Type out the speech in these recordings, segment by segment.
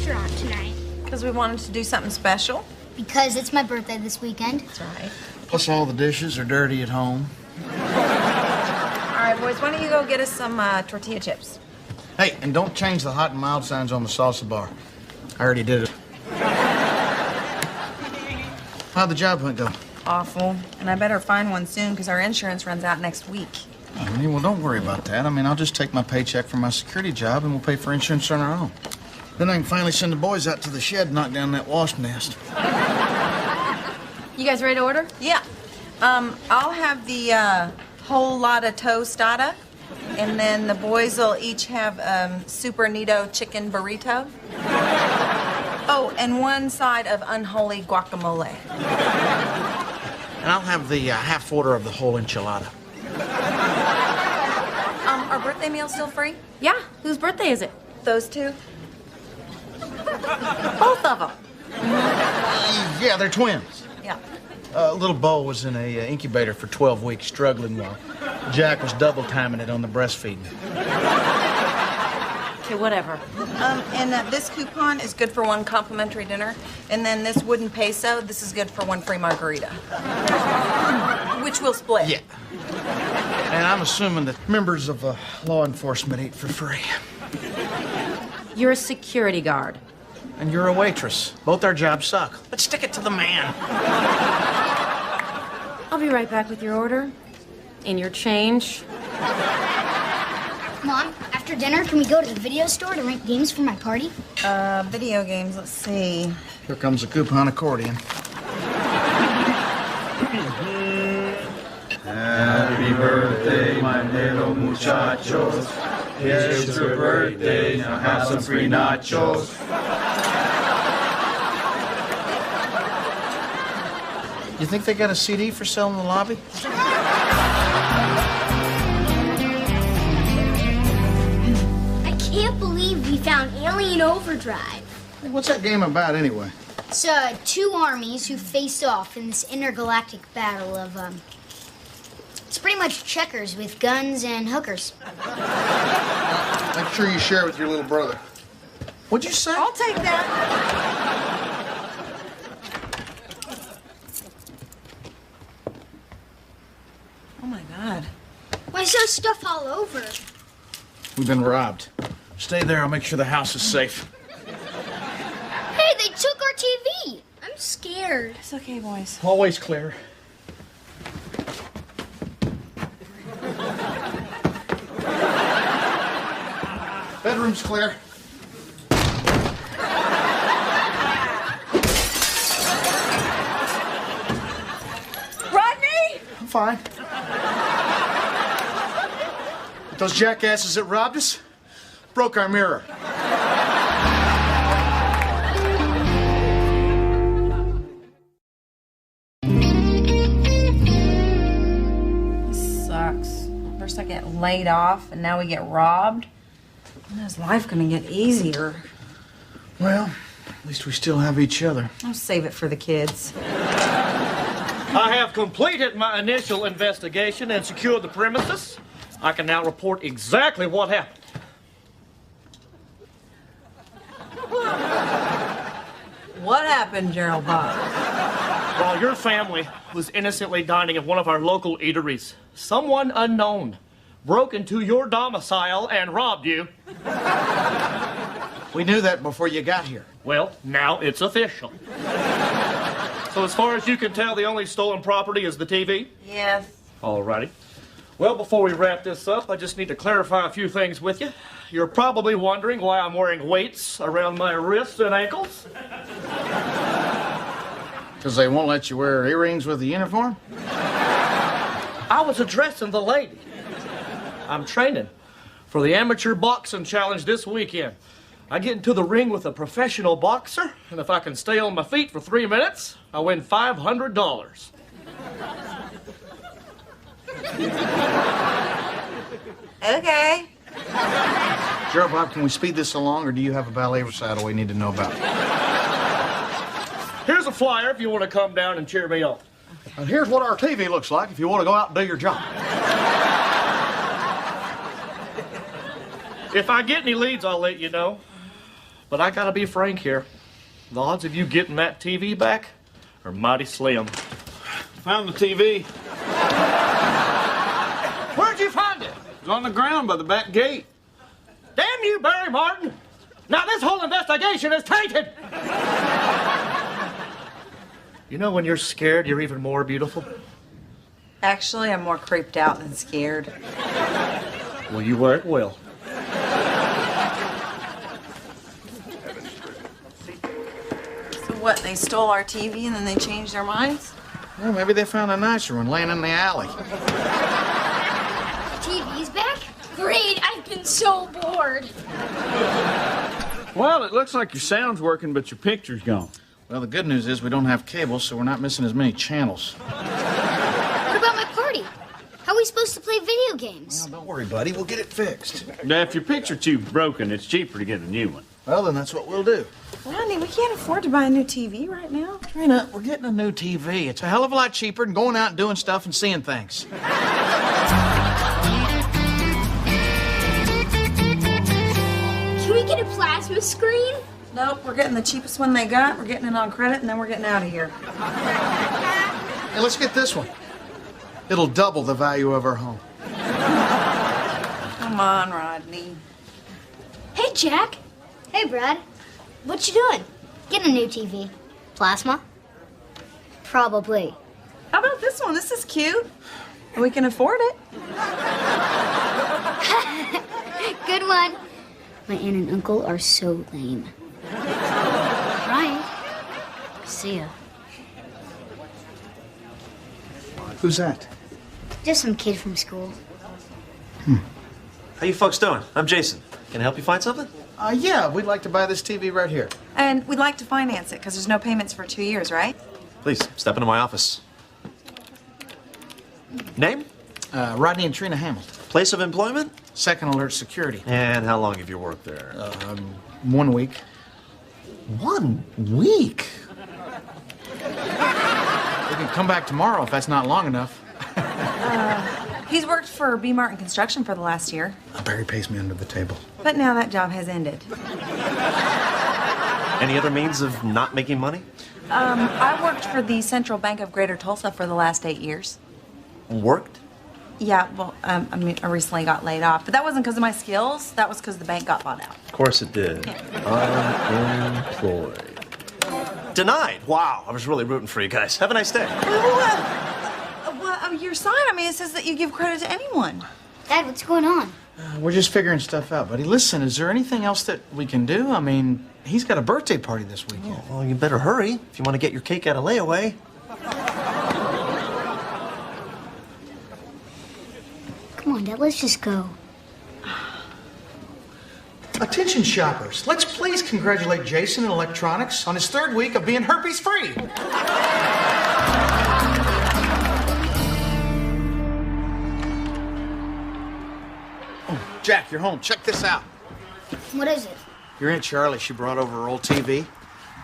restaurant tonight? Because we wanted to do something special. Because it's my birthday this weekend. That's right. Plus all the dishes are dirty at home. All right, boys, why don't you go get us some tortilla chips? Hey, and don't change the hot and mild signs on the salsa bar. I already did it. How'd the job hunt go? Awful. And I better find one soon because our insurance runs out next week. I mean, well, don't worry about that. I mean, I'll just take my paycheck from my security job and we'll pay for insurance on our own. Then I can finally send the boys out to the shed and knock down that wasp nest. You guys ready to order? Yeah. I'll have the whole lot of tostada, and then the boys will each have super neato chicken burrito. Oh, and one side of unholy guacamole. And I'll have the half order of the whole enchilada. Are birthday meals still free? Yeah, whose birthday is it? Those two? Both of them. Yeah, they're twins. Yeah. Little Bo was in a incubator for 12 weeks, struggling while Jack was double timing it on the breastfeeding. Okay, whatever. And this coupon is good for one complimentary dinner, and then this wooden peso, this is good for one free margarita. Which we'll split. Yeah. And I'm assuming that members of law enforcement eat for free. You're a security guard. And you're a waitress. Both our jobs suck. But stick it to the man. I'll be right back with your order. And your change. Mom, after dinner, can we go to the video store to rent games for my party? Video games, let's see. Here comes the coupon accordion. Happy birthday, my little muchachos. It's your birthday, now have some free nachos. You think they got a CD for sale in the lobby? I can't believe we found Alien Overdrive. Hey, what's that game about anyway? It's two armies who face off in this intergalactic battle of, it's pretty much checkers with guns and hookers. Make sure you share it with your little brother. What'd you say? I'll take that. Oh my God. Why is there stuff all over? We've been robbed. Stay there, I'll make sure the house is safe. Hey, they took our TV. I'm scared. It's okay, boys. Always clear. Bedroom's clear. Rodney! I'm fine. But those jackasses that robbed us broke our mirror. This sucks. First I get laid off, and now we get robbed. When is life gonna get easier? Well, at least we still have each other. I'll save it for the kids. I have completed my initial investigation and secured the premises. I can now report exactly what happened. What happened, Gerald Bob? While your family was innocently dining at one of our local eateries, someone unknown broke into your domicile and robbed you. We knew that before you got here. Well, now it's official. So as far as you can tell, the only stolen property is the TV? Yes. Alrighty. Well, before we wrap this up, I just need to clarify a few things with you. You're probably wondering why I'm wearing weights around my wrists and ankles. Because they won't let you wear earrings with the uniform? I was addressing the lady. I'm training for the amateur boxing challenge this weekend. I get into the ring with a professional boxer, and if I can stay on my feet for 3 minutes, I win $500. Okay. Gerald Bob, can we speed this along, or do you have a ballet recital we need to know about? Here's a flyer if you want to come down and cheer me on. And here's what our TV looks like if you want to go out and do your job. If I get any leads, I'll let you know. But I gotta be frank here. The odds of you getting that TV back are mighty slim. Found the TV. Where'd you find it? It was on the ground by the back gate. Damn you, Barry Martin! Now this whole investigation is tainted! You know when you're scared, you're even more beautiful? Actually, I'm more creeped out than scared. Well, you wear it well. So what, they stole our TV and then they changed their minds? Well, maybe they found a nicer one laying in the alley. TV's back? Great, I've been so bored. Well, it looks like your sound's working, but your picture's gone. Well, the good news is we don't have cable, so we're not missing as many channels. What about my party? How are we supposed to play video games? Well, don't worry, buddy. We'll get it fixed. Now, if your picture tube's broken, it's cheaper to get a new one. Well, then that's what we'll do. Rodney, we can't afford to buy a new TV right now. Trina, we're getting a new TV. It's a hell of a lot cheaper than going out and doing stuff and seeing things. Can we get a plasma screen? Nope, we're getting the cheapest one they got, we're getting it on credit, and then we're getting out of here. Hey, let's get this one. It'll double the value of our home. Come on, Rodney. Hey, Jack. Hey, Brad. What you doing? Getting a new TV. Plasma? Probably. How about this one? This is cute. We can afford it. Good one. My aunt and uncle are so lame. Ryan. See ya. Who's that? Just some kid from school. How you folks doing? I'm Jason. Can I help you find something? Yeah, we'd like to buy this TV right here. And we'd like to finance it, because there's no payments for 2 years, right? Please, step into my office. Name? Rodney and Trina Hamilton. Place of employment? Second Alert Security. And how long have you worked there? 1 week. 1 week? We can come back tomorrow if that's not long enough. He's worked for B. Martin Construction for the last year. Barry pays me under the table. But now that job has ended. Any other means of not making money? I worked for the Central Bank of Greater Tulsa for the last 8 years. Worked? Yeah, well, I recently got laid off. But that wasn't because of my skills. That was because the bank got bought out. Of course it did. Unemployed. Denied. Wow, I was really rooting for you guys. Have a nice day. Well, your sign, it says that you give credit to anyone. Dad, what's going on? We're just figuring stuff out, buddy. Listen, is there anything else that we can do? He's got a birthday party this weekend. Oh, well, you better hurry if you want to get your cake out of layaway. Come on, Dad, let's just go. Attention shoppers, let's please congratulate Jason in electronics on his 3rd week of being herpes-free. Oh, Jack, you're home. Check this out. What is it? Your Aunt Charlie, she brought over her old TV.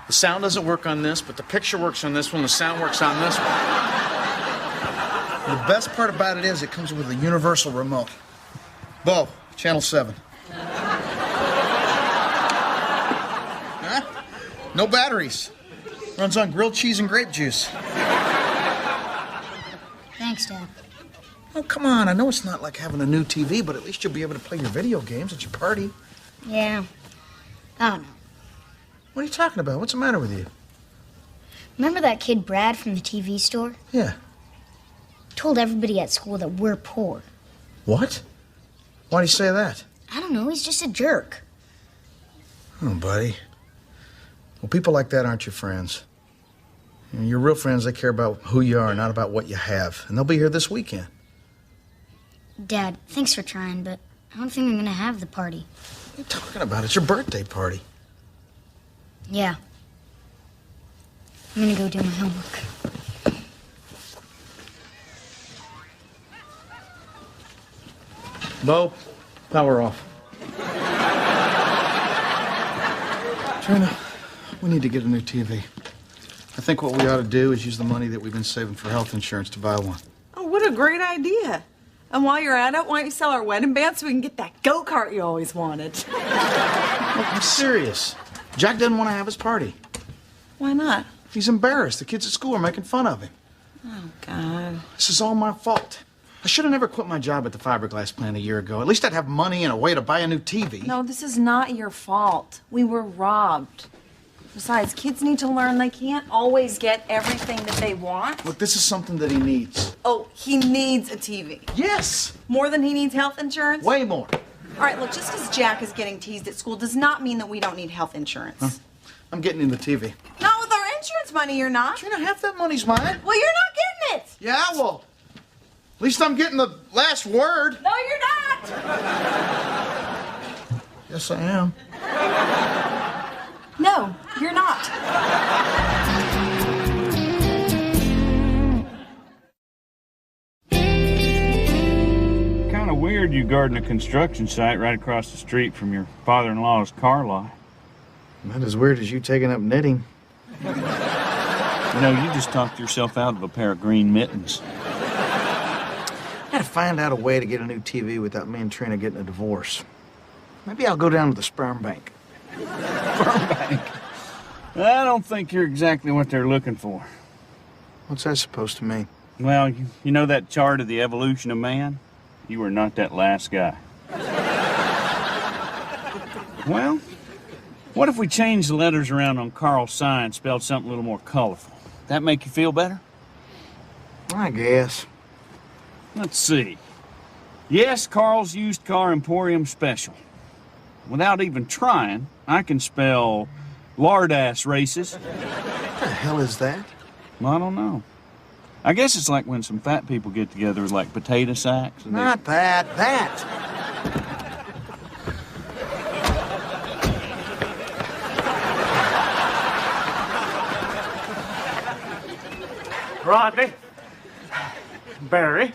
The sound doesn't work on this, but the picture works on this one, the sound works on this one. The best part about it is it comes with a universal remote. Bo, channel 7. Huh? No batteries. Runs on grilled cheese and grape juice. Thanks, Dad. Oh, come on. I know it's not like having a new TV, but at least you'll be able to play your video games at your party. Yeah. I don't know. What are you talking about? What's the matter with you? Remember that kid Brad from the TV store? Yeah. Told everybody at school that we're poor. What? Why'd he say that? I don't know, he's just a jerk. Oh, buddy. Well, people like that aren't your friends. Your real friends, they care about who you are, not about what you have. And they'll be here this weekend. Dad, thanks for trying, but I don't think I'm gonna have the party. What are you talking about? It's your birthday party. Yeah. I'm gonna go do my homework. Bo, power off. Trina, we need to get a new TV. I think what we ought to do is use the money that we've been saving for health insurance to buy one. Oh, what a great idea. And while you're at it, why don't you sell our wedding band so we can get that go-kart you always wanted? I'm serious. Jack doesn't want to have his party. Why not? He's embarrassed. The kids at school are making fun of him. Oh, God. This is all my fault. I should have never quit my job at the fiberglass plant a year ago. At least I'd have money and a way to buy a new TV. No, this is not your fault. We were robbed. Besides, kids need to learn they can't always get everything that they want. Look, this is something that he needs. Oh, he needs a TV. Yes! More than he needs health insurance? Way more. All right, look, just because Jack is getting teased at school does not mean that we don't need health insurance. Huh? I'm getting him the TV. Not with our insurance money, you're not. Trina, half that money's mine. Well, you're not getting it. Yeah, well, at least I'm getting the last word. No, you're not. Yes, I am. No, you're not. Kind of weird you guarding a construction site right across the street from your father-in-law's car lot. Not as weird as you taking up knitting. You know, you just talked yourself out of a pair of green mittens. I gotta find out a way to get a new TV without me and Trina getting a divorce. Maybe I'll go down to the sperm bank. Sperm bank? I don't think you're exactly what they're looking for. What's that supposed to mean? Well, you know that chart of the evolution of man? You are not that last guy. Well, what if we changed the letters around on Carl's sign and spelled something a little more colorful? That make you feel better? I guess. Let's see. Yes, Carl's Used Car Emporium Special. Without even trying, I can spell lardass races. What the hell is that? I don't know. I guess it's like when some fat people get together with like potato sacks. And Not that. That. Rodney. Barry.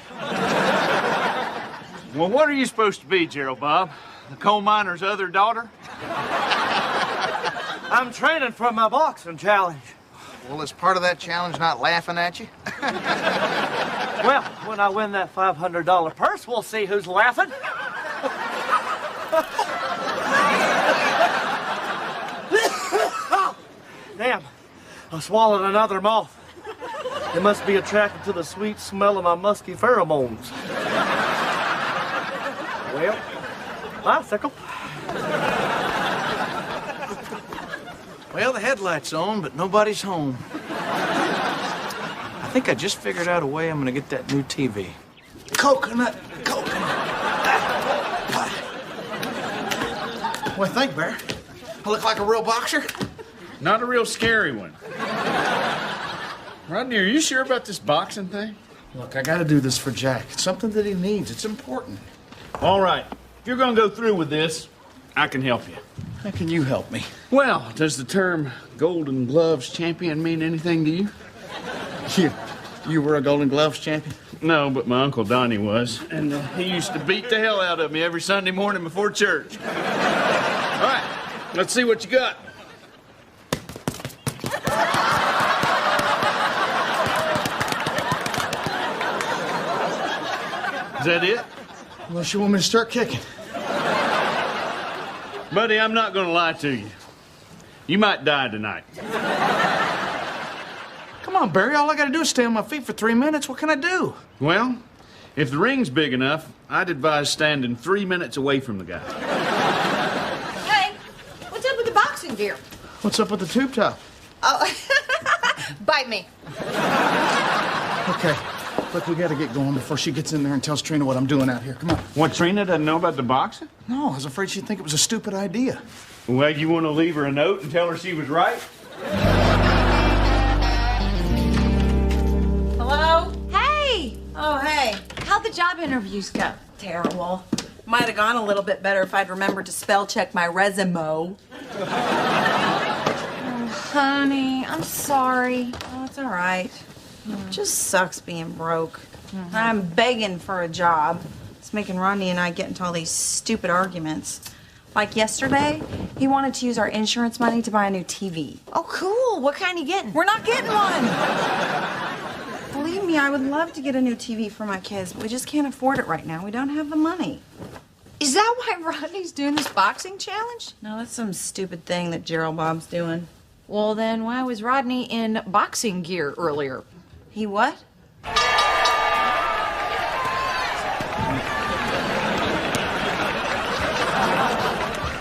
Well, what are you supposed to be, Gerald Bob? The coal miner's other daughter? I'm training for my boxing challenge. Well, is part of that challenge not laughing at you? Well, when I win that $500 purse, we'll see who's laughing. Damn, I swallowed another moth. It must be attracted to the sweet smell of my musky pheromones. Well, bicycle. Well, the headlight's on, but nobody's home. I think I just figured out a way I'm gonna get that new TV. Coconut. What do you think, Bear? I look like a real boxer? Not a real scary one. Rodney, are you sure about this boxing thing? Look, I gotta do this for Jack. It's something that he needs. It's important. All right. If you're gonna go through with this, I can help you. How can you help me? Well, does the term Golden Gloves champion mean anything to you? You were a Golden Gloves champion? No, but my Uncle Donnie was. And he used to beat the hell out of me every Sunday morning before church. All right, let's see what you got. Is that it? Unless you want me to start kicking. Buddy, I'm not gonna lie to you. You might die tonight. Come on, Barry. All I gotta do is stay on my feet for 3 minutes. What can I do? Well, if the ring's big enough, I'd advise standing 3 minutes away from the guy. Hey, what's up with the boxing gear? What's up with the tube top? Oh, bite me. Okay. Look, we gotta get going before she gets in there and tells Trina what I'm doing out here. Come on. What, Trina doesn't know about the boxing? No, I was afraid she'd think it was a stupid idea. Well, you want to leave her a note and tell her she was right? Hello? Hey! Oh, hey. How'd the job interviews go? Terrible. Might have gone a little bit better if I'd remembered to spell check my resume. Oh, honey, I'm sorry. Oh, it's all right. It just sucks being broke. I'm begging for a job. It's making Rodney and I get into all these stupid arguments. Like yesterday, he wanted to use our insurance money to buy a new TV. Oh, cool. What kind you getting? We're not getting one! Believe me, I would love to get a new TV for my kids, but we just can't afford it right now. We don't have the money. Is that why Rodney's doing this boxing challenge? No, that's some stupid thing that Gerald Bob's doing. Well, then why was Rodney in boxing gear earlier? He what?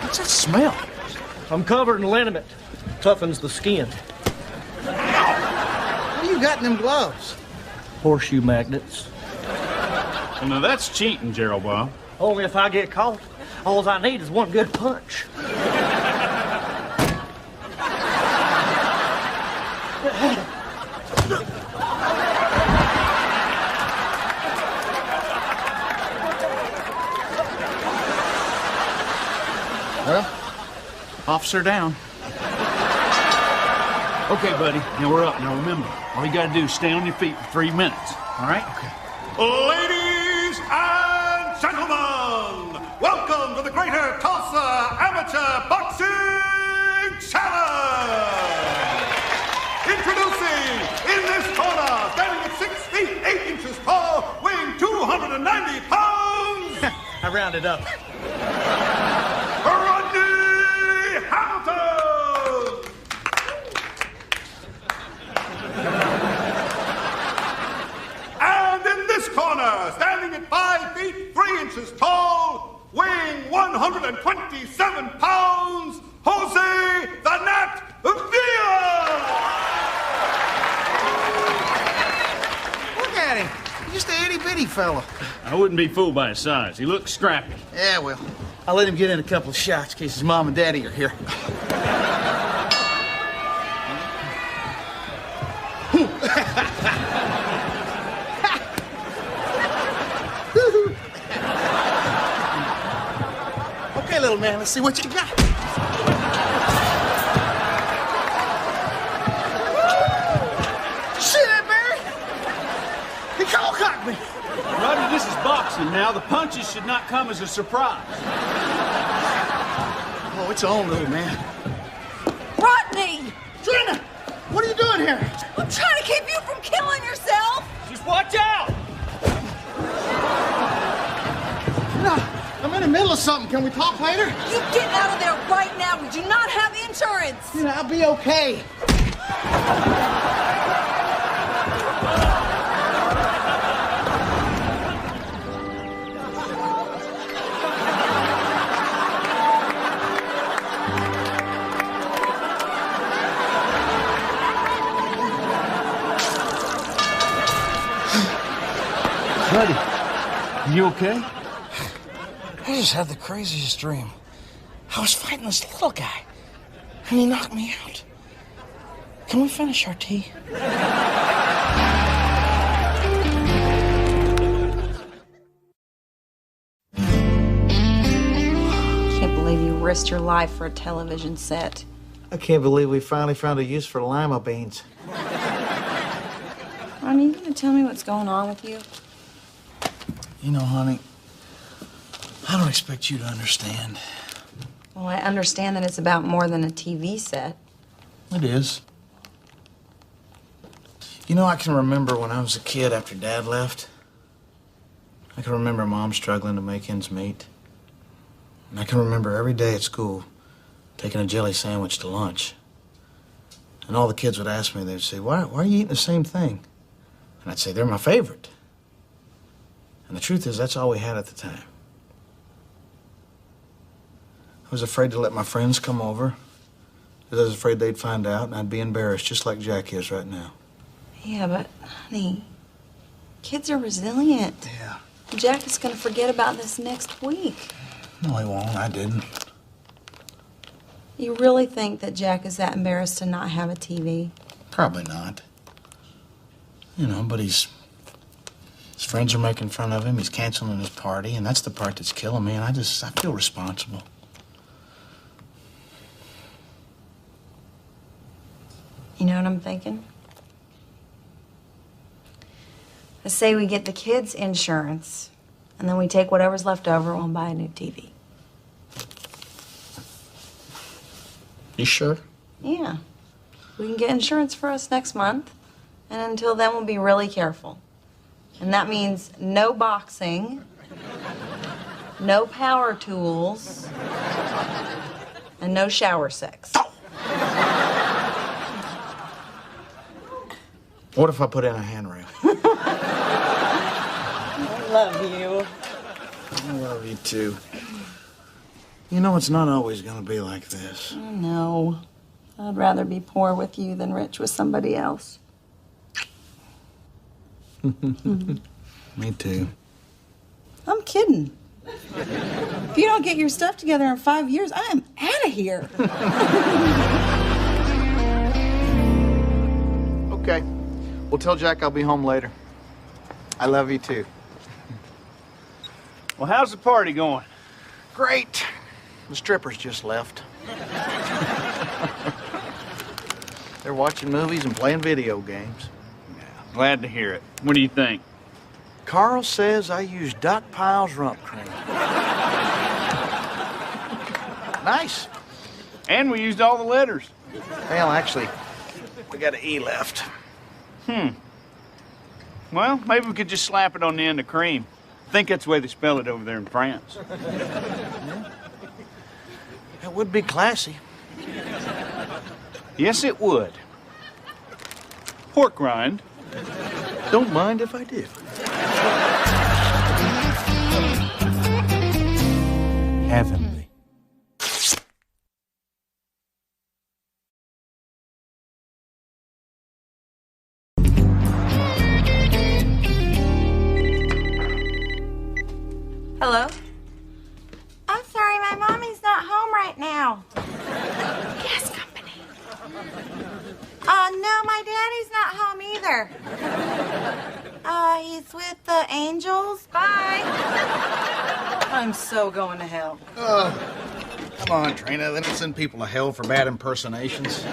What's that smell? I'm covered in liniment. Toughens the skin. What do you got in them gloves? Horseshoe magnets. Well, now that's cheating, Gerald Bob. Only if I get caught. All I need is one good punch. Well, officer down. Okay, buddy. Now we're up. Now remember, all you gotta do is stay on your feet for 3 minutes. All right? Okay. Ladies and gentlemen, welcome to the Greater Tulsa Amateur Boxing Challenge! Introducing, in this corner, standing at 6 feet 8 inches tall, weighing 290 pounds, I rounded up. Rodney Hamilton! And in this corner, standing at 5 feet 3 inches tall, weighing 127 pounds, Jose the Nat Villa! Look at him. He's just a itty-bitty fella. I wouldn't be fooled by his size. He looks scrappy. Yeah, well, I'll let him get in a couple of shots in case his mom and daddy are here. Okay, little man, let's see what you got. Shit, Barry! He cold-cocked me. Rodney, this is boxing now. The punches should not come as a surprise. Oh, it's on, little man. Rodney! Trina, what are you doing here? I'm trying to keep you from killing yourself! Just watch out! No, I'm in the middle of something. Can we talk later? You get out of there right now. We do not have the insurance. You know, I'll be okay. Buddy, you okay? I just had the craziest dream. I was fighting this little guy, and he knocked me out. Can we finish our tea? Can't believe you risked your life for a television set. I can't believe we finally found a use for lima beans. Ronnie, you gonna tell me what's going on with you? You know, honey, I don't expect you to understand. Well, I understand that it's about more than a TV set. It is. You know, I can remember when I was a kid after Dad left. I can remember Mom struggling to make ends meet. And I can remember every day at school taking a jelly sandwich to lunch. And all the kids would ask me, they'd say, why are you eating the same thing? And I'd say, they're my favorite. And the truth is, that's all we had at the time. I was afraid to let my friends come over, because I was afraid they'd find out and I'd be embarrassed, just like Jack is right now. Yeah, but, honey, kids are resilient. Yeah. Jack is gonna forget about this next week. No, he won't. I didn't. You really think that Jack is that embarrassed to not have a TV? Probably not. You know, but his friends are making fun of him. He's canceling his party, and that's the part that's killing me, and I feel responsible. You know what I'm thinking? I say we get the kids' insurance, and then we take whatever's left over and we'll buy a new TV. You sure? Yeah. We can get insurance for us next month, and until then we'll be really careful. And that means no boxing, no power tools, and no shower sex. What if I put in a handrail? I love you. I love you too. You know, it's not always going to be like this. I know. I'd rather be poor with you than rich with somebody else. Me too. I'm kidding. If you don't get your stuff together in 5 years, I am out of here. Okay. We'll tell Jack I'll be home later. I love you too. Well, how's the party going? Great. The strippers just left. They're watching movies and playing video games. Yeah, glad to hear it. What do you think? Carl says I used Doc Pyle's rump cream. Nice. And we used all the letters. Well, actually, we got an E left. Well, maybe we could just slap it on the end of cream. I think that's the way they spell it over there in France. That would be classy. Yes, it would. Pork rind. Don't mind if I do. Heavenly. Hello? I'm sorry, my mommy's not home right now. Gas company. No, my daddy's not home either. He's with the angels. Bye. I'm so going to hell. Come on, Trina. They don't send people to hell for bad impersonations.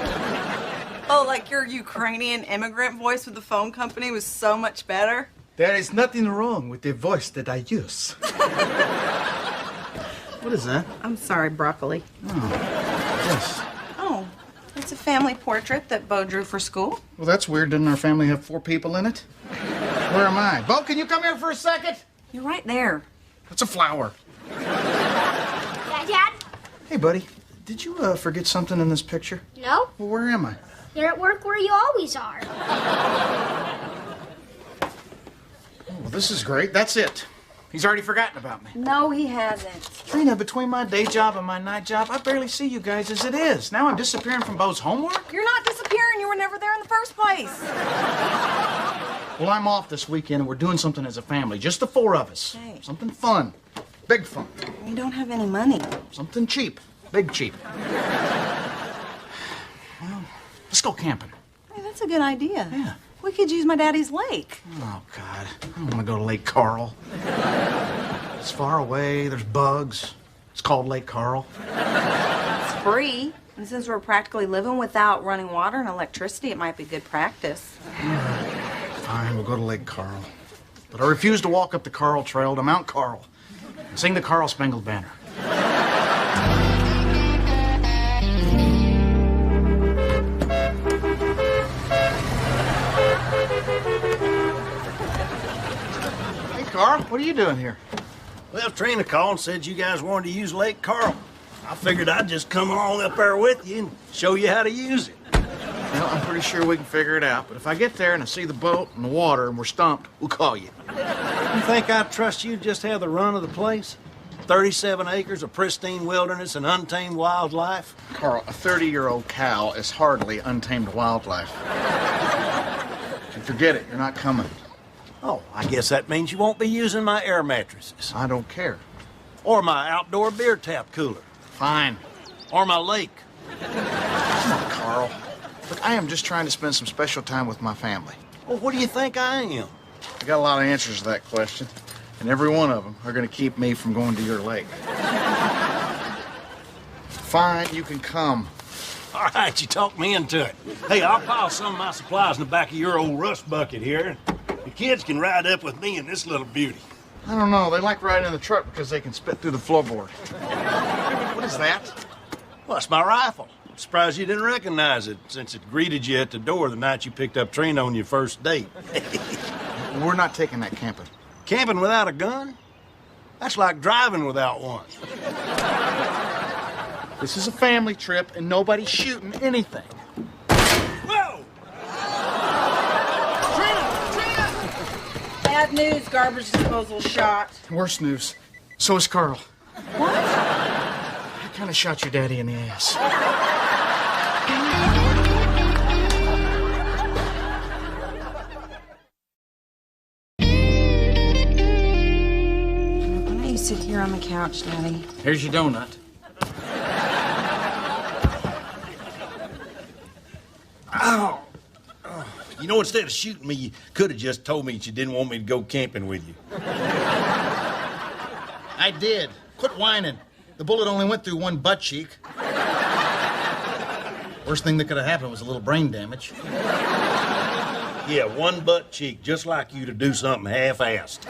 Oh, like your Ukrainian immigrant voice with the phone company was so much better? There is nothing wrong with the voice that I use. What is that? I'm sorry, broccoli. Oh, yes. Oh, it's a family portrait that Bo drew for school. Well, that's weird. Didn't our family have 4 people in it? Where am I? Bo, can you come here for a second? You're right there. That's a flower. Dad? Hey, buddy. Did you forget something in this picture? No? Well, where am I? You're at work where you always are. Well, this is great. That's it. He's already forgotten about me. No, he hasn't. Trina, between my day job and my night job, I barely see you guys as it is. Now I'm disappearing from Bo's homework? You're not disappearing. You were never there in the first place. Well, I'm off this weekend and we're doing something as a family. Just the 4 of us. Hey. Something fun. Big fun. We don't have any money. Something cheap. Big cheap. Well, let's go camping. Hey, that's a good idea. Yeah. We could use my daddy's lake. Oh, God. I don't want to go to Lake Carl. It's far away. There's bugs. It's called Lake Carl. It's free. And since we're practically living without running water and electricity, it might be good practice. Fine, we'll go to Lake Carl. But I refuse to walk up the Carl Trail to Mount Carl and sing the Carl Spangled Banner. Hey, Carl, what are you doing here? Well, Trina called and said you guys wanted to use Lake Carl. I figured I'd just come along up there with you and show you how to use it. Well, I'm pretty sure we can figure it out, but if I get there and I see the boat and the water and we're stumped, we'll call you. You think I'd trust you to just have the run of the place? 37 acres of pristine wilderness and untamed wildlife? Carl, a 30-year-old cow is hardly untamed wildlife. If you forget it, you're not coming. Oh, I guess that means you won't be using my air mattresses. I don't care. Or my outdoor beer tap cooler. Fine. Or my lake. Come on, Carl. Look, I am just trying to spend some special time with my family. Well, what do you think I am? I got a lot of answers to that question, and every one of them are going to keep me from going to your lake. Fine, you can come. All right, you talked me into it. Hey, I'll pile some of my supplies in the back of your old rust bucket here. The kids can ride up with me in this little beauty. I don't know. They like riding in the truck because they can spit through the floorboard. What is that? Well, it's my rifle. I'm surprised you didn't recognize it since it greeted you at the door the night you picked up Trina on your first date. We're not taking that camping. Camping without a gun? That's like driving without one. This is a family trip, and nobody's shooting anything. Whoa! Bad news, garbage disposal shot. Worse news. So is Carl. What? I kind of shot your daddy in the ass. Why don't you sit here on the couch, Daddy? Here's your donut. Ow! Oh. You know, instead of shooting me, you could have just told me that you didn't want me to go camping with you. I did. Quit whining. The bullet only went through one butt cheek. Worst thing that could have happened was a little brain damage. Yeah, one butt cheek, just like you to do something half-assed.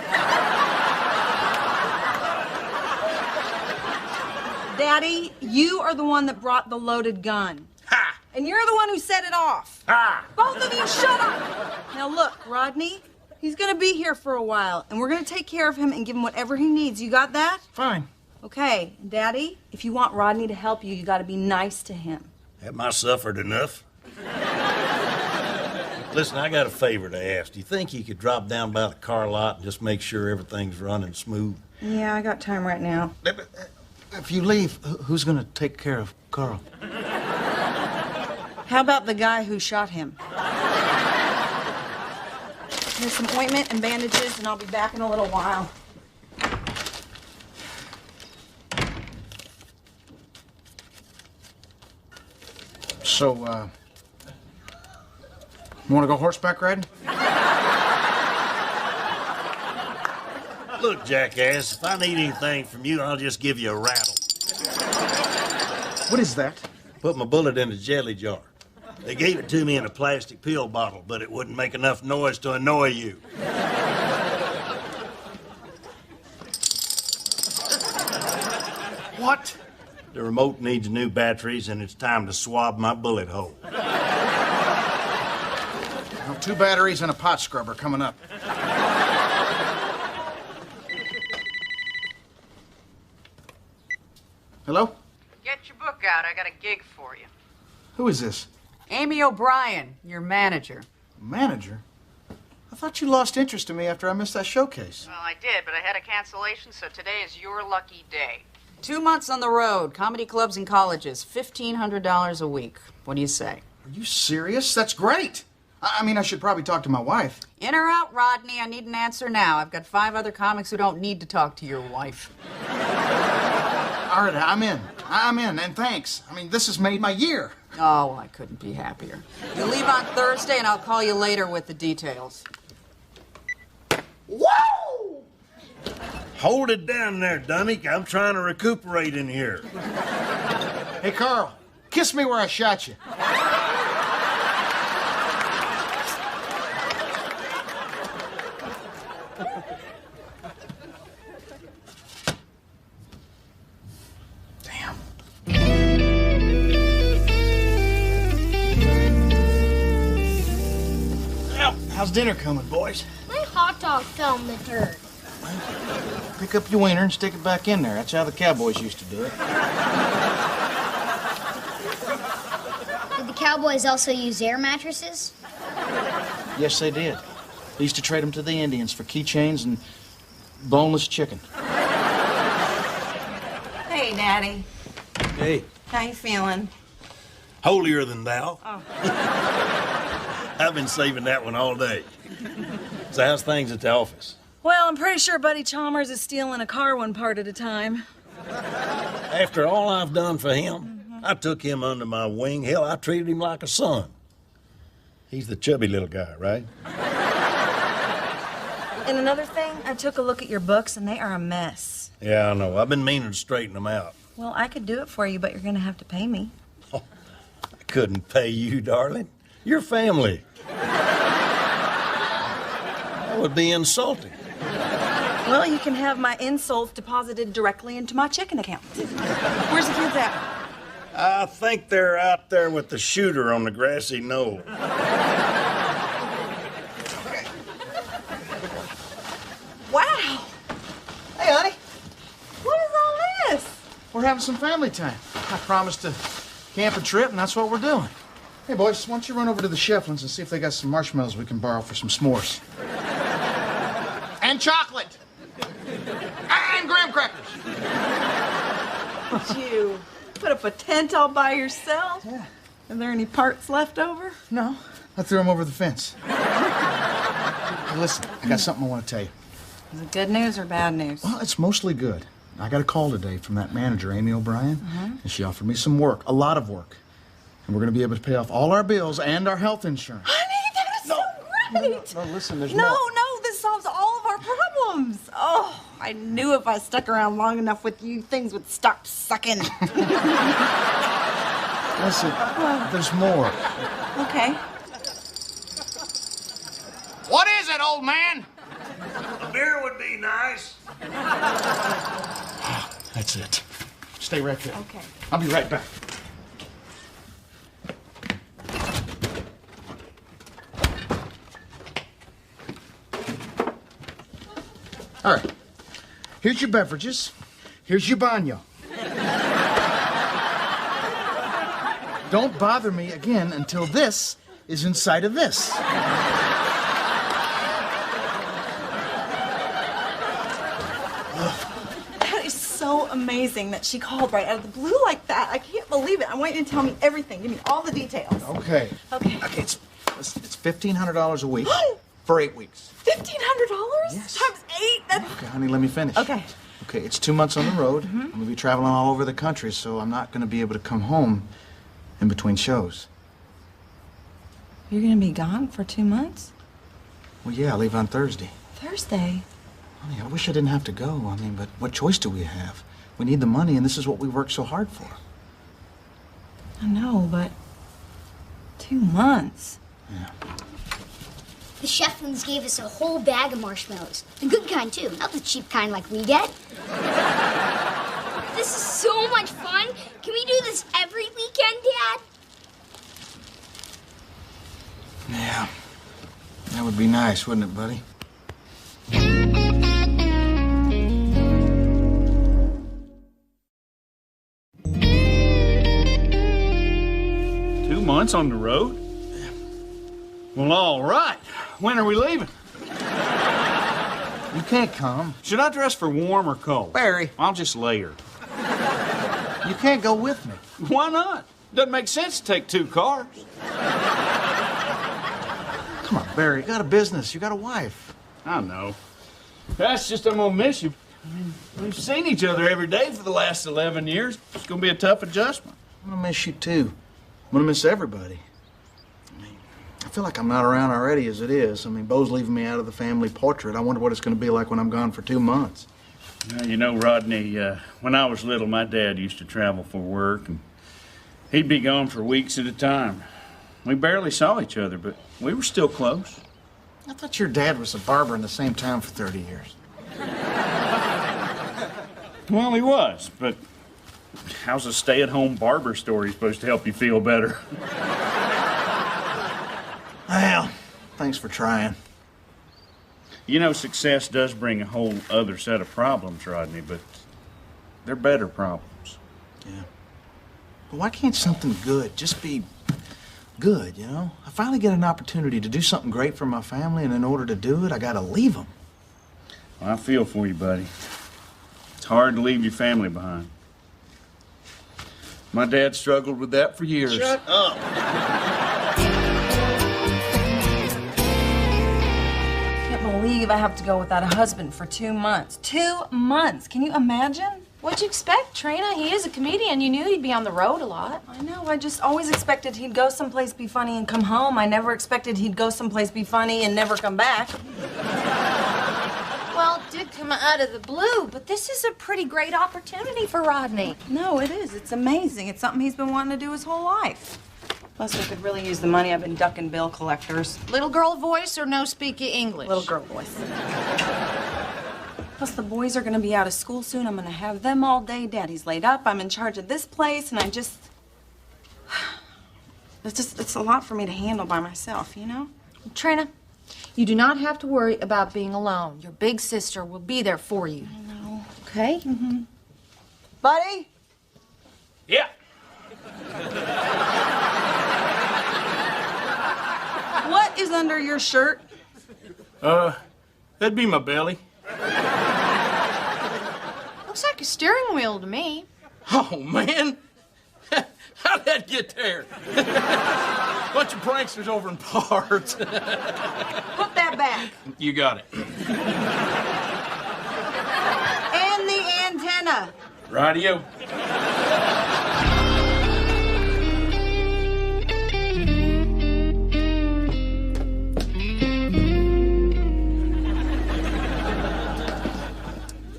Daddy, you are the one that brought the loaded gun. Ha! And you're the one who set it off. Ha! Both of you, shut up! Now look, Rodney, he's gonna be here for a while, and we're gonna take care of him and give him whatever he needs. You got that? Fine. Okay, Daddy, if you want Rodney to help you, you gotta be nice to him. Haven't I suffered enough? Listen, I got a favor to ask. Do you think you could drop down by the car lot and just make sure everything's running smooth? Yeah, I got time right now. If you leave, who's going to take care of Carl? How about the guy who shot him? Here's some ointment and bandages, and I'll be back in a little while. So, you want to go horseback riding? Look, jackass, if I need anything from you, I'll just give you a rattle. What is that? Put my bullet in a jelly jar. They gave it to me in a plastic pill bottle, but it wouldn't make enough noise to annoy you. What? The remote needs new batteries, and it's time to swab my bullet hole. Well, 2 batteries and a pot scrubber coming up. Hello? Get your book out. I got a gig for you. Who is this? Amy O'Brien, your manager. Manager? I thought you lost interest in me after I missed that showcase. Well, I did, but I had a cancellation, so today is your lucky day. 2 months on the road, comedy clubs and colleges, $1,500 a week. What do you say? Are you serious? That's great. I mean, I should probably talk to my wife. In or out, Rodney? I need an answer now. I've got 5 other comics who don't need to talk to your wife. All right, I'm in. I'm in, and thanks. I mean, this has made my year. Oh, I couldn't be happier. You leave on Thursday, and I'll call you later with the details. Whoa! Hold it down there, dummy. I'm trying to recuperate in here. Hey, Carl, kiss me where I shot you. Damn. Well, how's dinner coming, boys? My hot dog fell in the dirt. Pick up your wiener and stick it back in there. That's how the cowboys used to do it. Did the cowboys also use air mattresses? Yes, they did. They used to trade them to the Indians for keychains and boneless chicken. Hey, Daddy. Hey. How you feeling? Holier than thou. Oh. I've been saving that one all day. So how's things at the office? Well, I'm pretty sure Buddy Chalmers is stealing a car one part at a time. After all I've done for him, I took him under my wing. Hell, I treated him like a son. He's the chubby little guy, right? And another thing, I took a look at your books, and they are a mess. Yeah, I know. I've been meaning to straighten them out. Well, I could do it for you, but you're going to have to pay me. Oh, I couldn't pay you, darling. You're family. That would be insulting. Well, you can have my insults deposited directly into my checking account. Where's the kids at? I think they're out there with the shooter on the grassy knoll. Wow. Hey, honey. We're having some family time. I promised to camp and trip, and that's what we're doing. Hey, boys, why don't you run over to the Shefflins and see if they got some marshmallows we can borrow for some s'mores. And chocolate. And graham crackers. Did you put up a tent all by yourself? Yeah. Are there any parts left over? No. I threw them over the fence. Hey, listen, I got something I want to tell you. Is it good news or bad news? Well, it's mostly good. I got a call today from that manager, Amy O'Brien, and she offered me some work, a lot of work. And we're going to be able to pay off all our bills and our health insurance. Honey, that is so great! No, listen, there's No, more. this solves all of our problems. Oh, I knew if I stuck around long enough with you, things would stop sucking. Listen, there's more. Okay. What is it, old man? A beer would be nice. That's it. Stay right there. Okay. I'll be right back. All right. Here's your beverages. Here's your baño. Don't bother me again until this is inside of this. That is so amazing that she called right out of the blue like that. I can't believe it. I want you to tell me everything. Give me all the details. Okay. Okay. Okay, it's $1,500 a week for 8 weeks. $1,500? Yes. Times 8? That's... Okay, honey, let me finish. Okay. Okay, it's 2 months on the road. I'm going to be traveling all over the country, so I'm not going to be able to come home in between shows. You're gonna be gone for 2 months? Well, yeah, I leave on Thursday. Thursday? Honey, I wish I didn't have to go. I mean, but what choice do we have? We need the money, and this is what we worked so hard for. I know, but 2 months. Yeah. The Shefflins gave us a whole bag of marshmallows. The good kind, too, not the cheap kind like we get. This is so much fun. Can we do this every weekend, Dad? Yeah. That would be nice, wouldn't it, buddy? Months on the road? Well, all right. When are we leaving? You can't come. Should I dress for warm or cold? Barry. I'll just layer. You can't go with me. Why not? Doesn't make sense to take 2 cars. Come on, Barry. You got a business. You got a wife. I know. That's just I'm gonna miss you. I mean, we've seen each other every day for the last 11 years. It's gonna be a tough adjustment. I'm gonna miss you, too. I'm gonna miss everybody. I mean, I feel like I'm not around already as it is. I mean, Bo's leaving me out of the family portrait. I wonder what it's gonna be like when I'm gone for 2 months. Well, you know, Rodney, when I was little, my dad used to travel for work, and he'd be gone for weeks at a time. We barely saw each other, but we were still close. I thought your dad was a barber in the same town for 30 years. Well, he was, but how's a stay-at-home barber story supposed to help you feel better? Well, thanks for trying. You know, success does bring a whole other set of problems, Rodney, but they're better problems. Yeah. But why can't something good just be good, you know? I finally get an opportunity to do something great for my family, and in order to do it, I gotta leave them. Well, I feel for you, buddy. It's hard to leave your family behind. My dad struggled with that for years. Shut up. I can't believe I have to go without a husband for 2 months. 2 months! Can you imagine? What'd you expect, Trina? He is a comedian. You knew he'd be on the road a lot. I know. I just always expected he'd go someplace, be funny, and come home. I never expected he'd go someplace, be funny, and never come back. Well, it did come out of the blue, but this is a pretty great opportunity for Rodney. No, it is. It's amazing. It's something he's been wanting to do his whole life. Plus, we could really use the money. I've been ducking bill collectors. Little girl voice or no speaky English? Little girl voice. Plus, the boys are going to be out of school soon. I'm going to have them all day. Daddy's laid up. I'm in charge of this place, and I just... It's a lot for me to handle by myself, you know? Trina, you do not have to worry about being alone. Your big sister will be there for you. I know. Okay? Mm-hmm. Buddy? under your shirt? That'd be my belly. Looks like a steering wheel to me. Oh, man. How'd that get there? Bunch of pranksters over in parts. Put that back. You got it. And the antenna. Radio.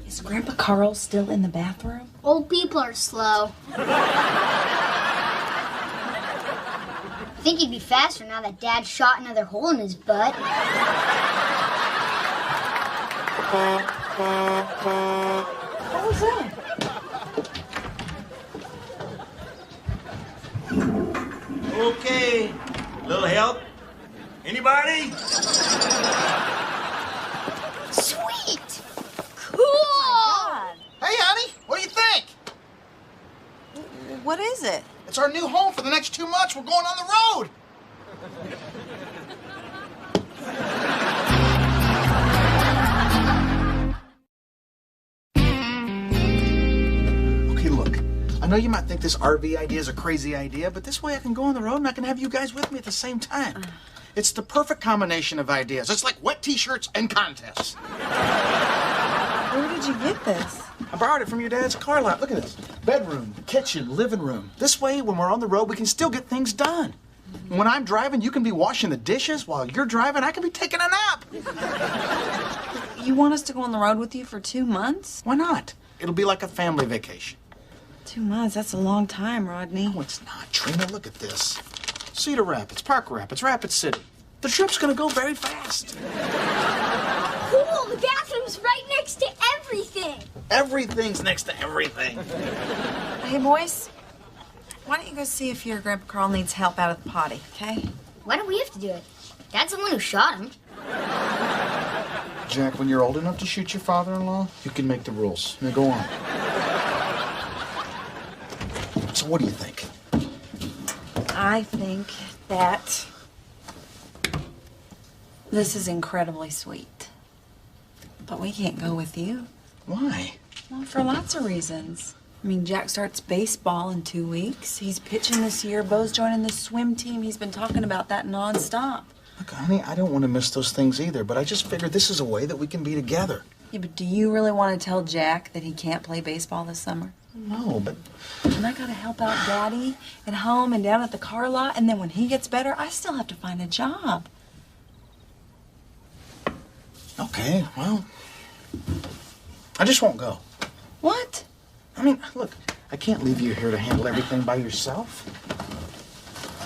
Is Grandpa Carl still in the bathroom? Old people are slow. I think he'd be faster now that Dad shot another hole in his butt. What was that? Okay, little help? Anybody? Sweet! Cool! Hey, honey, what do you think? What is it? It's our new home for the next 2 months. We're going on the road. Okay, look. I know you might think this RV idea is a crazy idea, but this way I can go on the road and I can have you guys with me at the same time. It's the perfect combination of ideas. It's like wet t-shirts and contests. Where did you get this? I borrowed it from your dad's car lot. Look at this. Bedroom, kitchen, living room. This way, when we're on the road, we can still get things done. And when I'm driving, you can be washing the dishes. While you're driving, I can be taking a nap. You want us to go on the road with you for 2 months? Why not? It'll be like a family vacation. 2 months, that's a long time, Rodney. No, it's not. Trina, look at this. Cedar Rapids, Park Rapids, Rapid City. The trip's gonna go very fast. Cool, the bathroom's right next to everything. Everything's next to everything. Hey, boys, why don't you go see if your Grandpa Carl needs help out at the potty, okay? Why do we have to do it? Dad's the one who shot him. Jack, when you're old enough to shoot your father-in-law, you can make the rules. Now go on. So what do you think? I think that this is incredibly sweet. But we can't go with you. Why? Well, for lots of reasons. I mean, Jack starts baseball in 2 weeks. He's pitching this year. Bo's joining the swim team. He's been talking about that nonstop. Look, honey, I don't want to miss those things either, but I just figured this is a way that we can be together. Yeah, but do you really want to tell Jack that he can't play baseball this summer? No, but... And I gotta help out Daddy at home and down at the car lot, and then when he gets better, I still have to find a job. Okay, well... I just won't go. What? I mean, look, I can't leave you here to handle everything by yourself.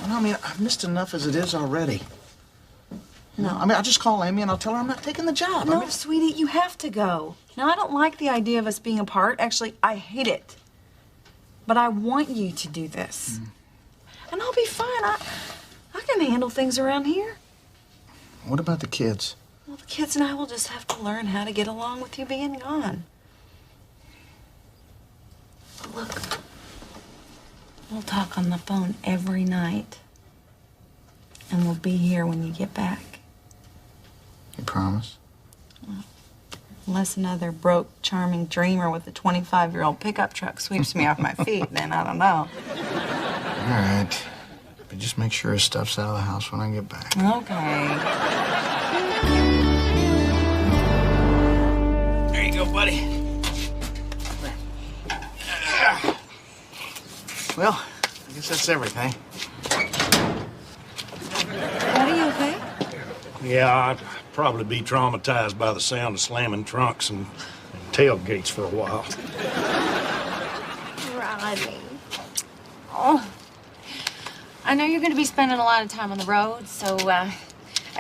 I mean, I've missed enough as it is already. No. I mean, I'll just call Amy and I'll tell her I'm not taking the job. No, sweetie, you have to go. Now, I don't like the idea of us being apart. Actually, I hate it. But I want you to do this. And I'll be fine. I can handle things around here. What about the kids? Well, the kids and I will just have to learn how to get along with you being gone. But look, we'll talk on the phone every night. And we'll be here when you get back. You promise? Well, unless another broke, charming dreamer with a 25-year-old pickup truck sweeps me off my feet, then I don't know. All right. But just make sure his stuff's out of the house when I get back. Okay. There you go, buddy. Well, I guess that's everything. Are you okay? Yeah, I'd probably be traumatized by the sound of slamming trunks and tailgates for a while. Rodney. Oh. I know you're going to be spending a lot of time on the road, so I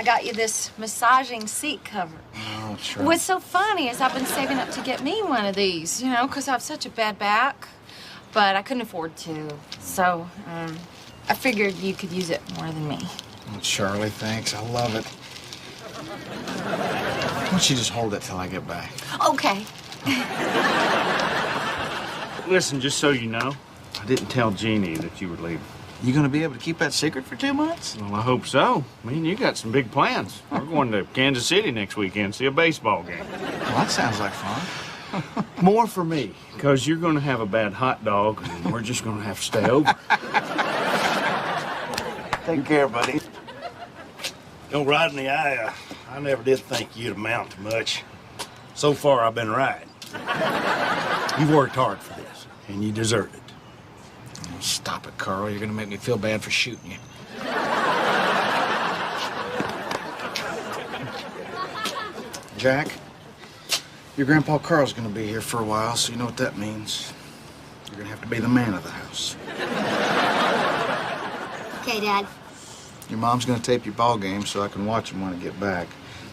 got you this massaging seat cover. Oh, sure. What's so funny is I've been saving up to get me one of these, you know, because I have such a bad back. But I couldn't afford to, so I figured you could use it more than me. Oh, Charlie, thanks. I love it. Why don't you just hold it till I get back? Okay. Listen, just so you know, I didn't tell Jeannie that you were leaving. You gonna be able to keep that secret for 2 months? Well, I hope so. I mean, you got some big plans. We're going to Kansas City next weekend, see a baseball game. Well, that sounds like fun. More for me, because you're going to have a bad hot dog, and we're just going to have to stay over. Take care, buddy. You know, Rodney, I never did think you'd amount to much. So far, I've been right. You've worked hard for this, and you deserve it. Oh, stop it, Carl. You're gonna make me feel bad for shooting you. Jack, your Grandpa Carl's gonna be here for a while, so you know what that means. You're gonna have to be the man of the house. Okay, Dad. Your mom's gonna tape your ball game so I can watch them when I get back.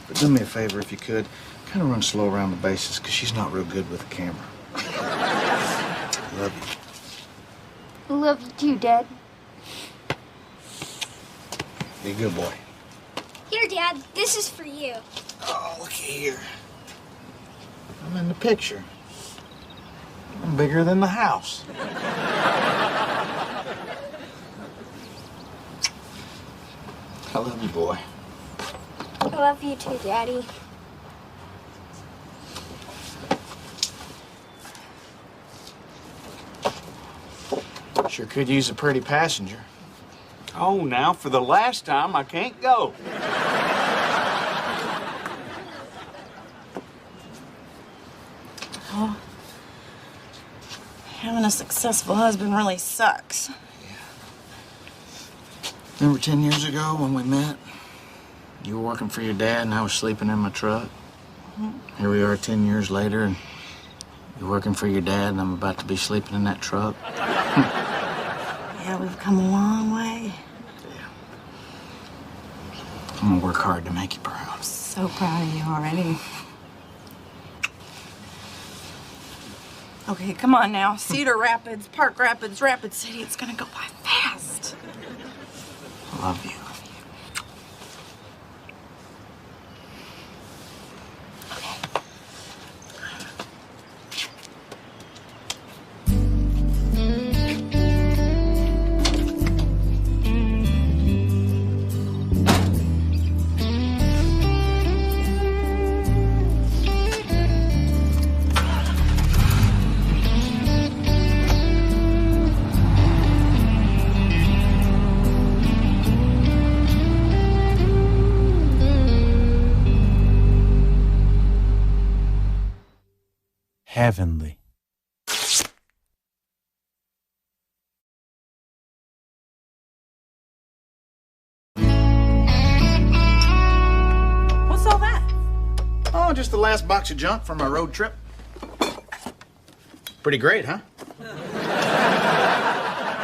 But do me a favor, if you could, kind of run slow around the bases, because she's not real good with a camera. Love you. I love you too, Dad. Be a good boy. Here, Dad, this is for you. Oh, look here. I'm in the picture. I'm bigger than the house. I love you, boy. I love you too, Daddy. Sure could use a pretty passenger. Oh, now, for the last time, I can't go. Oh, having a successful husband really sucks. Remember 10 years ago when we met? You were working for your dad and I was sleeping in my truck. Here we are 10 years later and you're working for your dad and I'm about to be sleeping in that truck. Yeah, we've come a long way. I'm gonna work hard to make you proud. I'm so proud of you already. Okay, come on now. Cedar Rapids, Park Rapids, Rapid City. It's gonna go by fast. I love you. Heavenly. What's all that? Oh, just the last box of junk from our road trip. Pretty great, huh?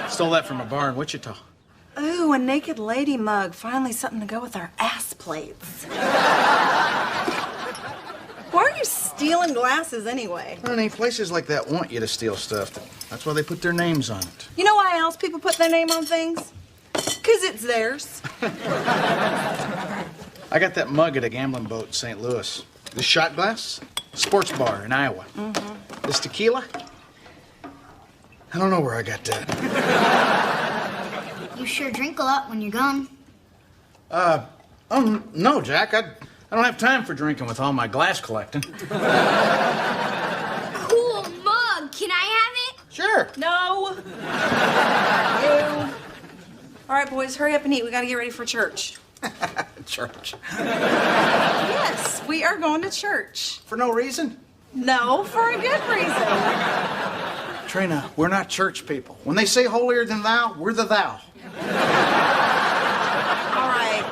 Stole that from a bar in Wichita. Ooh, a naked lady mug. Finally something to go with our ass plates. Why are you stealing glasses anyway? Honey, places like that want you to steal stuff. That's why they put their names on it. You know why else people put their name on things? Because it's theirs. I got that mug at a gambling boat in St. Louis. This shot glass, sports bar in Iowa. This tequila, I don't know where I got that. You sure drink a lot when you're gone. No, Jack. I don't have time for drinking with all my glass collecting. Cool mug. Can I have it? Sure. No. You. All right, boys, hurry up and eat. We got to get ready for church. Church. Yes, we are going to church. For no reason? No, for a good reason. Trina, we're not church people. When they say holier than thou, we're the thou. All right.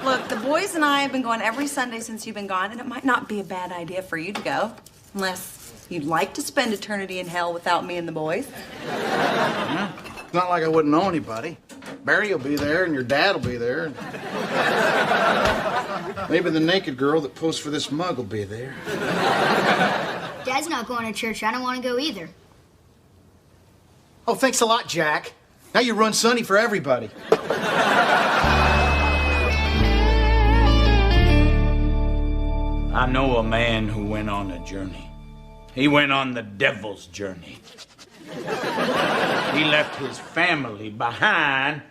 Look, the boys and I have been going every Sunday since you've been gone, and it might not be a bad idea for you to go, unless you'd like to spend eternity in hell without me and the boys. Yeah. It's not like I wouldn't know anybody. Barry will be there, and your dad will be there. Maybe the naked girl that posed for this mug will be there. Dad's not going to church. I don't want to go either. Oh, thanks a lot, Jack. Now you run Sonny for everybody. I know a man who went on a journey. He went on the devil's journey. He left his family behind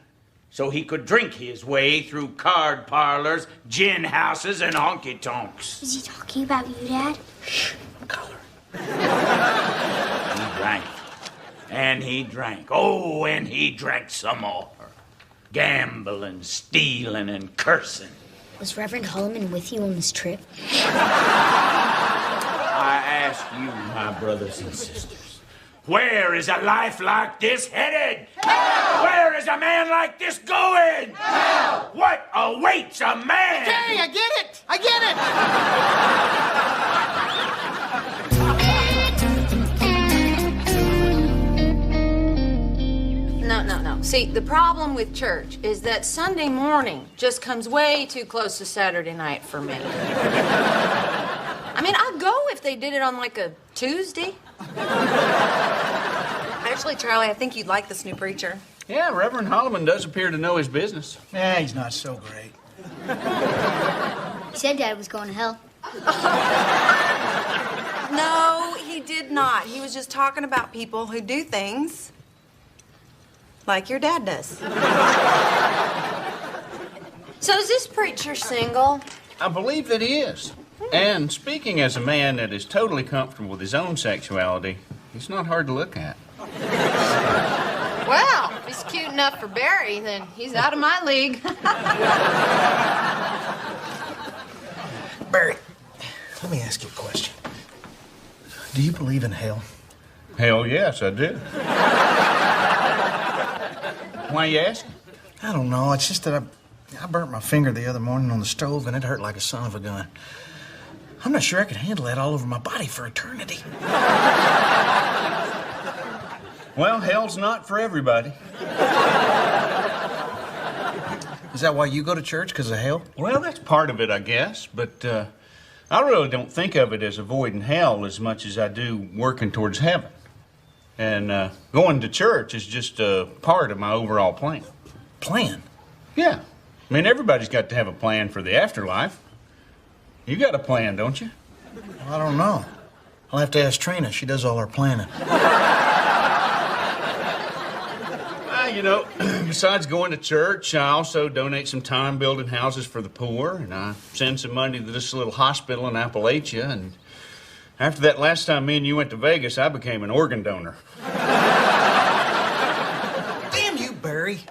so he could drink his way through card parlors, gin houses, and honky-tonks. Is he talking about you, Dad? Shh, color. He drank. And he drank. Oh, and he drank some more. Gambling, stealing, and cursing. Was Reverend Holloman with you on this trip? I ask you, my brothers and sisters, where is a life like this headed? Hell! Where is a man like this going? Hell! What awaits a man? Okay, I get it! I get it! No. See, the problem with church is that Sunday morning just comes way too close to Saturday night for me. I mean, I'd go if they did it on like a Tuesday. Actually, Charlie, I think you'd like this new preacher. Yeah, Reverend Holloman does appear to know his business. Yeah, he's not so great. He said Dad was going to hell. No, he did not. He was just talking about people who do things like your dad does. So is this preacher single? I believe that he is. And speaking as a man that is totally comfortable with his own sexuality, he's not hard to look at. Well, if he's cute enough for Barry, then he's out of my league. Barry, let me ask you a question. Do you believe in hell? Hell yes, I do. Why you asking? I don't know. It's just that I burnt my finger the other morning on the stove, and it hurt like a son of a gun. I'm not sure I could handle that all over my body for eternity. Well, hell's not for everybody. Is that why you go to church, because of hell? Well, that's part of it, I guess. But I really don't think of it as avoiding hell as much as I do working towards heaven. And going to church is just a part of my overall plan. Plan? Yeah. I mean, everybody's got to have a plan for the afterlife. You got a plan, don't you? Well, I don't know. I'll have to ask Trina. She does all our planning. You know, besides going to church, I also donate some time building houses for the poor, and I send some money to this little hospital in Appalachia, and after that last time me and you went to Vegas, I became an organ donor. Damn you, Barry.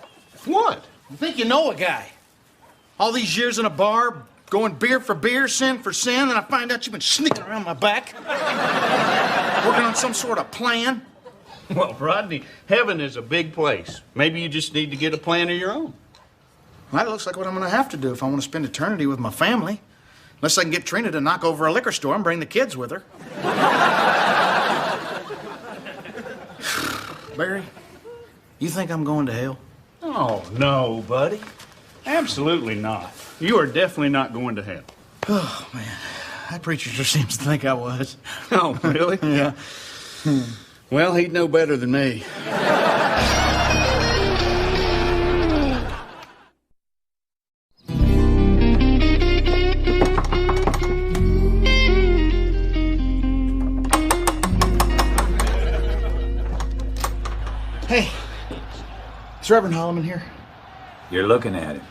What? You think you know a guy? All these years in a bar, going beer for beer, sin for sin, and I find out you've been sneaking around my back, working on some sort of plan. Well, Rodney, heaven is a big place. Maybe you just need to get a plan of your own. Well, that looks like what I'm going to have to do if I want to spend eternity with my family. Unless I can get Trina to knock over a liquor store and bring the kids with her. Barry, you think I'm going to hell? Oh, no, buddy. Absolutely not. You are definitely not going to hell. Oh, man. That preacher sure seems to think I was. Oh, really? Yeah. Well, he'd know better than me. Hey, is Reverend Holloman here? You're looking at him.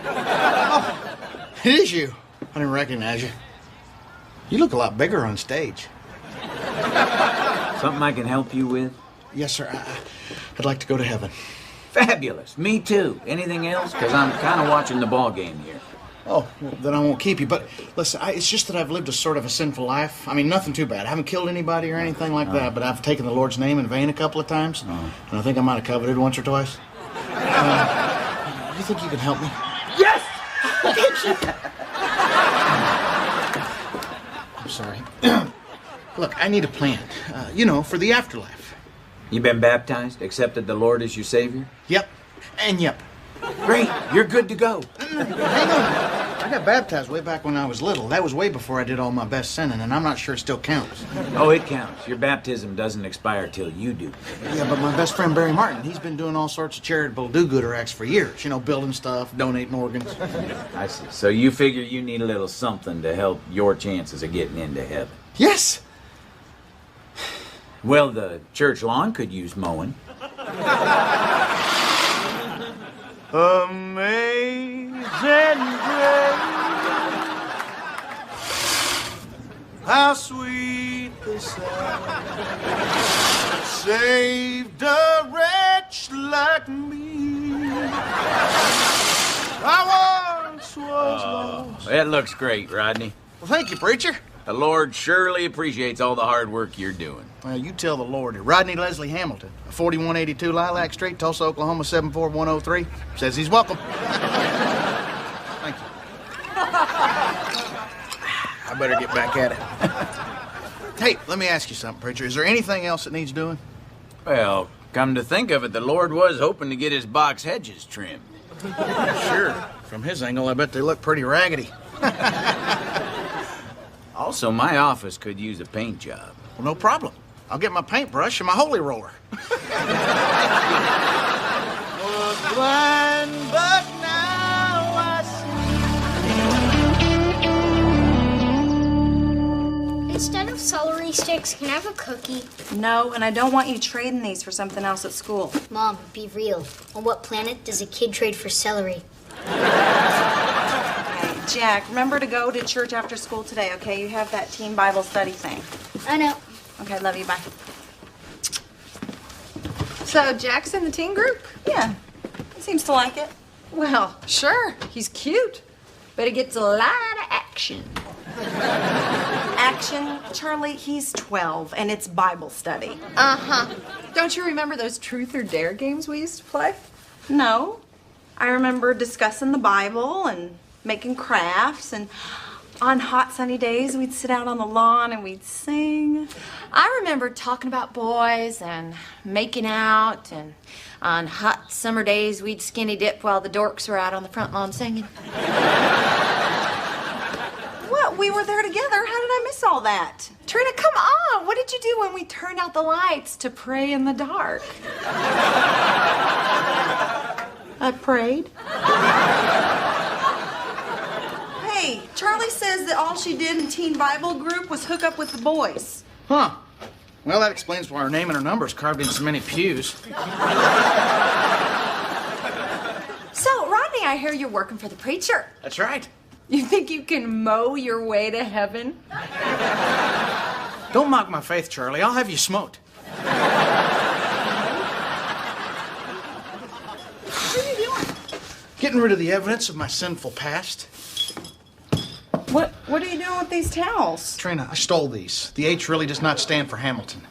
Oh, it is you. I didn't recognize you. You look a lot bigger on stage. Something I can help you with? Yes, sir. I'd like to go to heaven. Fabulous. Me too. Anything else? Because I'm kind of watching the ball game here. Oh, well, then I won't keep you. But listen, it's just that I've lived a sort of a sinful life. I mean, nothing too bad. I haven't killed anybody or anything like that, but I've taken the Lord's name in vain a couple of times. And I think I might have coveted once or twice. You think you can help me? Yes! I'm sorry. Look, I need a plan, for the afterlife. You been baptized? Accepted the Lord as your Savior? Yep, and yep. Great, you're good to go. Hang on. I got baptized way back when I was little. That was way before I did all my best sinning, and I'm not sure it still counts. Oh, it counts. Your baptism doesn't expire till you do. Yeah, but my best friend Barry Martin, he's been doing all sorts of charitable do-gooder acts for years. Building stuff, donating organs. I see. So you figure you need a little something to help your chances of getting into heaven. Yes! Well, the church lawn could use mowing. Amazing grace, how sweet the sound saved a wretch like me. I once was lost. That looks great, Rodney. Well, thank you, preacher. The Lord surely appreciates all the hard work you're doing. Well, you tell the Lord. Rodney Leslie Hamilton, 4182 Lilac Street, Tulsa, Oklahoma, 74103. Says he's welcome. Thank you. I better get back at it. Hey, let me ask you something, preacher. Is there anything else that needs doing? Well, come to think of it, the Lord was hoping to get his box hedges trimmed. Sure. From his angle, I bet they look pretty raggedy. Also, my office could use a paint job. Well, no problem. I'll get my paintbrush and my holy roller. Was blind, but now I see. Instead of celery sticks, can I have a cookie? No, and I don't want you trading these for something else at school. Mom, be real. On what planet does a kid trade for celery? Jack, remember to go to church after school today, okay? You have that teen Bible study thing. I know. Okay, love you, bye. So, Jack's in the teen group? Yeah, he seems to like it. Well, sure. He's cute. But he gets a lot of action. Action? Charlie, he's 12, and it's Bible study. Uh-huh. Don't you remember those truth or dare games we used to play? No. I remember discussing the Bible and making crafts, and on hot sunny days we'd sit out on the lawn and we'd sing. I remember talking about boys and making out, and on hot summer days we'd skinny dip while the dorks were out on the front lawn singing. What? We were there together. How did I miss all that? Trina, come on. What did you do when we turned out the lights to pray in the dark? I prayed. Hey, Charlie says that all she did in Teen Bible group was hook up with the boys. Huh. Well, that explains why her name and her number is carved in so many pews. So, Rodney, I hear you're working for the preacher. That's right. You think you can mow your way to heaven? Don't mock my faith, Charlie. I'll have you smoked. What are you doing? Getting rid of the evidence of my sinful past. What are you doing with these towels? Trina, I stole these. The H really does not stand for Hamilton.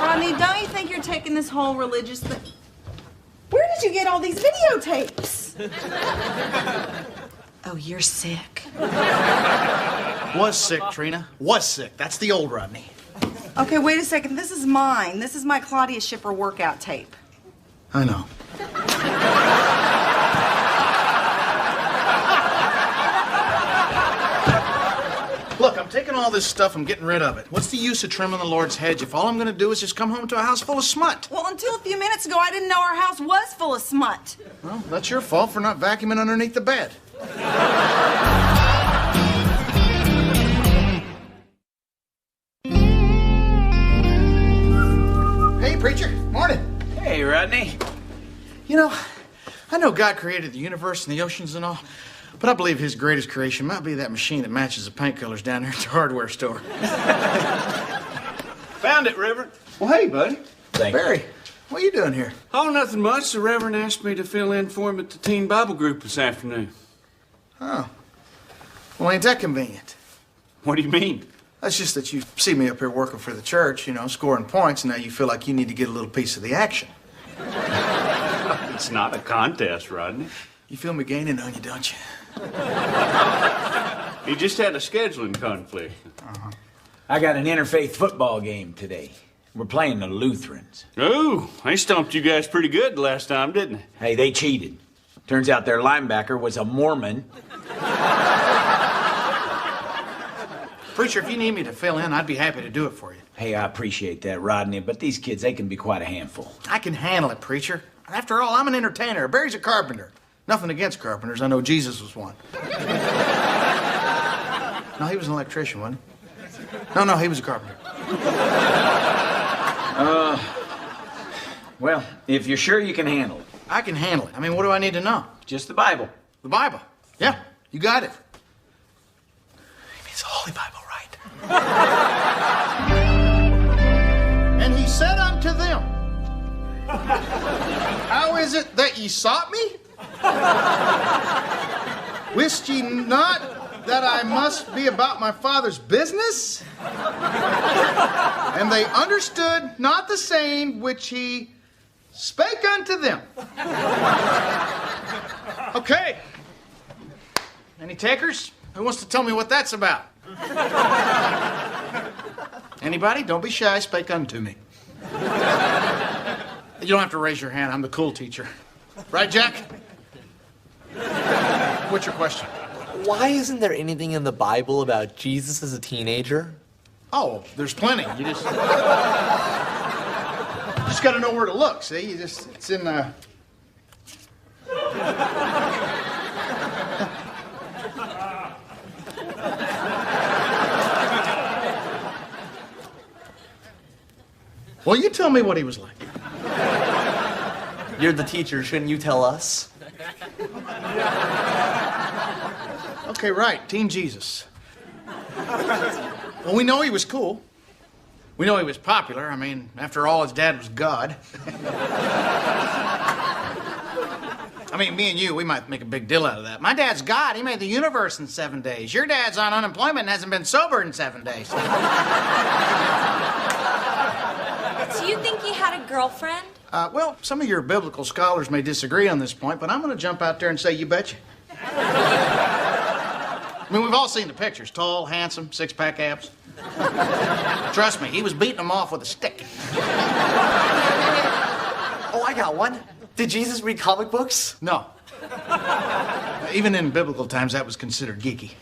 Rodney, don't you think you're taking this whole religious thing? Where did you get all these videotapes? Oh, you're sick. Was sick, Trina. Was sick. That's the old Rodney. Okay, wait a second. This is mine. This is my Claudia Schiffer workout tape. I know. Look, I'm taking all this stuff, I'm getting rid of it. What's the use of trimming the Lord's hedge if all I'm going to do is just come home to a house full of smut? Well, until a few minutes ago, I didn't know our house was full of smut. Well, that's your fault for not vacuuming underneath the bed. Hey, preacher. Morning. Hey, Rodney. You know, I know God created the universe and the oceans and all, but I believe his greatest creation might be that machine that matches the paint colors down there at the hardware store. Found it, Reverend. Well, hey, buddy. Thank you. Barry, what are you doing here? Oh, nothing much. The Reverend asked me to fill in for him at the Teen Bible Group this afternoon. Oh. Well, ain't that convenient? What do you mean? That's just that you see me up here working for the church, you know, scoring points, and now you feel like you need to get a little piece of the action. It's not a contest, Rodney. You feel me gaining on you, don't you? He just had a scheduling conflict. Uh-huh. I got an interfaith football game today. We're playing the Lutherans. Oh, they stumped you guys pretty good the last time, didn't they? Hey, they cheated. Turns out their linebacker was a Mormon. Preacher, if you need me to fill in, I'd be happy to do it for you. Hey, I appreciate that, Rodney, but these kids, they can be quite a handful. I can handle it, preacher. After all, I'm an entertainer. Barry's a carpenter. Nothing against carpenters. I know Jesus was one. No, he was an electrician, wasn't he? No, he was a carpenter. Well, if you're sure you can handle it. I can handle it. I mean, what do I need to know? Just the Bible. The Bible. Yeah, you got it. It's the Holy Bible, right? And he said unto them, how is it that ye sought me? Wist ye not that I must be about my Father's business? And they understood not the saying which he spake unto them. Okay. Any takers? Who wants to tell me what that's about? Anybody? Don't be shy. Spake unto me. You don't have to raise your hand. I'm the cool teacher. Right, Jack? What's your question? Why isn't there anything in the Bible about Jesus as a teenager? Oh, there's plenty. You just got to know where to look. See, it's in the. Well, you tell me what he was like. You're the teacher, shouldn't you tell us? Okay, right. Teen Jesus. Well, we know he was cool. We know he was popular. I mean, after all, his dad was God. I mean, me and you, we might make a big deal out of that. My dad's God. He made the universe in 7 days. Your dad's on unemployment and hasn't been sober in 7 days. So you think he had a girlfriend? Well, some of your biblical scholars may disagree on this point, but I'm going to jump out there and say, you betcha. I mean, we've all seen the pictures. Tall, handsome, six-pack abs. Trust me, he was beating them off with a stick. Oh, I got one. Did Jesus read comic books? No. Even in biblical times, that was considered geeky.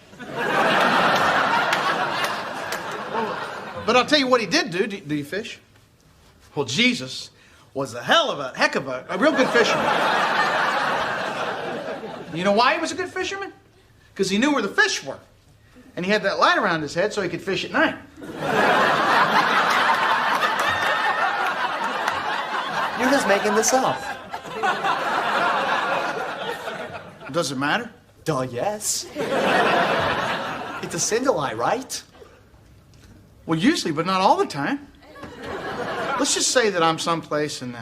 But I'll tell you what he did do. Do you fish? Well, Jesus was a heck of a real good fisherman. You know why he was a good fisherman? Because he knew where the fish were. And he had that light around his head so he could fish at night. You're just making this up. Does it matter? Duh, yes. It's a sin to lie, right? Well, usually, but not all the time. Let's just say that I'm someplace and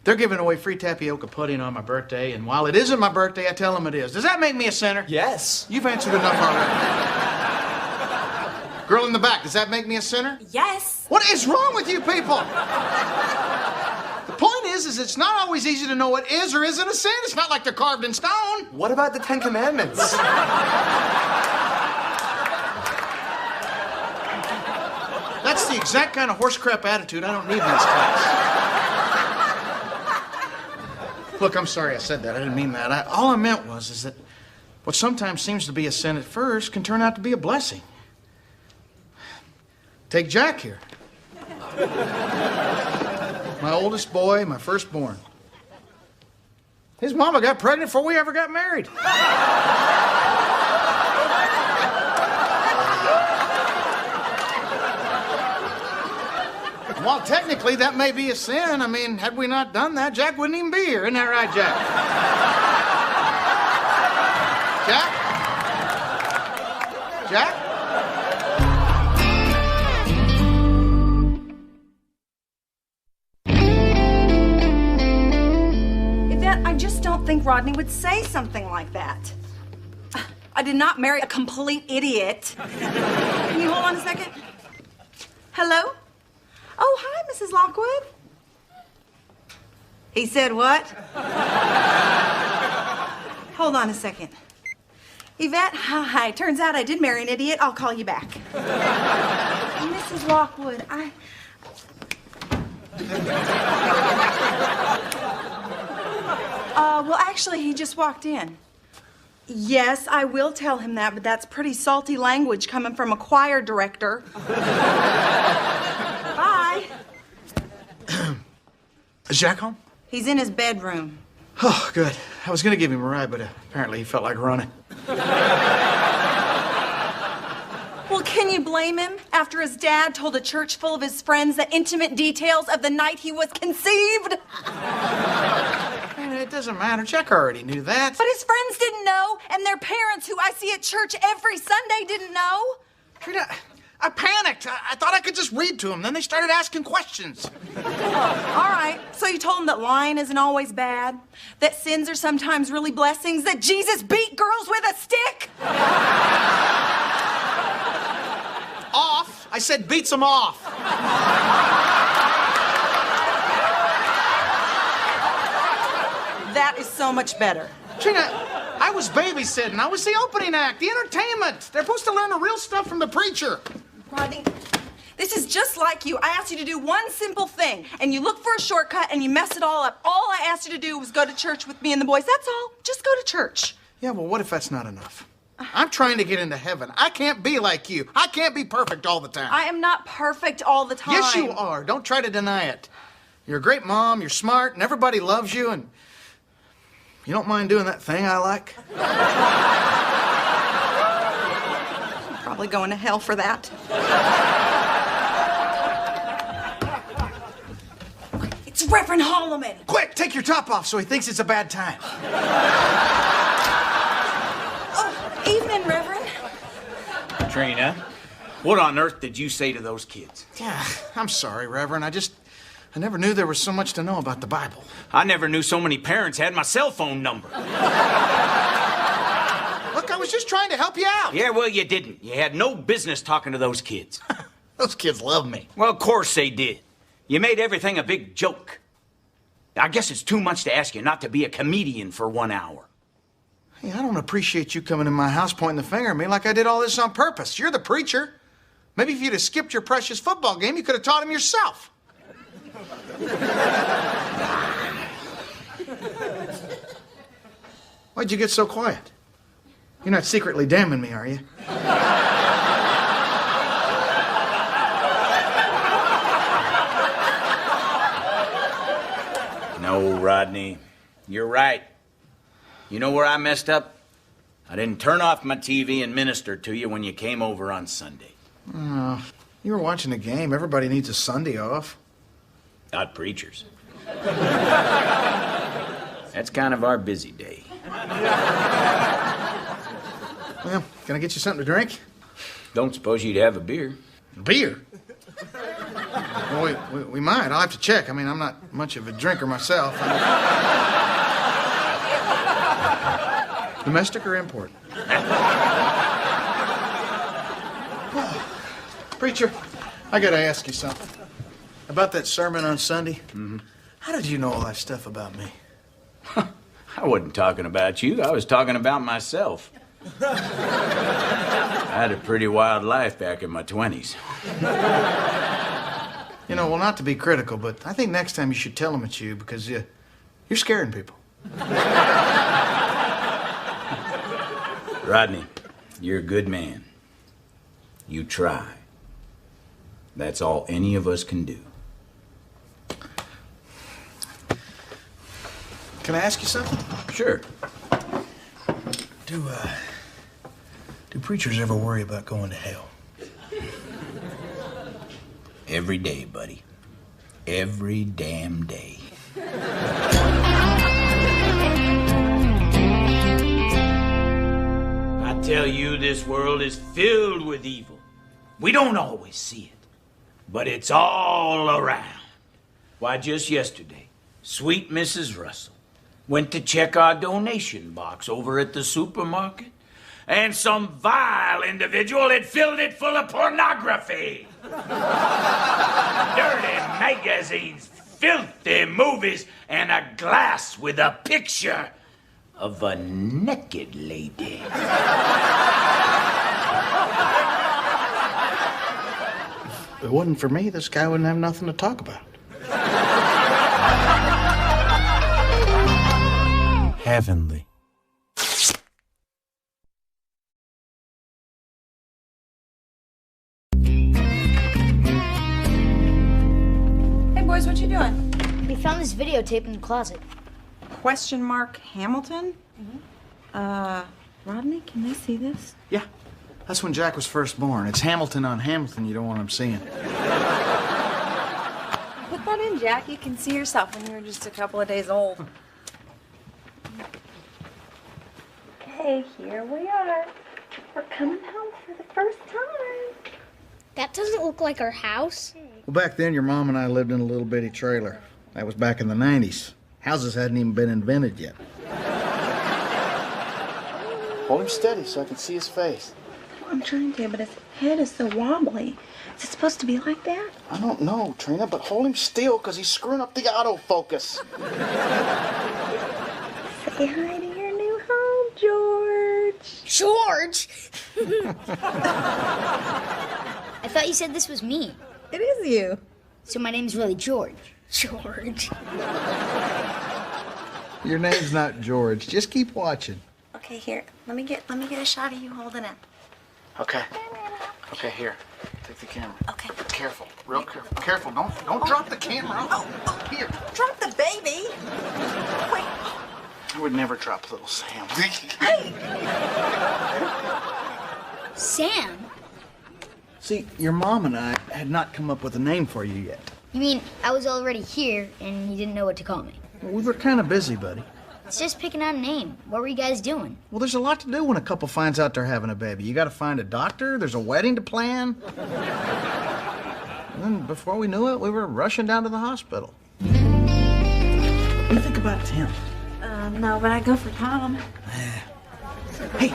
they're giving away free tapioca pudding on my birthday, and while it isn't my birthday, I tell them it is. Does that make me a sinner? Yes. You've answered enough already. Girl in the back, does that make me a sinner? Yes. What is wrong with you people? The point is it's not always easy to know what is or isn't a sin. It's not like they're carved in stone. What about the 10 Commandments? That's the exact kind of horse crap attitude I don't need in this class. Look, I'm sorry I said that. I didn't mean that. All I meant is that what sometimes seems to be a sin at first can turn out to be a blessing. Take Jack here. My oldest boy, my firstborn. His mama got pregnant before we ever got married. While technically that may be a sin, I mean, had we not done that, Jack wouldn't even be here. Isn't that right, Jack? Jack? Jack? Yvette, I just don't think Rodney would say something like that. I did not marry a complete idiot. Can you hold on a second? Hello? Oh, hi, Mrs. Lockwood. He said what? Hold on a second. Yvette, hi. Turns out I did marry an idiot. I'll call you back. Mrs. Lockwood, well, actually, he just walked in. Yes, I will tell him that, but that's pretty salty language coming from a choir director. Bye. Is Jack home? He's in his bedroom. Oh, good. I was going to give him a ride, but apparently he felt like running. Well, can Can you blame him after his dad told a church full of his friends the intimate details of the night he was conceived? It doesn't matter. Chuck already knew that. But his friends didn't know, and their parents, who I see at church every Sunday, didn't know. Trina, I panicked. I thought I could just read to them. Then they started asking questions. Oh, all right. So you told them that lying isn't always bad, that sins are sometimes really blessings, that Jesus beat girls with a stick? Off? I said beats them off. That is so much better. Trina, I was babysitting. I was the opening act, the entertainment. They're supposed to learn the real stuff from the preacher. Rodney, this is just like you. I asked you to do one simple thing, and you look for a shortcut, and you mess it all up. All I asked you to do was go to church with me and the boys. That's all. Just go to church. Yeah, well, what if that's not enough? I'm trying to get into heaven. I can't be like you. I can't be perfect all the time. I am not perfect all the time. Yes, you are. Don't try to deny it. You're a great mom, you're smart, and everybody loves you, and you don't mind doing that thing I like? Probably going to hell for that. It's Reverend Holloman. Quick, take your top off so he thinks it's a bad time. Oh, evening, Reverend. Trina, what on earth did you say to those kids? Yeah, I'm sorry, Reverend. I never knew there was so much to know about the Bible. I never knew so many parents had my cell phone number. Look, I was just trying to help you out. Yeah, well, you didn't. You had no business talking to those kids. Those kids love me. Well, of course they did. You made everything a big joke. I guess it's too much to ask you not to be a comedian for 1 hour. Hey, I don't appreciate you coming in my house pointing the finger at me like I did all this on purpose. You're the preacher. Maybe if you'd have skipped your precious football game, you could have taught him yourself. Why'd you get so quiet? You're not secretly damning me, are you? No, Rodney. You're right. You know where I messed up? I didn't turn off my TV and minister to you when you came over on Sunday. Oh, you were watching a game. Everybody needs a Sunday off. Not preachers. That's kind of our busy day. Well, can I get you something to drink? Don't suppose you'd have a beer. Beer? Well, we might. I'll have to check. I mean, I'm not much of a drinker myself. Domestic or import? Preacher, I gotta ask you something. About that sermon on Sunday? Mm-hmm. How did you know all that stuff about me? I wasn't talking about you. I was talking about myself. I had a pretty wild life back in my 20s. You know, well, not to be critical, but I think next time you should tell them it's you because you're scaring people. Rodney, you're a good man. You try. That's all any of us can do. Can I ask you something? Sure. Do preachers ever worry about going to hell? Every day, buddy. Every damn day. I tell you, this world is filled with evil. We don't always see it, but it's all around. Why, just yesterday, sweet Mrs. Russell went to check our donation box over at the supermarket, and some vile individual had filled it full of pornography. Dirty magazines, filthy movies, and a glass with a picture of a naked lady. If it wasn't for me, this guy wouldn't have nothing to talk about. Heavenly. Hey, boys, what you doing? We found this videotape in the closet. Question mark Hamilton? Mm-hmm. Rodney, can they see this? Yeah. That's when Jack was first born. It's Hamilton on Hamilton you don't want him seeing. Put that in, Jack. You can see yourself when you're just a couple of days old. Okay, here we are. We're coming home for the first time. That doesn't look like our house. Well, back then, your mom and I lived in a little bitty trailer. That was back in the 90s. Houses hadn't even been invented yet. Hold him steady so I can see his face. I'm trying to, but his head is so wobbly. Is it supposed to be like that? I don't know, Trina, but hold him still because he's screwing up the autofocus. Say hi to your new home, George. George? I thought you said this was me. It is you. So my name's really George. George. Your name's not George. Just keep watching. Okay, here. Let me get a shot of you holding it. Okay. Okay, here. Take the camera. Okay. Careful. Real careful. Careful. Don't drop the camera. Oh, here. Drop the baby. Wait. I would never drop little Sam. Hey. Sam? See, your mom and I had not come up with a name for you yet. You mean I was already here and you didn't know what to call me? Well, we were kind of busy, buddy. It's just picking out a name. What were you guys doing? Well, there's a lot to do when a couple finds out they're having a baby. You got to find a doctor. There's a wedding to plan. And then before we knew it, we were rushing down to the hospital. What do you think about Tim? No, but I go for Tom. Hey,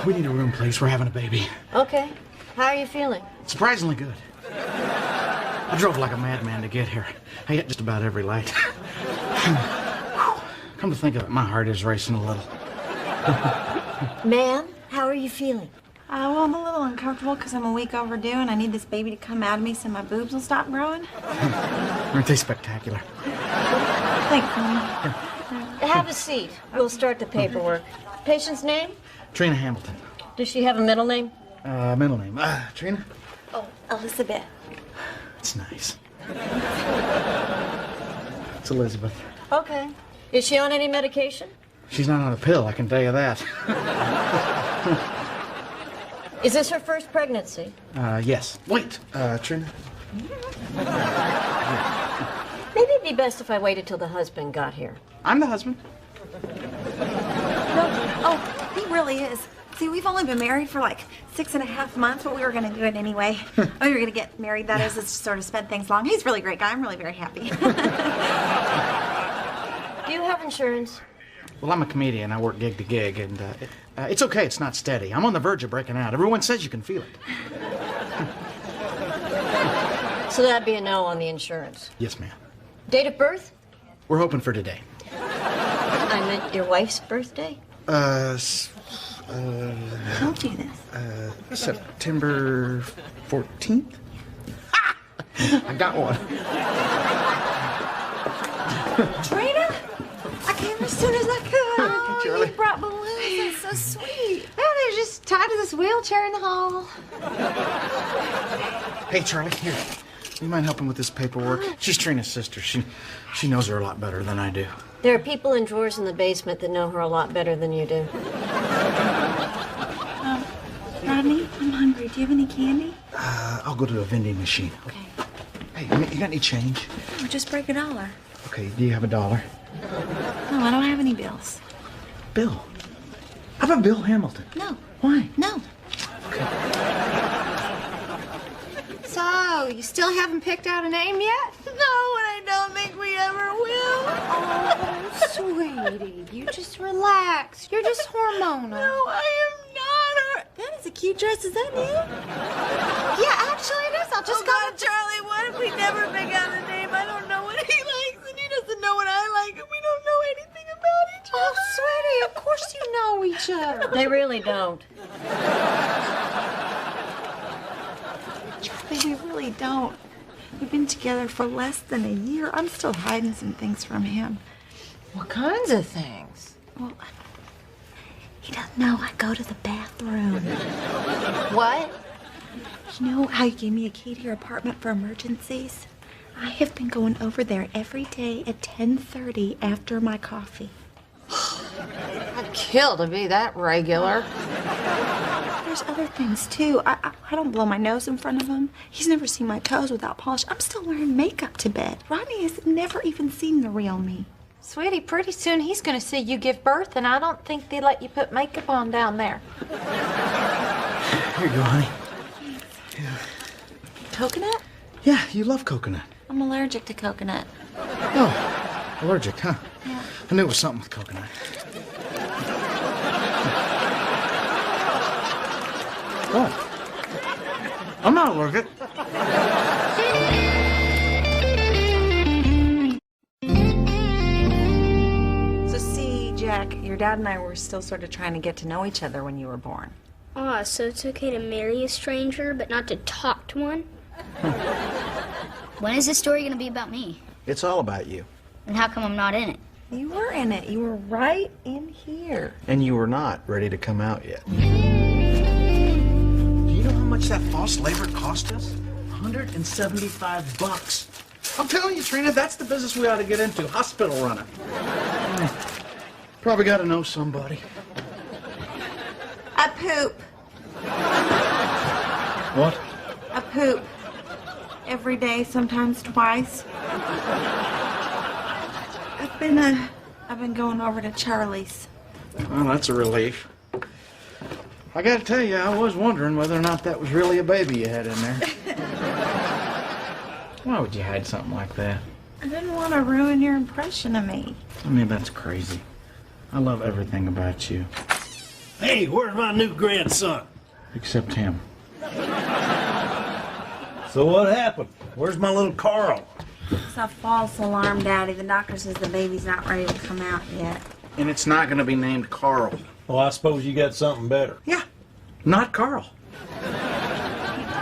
we need a room, please. We're having a baby. Okay. How are you feeling? Surprisingly good. I drove like a madman to get here. I hit just about every light. Come to think of it, my heart is racing a little. Ma'am, how are you feeling? Well, I'm a little uncomfortable because I'm a week overdue and I need this baby to come out of me so my boobs will stop growing. Aren't they spectacular? Thanks, Mommy. Have a seat. We'll start the paperwork. Patient's name? Trina Hamilton. Does she have a middle name? Middle name. Trina? Oh, Elizabeth. It's nice. It's Elizabeth. Okay. Is she on any medication? She's not on a pill, I can tell you that. Is this her first pregnancy? Yes. Wait, Trina. Maybe it'd be best if I waited till the husband got here. I'm the husband. No. Oh, he really is. See, we've only been married for like 6.5 months, but we were going to do it anyway. We were going to get married, that is, to sort of spend things long. He's a really great guy. I'm really very happy. Do you have insurance? Well, I'm a comedian. I work gig to gig, and it's okay. It's not steady. I'm on the verge of breaking out. Everyone says you can feel it. So that'd be a no on the insurance. Yes, ma'am. Date of birth? We're hoping for today. I meant your wife's birthday? Told you this. September 14th? Ha! I got one. Trina? I came as soon as I could. Oh, Charlie. You brought balloons. That's so sweet. Oh, they're just tied to this wheelchair in the hall. Hey, Charlie, here. You mind helping with this paperwork? She's Trina's sister. She knows her a lot better than I do. There are people in drawers in the basement that know her a lot better than you do. Rodney, I'm hungry. Do you have any candy? I'll go to a vending machine. Okay. Hey, you got any change? No, just break $1. Okay, do you have $1? No, I don't have any bills. Bill? How about Bill Hamilton? No. Why? No. So, you still haven't picked out a name yet? No, and I don't think we ever will. Oh, sweetie, you just relax. You're just hormonal. No, I am not. That is a cute dress. Is that new? Yeah, actually it is. I'll just go to Charlie. What if we never pick out a name? I don't know what he likes, and he doesn't know what I like, and we don't know anything about each other. Oh, sweetie, of course you know each other. They really don't. Charlie, we really don't. We've been together for less than a year. I'm still hiding some things from him. What kinds of things? Well, he doesn't know I go to the bathroom. What? You know how you gave me a key to your apartment for emergencies? I have been going over there every day at 10:30 after my coffee. I'd kill to be that regular. there's other things, too. I don't blow my nose in front of him. He's never seen my toes without polish. I'm still wearing makeup to bed. Rodney has never even seen the real me. Sweetie, pretty soon he's going to see you give birth, and I don't think they let you put makeup on down there. Here you go, honey. Yeah. Coconut? Yeah, you love coconut. I'm allergic to coconut. Oh, allergic, huh? Yeah. I knew it was something with coconut. What? I'm not allergic. So see, Jack, your dad and I were still sort of trying to get to know each other when you were born. Ah, so it's okay to marry a stranger, but not to talk to one? When is this story going to be about me? It's all about you. And how come I'm not in it? You were in it. You were right in here. And you were not ready to come out yet. Do you know how much that false labor cost us? $175. I'm telling you, Trina, that's the business we ought to get into. Hospital running. Probably got to know somebody. I poop. What? I poop. Every day, sometimes twice. I've been going over to Charlie's. Well, that's a relief. I gotta tell you, I was wondering whether or not that was really a baby you had in there. Why would you hide something like that? I didn't want to ruin your impression of me. I mean, that's crazy. I love everything about you. Hey, where's my new grandson? Except him. So what happened? Where's my little Carl? It's a false alarm, Daddy. The doctor says the baby's not ready to come out yet. And it's not gonna be named Carl. Well, I suppose you got something better. Yeah, not Carl.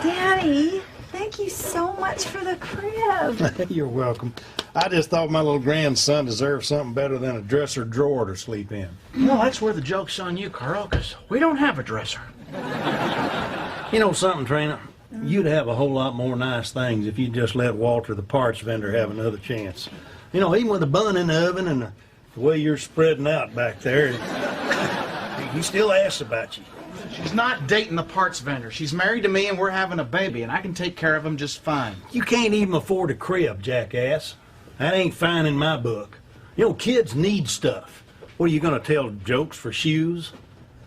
Daddy, thank you so much for the crib. You're welcome. I just thought my little grandson deserved something better than a dresser drawer to sleep in. Well, that's where the joke's on you, Carl, because we don't have a dresser. You know something, Trina? You'd have a whole lot more nice things if you just let Walter, the parts vendor, have another chance. You know, even with the bun in the oven and the way you're spreading out back there, he still asks about you. She's not dating the parts vendor. She's married to me and we're having a baby, and I can take care of him just fine. You can't even afford a crib, jackass. That ain't fine in my book. You know, kids need stuff. What, are you going to tell jokes for shoes?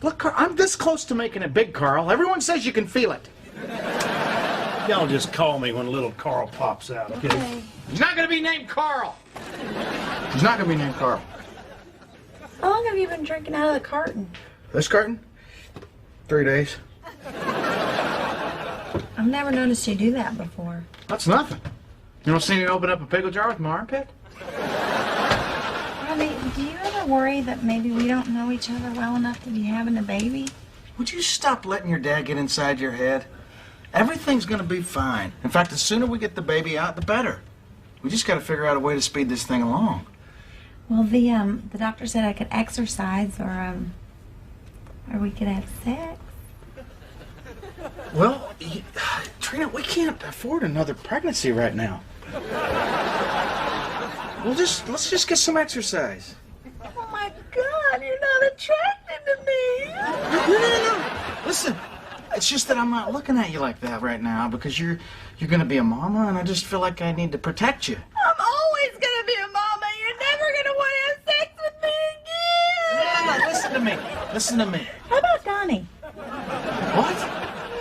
Look, Carl, I'm this close to making it big, Carl. Everyone says you can feel it. Y'all just call me when little Carl pops out, okay? He's not going to be named Carl. He's not going to be named Carl. How long have you been drinking out of the carton? This carton? 3 days. I've never noticed you do that before. That's nothing. You don't see me open up a pickle jar with my armpit? Rodney, do you ever worry that maybe we don't know each other well enough to be having a baby? Would you stop letting your dad get inside your head? Everything's gonna be fine. In fact, the sooner we get the baby out, the better. We just gotta figure out a way to speed this thing along. Well, the doctor said I could exercise or we could have sex. Well, Trina, we can't afford another pregnancy right now. Let's just get some exercise. Oh my God, you're not attracted to me. No. Listen, it's just that I'm not looking at you like that right now because you're gonna be a mama, and I just feel like I need to protect you. I'm always gonna be a mama. You're never gonna want to have sex with me again. No, listen to me. Listen to me. How about Donnie? What?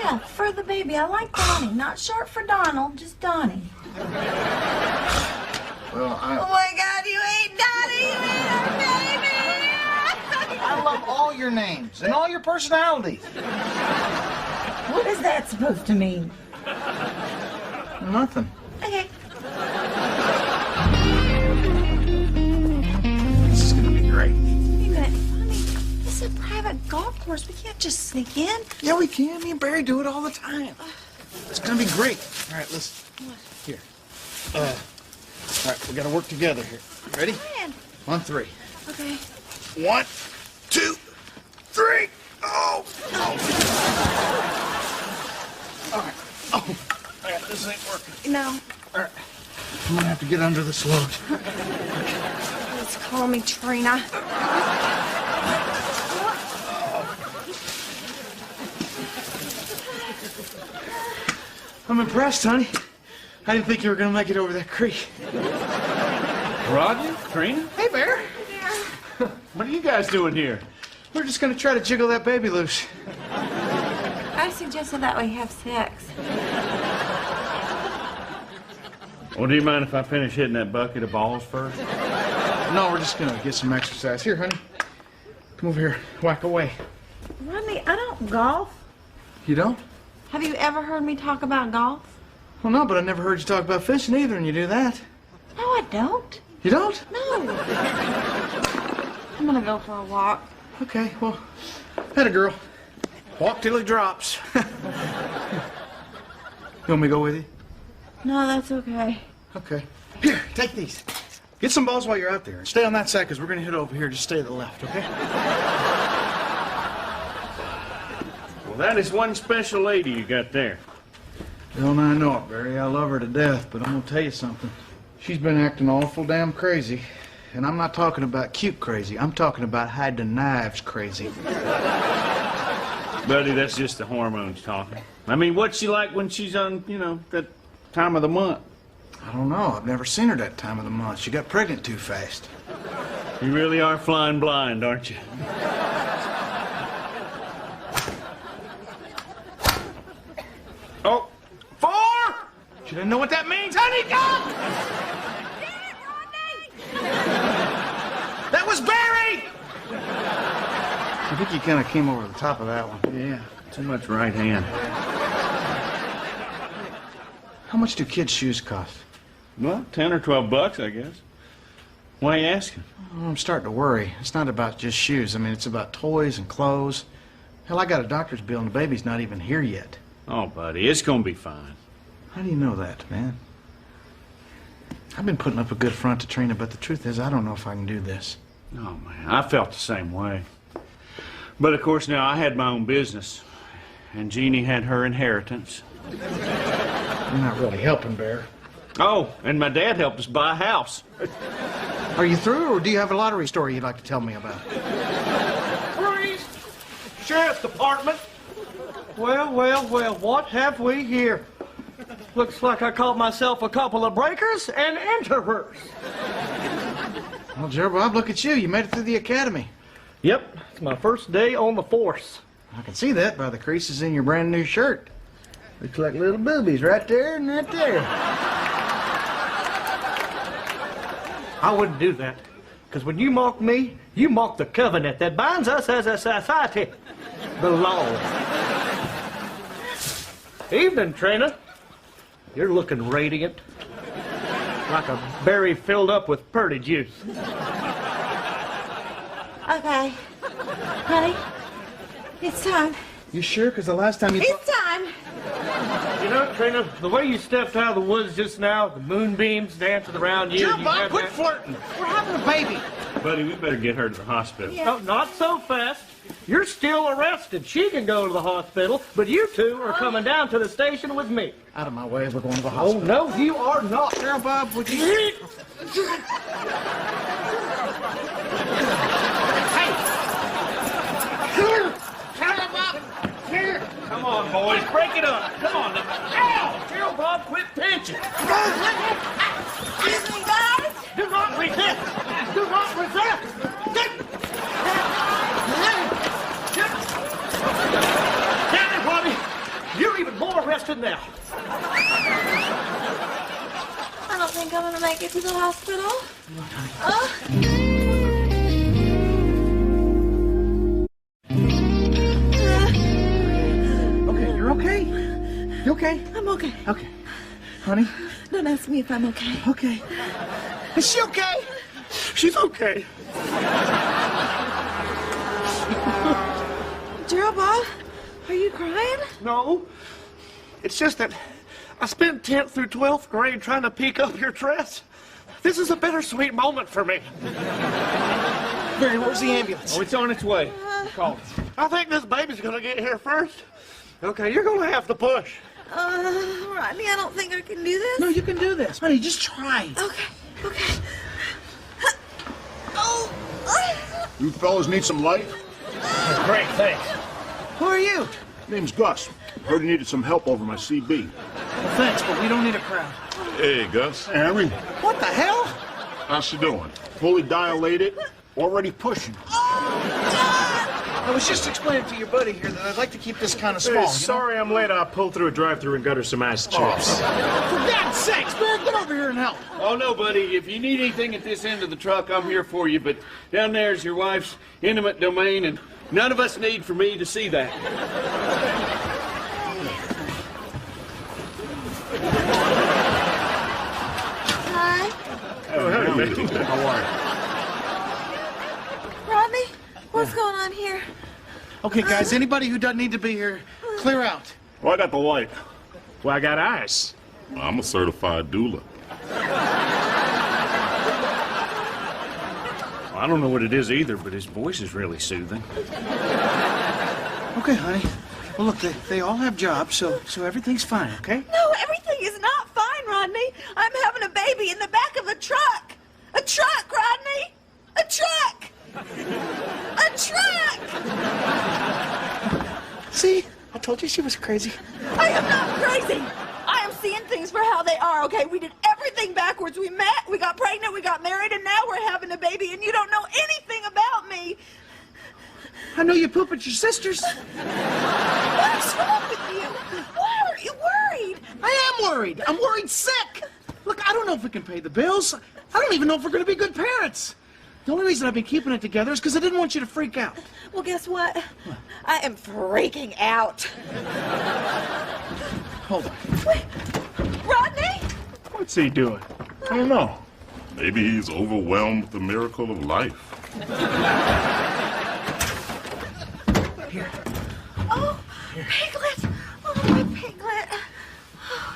Yeah, for the baby. I like Donnie. Not short for Donald, just Donnie. Well, Oh my God, you ain't Donnie. You ain't a baby. I love all your names and all your personalities. What is that supposed to mean? Nothing. Okay. This is gonna be great. Wait a minute, honey. This is a private golf course. We can't just sneak in. Yeah, we can. Me and Barry do it all the time. It's gonna be great. All right, listen. Here. All right, we gotta work together here. Ready? Man. On 3. Okay. 1, 2, 3. Oh! All right. Oh! All right, this ain't working. No. All right. I'm gonna have to get under this load. Let's call me Trina. I'm impressed, honey. I didn't think you were gonna make it over that creek. Rodney? Trina? Hey, Bear. What are you guys doing here? We're just gonna try to jiggle that baby loose. I suggested that we have sex. Well, do you mind if I finish hitting that bucket of balls first? No, we're just gonna get some exercise. Here, honey. Come over here. Whack away. Rodney, I don't golf. You don't? Have you ever heard me talk about golf? Well, no, but I never heard you talk about fishing either, and you do that. No, I don't. You don't? No. I'm gonna go for a walk. Okay, well, had a girl. Walk till he drops. You want me to go with you? No, that's okay. Okay. Here, take these. Get some balls while you're out there. And stay on that side, because we're going to hit over here. Just stay to the left, okay? Well, that is one special lady you got there. Don't I know it, Barry. I love her to death, but I'm going to tell you something. She's been acting awful damn crazy. And I'm not talking about cute crazy. I'm talking about hide the knives crazy. Buddy, that's just the hormones talking. I mean, what's she like when she's on, you know, that time of the month? I don't know. I've never seen her that time of the month. She got pregnant too fast. You really are flying blind, aren't you? Oh, 4! She doesn't know what that means. Honey, go! That was Barry! I think you kind of came over the top of that one. Yeah, too much right hand. How much do kids' shoes cost? Well, 10 or 12 bucks, I guess. Why are you asking? Well, I'm starting to worry. It's not about just shoes. I mean, it's about toys and clothes. Hell, I got a doctor's bill and the baby's not even here yet. Oh, buddy, it's gonna be fine. How do you know that, man? I've been putting up a good front to Trina, but the truth is, I don't know if I can do this. Oh, man, I felt the same way. But, of course, now I had my own business, and Jeannie had her inheritance. You're not really helping, Bear. Oh, and my dad helped us buy a house. Are you through, or do you have a lottery story you'd like to tell me about? Freeze! Sheriff's Department. Well, what have we here? Looks like I caught myself a couple of breakers and enterers. Well, Joe Bob, look at you. You made it through the academy. Yep, it's my first day on the force. I can see that by the creases in your brand new shirt. Looks like little boobies right there and right there. I wouldn't do that, because when you mock me, you mock the covenant that binds us as a society. The law. Evening, Trina. You're looking radiant. Like a berry filled up with purdy juice. Okay. Honey, it's time. You sure? Because the last time you... It's time. You know, Trina, the way you stepped out of the woods just now, the moonbeams dancing around you... Joe you Bob, have quit that- flirting. We're having a baby. Buddy, we better get her to the hospital. No, not so fast. You're still arrested. She can go to the hospital, but you two are coming down to the station with me. Out of my way. We're going to the Oh, hospital. no, you are not. Joe Bob, would you... Hey! Here! Here! Come on, boys, break it up. Come on. Ow! Joe Bob, quit pinching. Excuse me, guys. Do not resist! Do not resist! Damn it, Robbie! You're even more arrested now. I don't think I'm gonna make it to the hospital. Okay, you're okay? You okay? I'm okay. Okay. Honey? Don't ask me if I'm okay. Okay. Is she okay? She's okay. Gerald Bob, are you crying? No. It's just that I spent 10th through 12th grade trying to pick up your dress. This is a bittersweet moment for me. Barry, where's the ambulance? Oh, it's on its way. Call it. I think this baby's gonna get here first. Okay, you're gonna have to push. Rodney, I don't think I can do this. No, you can do this. Honey, just try. Okay. Oh. You fellas need some light? Great, thanks. Who are you? Name's Gus. Heard you needed some help over my CB. Well, thanks, but we don't need a crowd. Hey, Gus. Harry, What the hell? how's she doing? Fully dilated, already pushing. I was just explaining to your buddy here that I'd like to keep this kind of small. Hey, you know? sorry I'm late. I pulled through a drive-thru and got her some ice chips. For God's sakes, man, get over here and help. Oh, no, buddy. If you need anything at this end of the truck, I'm here for you. But down there's your wife's intimate domain, and none of us need for me to see that. Hi. Oh, hey, man. How are you? Rodney, what's going on here? Okay, guys, anybody who doesn't need to be here, clear out. Well, I got the light. Well, I got ice. I'm a certified doula. I don't know what it is either, but his voice is really soothing. Okay, honey. Well, look, they all have jobs, so everything's fine, okay? No, everything is not fine, Rodney. I'm having a baby in the back of a truck. A truck, Rodney. A truck. A truck. See? I told you she was crazy. I am not crazy. I am seeing things for how they are, okay? We did everything backwards. We met, we got pregnant, we got married, and now we're having a baby, and you don't know anything about me. I know you poop at your sister's. What's wrong with you? Why are you worried? I am worried. I'm worried sick. Look, I don't know if we can pay the bills. I don't even know if we're going to be good parents. The only reason I've been keeping it together is because I didn't want you to freak out. Well, guess what? I am freaking out. Hold on. Wait, Rodney? What's he doing? I don't know. Maybe he's overwhelmed with the miracle of life. Here. Oh, Here. Piglet. Oh, my Piglet. Oh,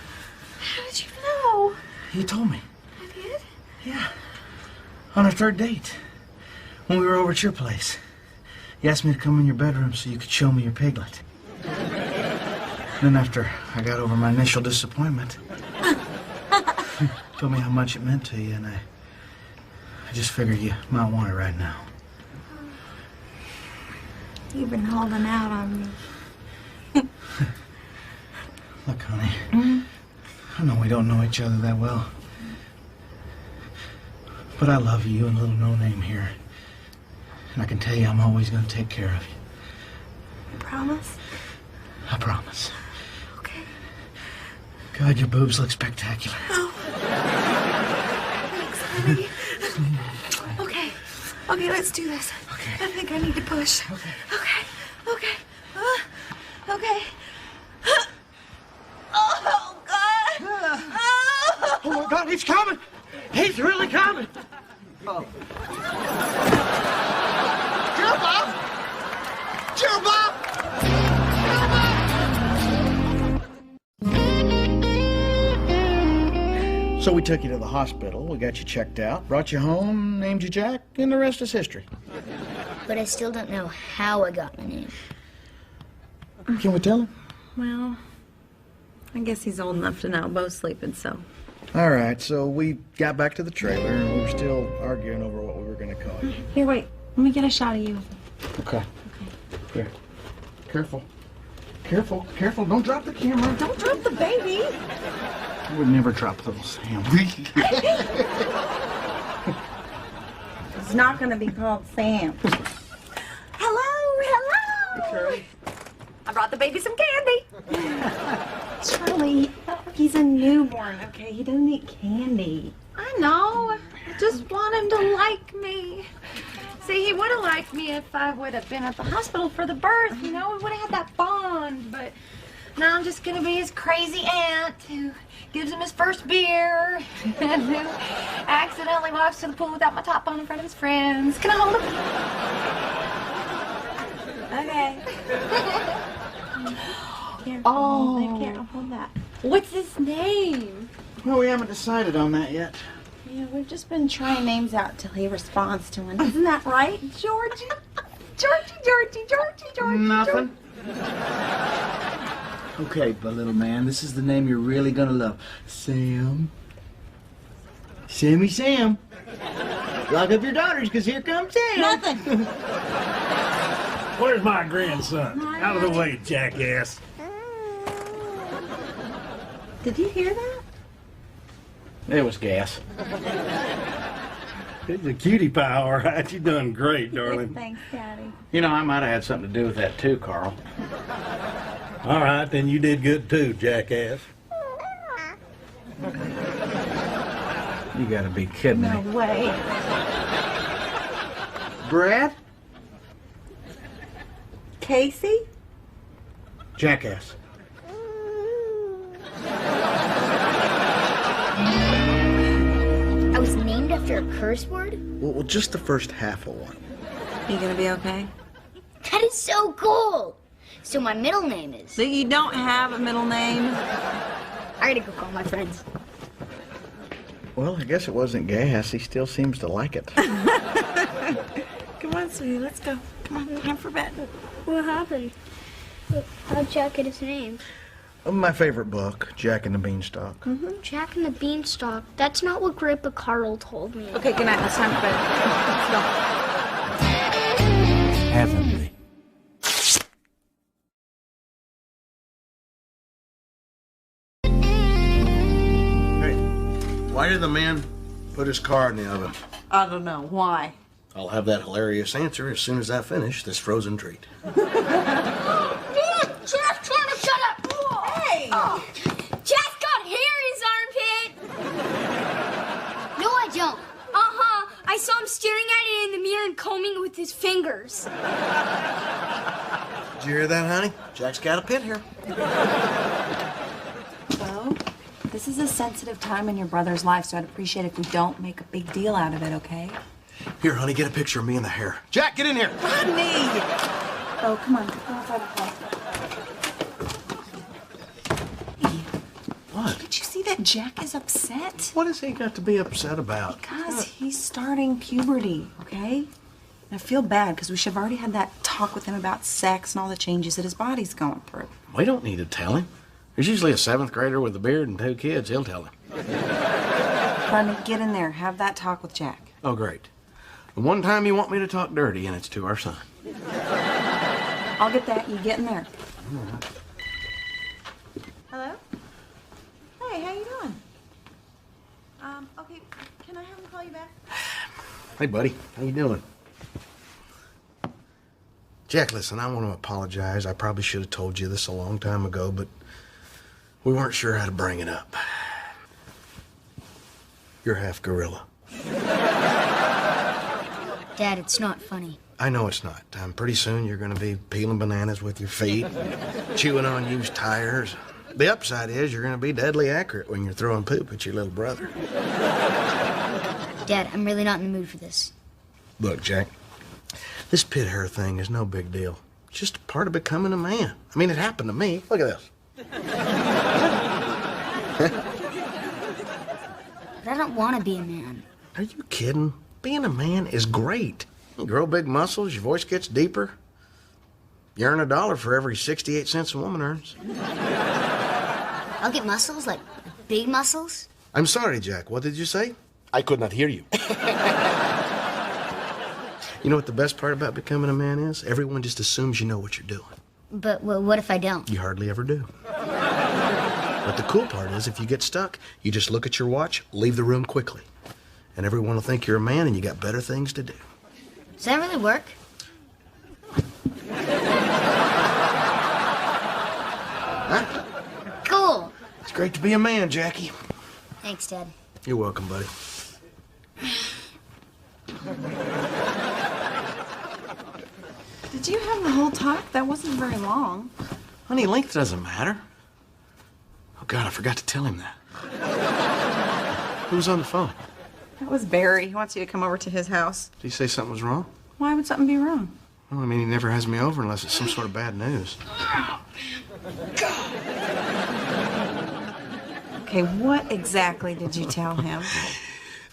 how did you know? You told me. I did? Yeah. On our third date. When we were over at your place. You asked me to come in your bedroom so you could show me your Piglet. Then after I got over my initial disappointment, you told me how much it meant to you, and I just figured you might want it right now. You've been holding out on me. Look, honey, I know we don't know each other that well, but I love you and little no-name here, and I can tell you I'm always going to take care of you. You promise? I promise. Okay. God, your boobs look spectacular. Oh. Thanks, honey. Okay. Okay, let's do this. Okay. I think I need to push. Okay. Okay. Okay. Okay. Oh, God. Oh, my God, he's coming. He's really coming. Oh. Jerbob! Jerbob! So we took you to the hospital, we got you checked out, brought you home, named you Jack, and the rest is history. But I still don't know how I got my name. Can we tell him? Well, I guess he's old enough to know. Bo's sleeping, so. All right, so we got back to the trailer, and we were still arguing over what we were going to call you. Here, wait. Let me get a shot of you. Okay. Here. Careful. Careful, careful. Don't drop the camera. Don't drop the baby. I would never drop little Sam. It's not going to be called Sam. Hello. I brought the baby some candy. Charlie, he's a newborn, okay? He doesn't eat candy. I know. I just want him to like me. See, he would have liked me if I would have been at the hospital for the birth, you know? We would have had that bond, but now I'm just going to be his crazy aunt who gives him his first beer and who accidentally walks to the pool without my top on in front of his friends. Can I hold him? Okay. Oh. I can't hold that. What's his name? Well, we haven't decided on that yet. Yeah, we've just been trying names out till he responds to one. Isn't that right, Georgie? Georgie. Nothing. Okay, but little man, this is the name you're really gonna love. Sam. Sammy Sam. Lock up your daughters, because here comes Sam. Nothing. Where's my grandson? Out of the way, jackass. Did you hear that? It was gas. It's a cutie pie, all right. You done great, darling. Thanks, Daddy. You know, I might have had something to do with that too, Carl. All right, then you did good too, jackass. You gotta be kidding No me. way. Brad? Casey? Jackass. I was named after a curse word? Well, just the first half of one. You gonna be okay? That is so cool! So my middle name is... So you don't have a middle name? I gotta go call my friends. Well, I guess it wasn't gas. He still seems to like it. Come on, sweetie, let's go. Come on, time for bed. What happened? How'd Jack get his name? My favorite book, Jack and the Beanstalk. Jack and the Beanstalk. That's not what Grandpa Carl told me. Okay, good night. It's time for bed. Let's go. Heavenly. Hey, why did the man put his car in the oven? I don't know. Why? I'll have that hilarious answer as soon as I finish this frozen treat. Jack, shut up! Hey! Jack's got hair in his armpit! No, I don't. Uh-huh. I saw him staring at it in the mirror and combing it with his fingers. Did you hear that, honey? Jack's got a pit here. Well, this is a sensitive time in your brother's life, so I'd appreciate if we don't make a big deal out of it, okay? Here, honey, get a picture of me in the hair. Jack, get in here! Rodney! Oh, come on. Go outside the car. What? Did you see that Jack is upset? What has he got to be upset about? Because he's starting puberty, okay? And I feel bad because we should have already had that talk with him about sex and all the changes that his body's going through. We don't need to tell him. There's usually a 7th grader with a beard and 2 kids. He'll tell him. Rodney, get in there. Have that talk with Jack. Oh, great. The one time you want me to talk dirty, and it's to our son. I'll get that. You get in there. Hello? Hey, how you doing? Okay, can I have him call you back? Hey, buddy. How you doing? Jack, listen, I want to apologize. I probably should have told you this a long time ago, but we weren't sure how to bring it up. You're half gorilla. Dad, it's not funny. I know it's not. Pretty soon you're going to be peeling bananas with your feet, chewing on used tires. The upside is you're going to be deadly accurate when you're throwing poop at your little brother. Dad, I'm really not in the mood for this. Look, Jack, this pit hair thing is no big deal. It's just a part of becoming a man. I mean, it happened to me. Look at this. But I don't want to be a man. Are you kidding? Being a man is great. You grow big muscles, your voice gets deeper. You earn $1 for every 68 cents a woman earns. I'll get muscles, like big muscles. I'm sorry, Jack. What did you say? I could not hear you. You know what the best part about becoming a man is? Everyone just assumes you know what you're doing. But what if I don't? You hardly ever do. But the cool part is, if you get stuck, you just look at your watch, leave the room quickly. And everyone will think you're a man and you got better things to do. Does that really work? Huh? Cool. It's great to be a man, Jackie. Thanks, Dad. You're welcome, buddy. Did you have the whole talk? That wasn't very long. Honey, length doesn't matter. Oh, God, I forgot to tell him that. Who was on the phone? That was Barry. He wants you to come over to his house. Did he say something was wrong? Why would something be wrong? Well, I mean, he never has me over unless it's some sort of bad news. Okay, what exactly did you tell him?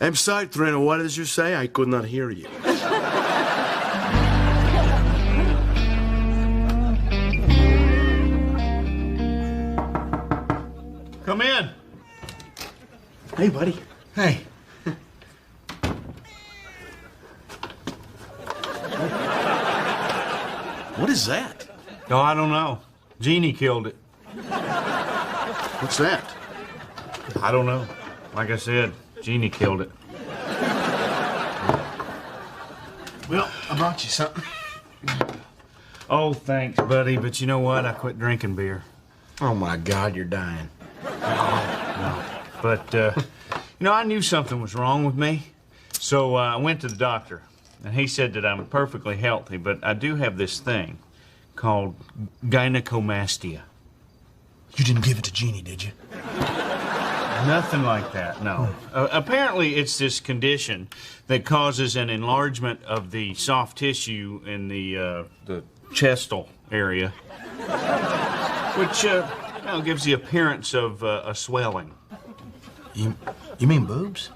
I'm sorry, Trina. What did you say? I could not hear you. Come in. Hey, buddy. Hey. What is that? Oh, I don't know. Jeannie killed it. What's that? I don't know. Like I said, Jeannie killed it. Well, I brought you something. Oh, thanks, buddy. But you know what? I quit drinking beer. Oh, my God, you're dying. No. But, I knew something was wrong with me. So I went to the doctor, and he said that I'm perfectly healthy, but I do have this thing called gynecomastia. You didn't give it to Jeannie, did you? Nothing like that, no. Apparently, it's this condition that causes an enlargement of the soft tissue in the chestal area, which gives the appearance of a swelling. You mean boobs?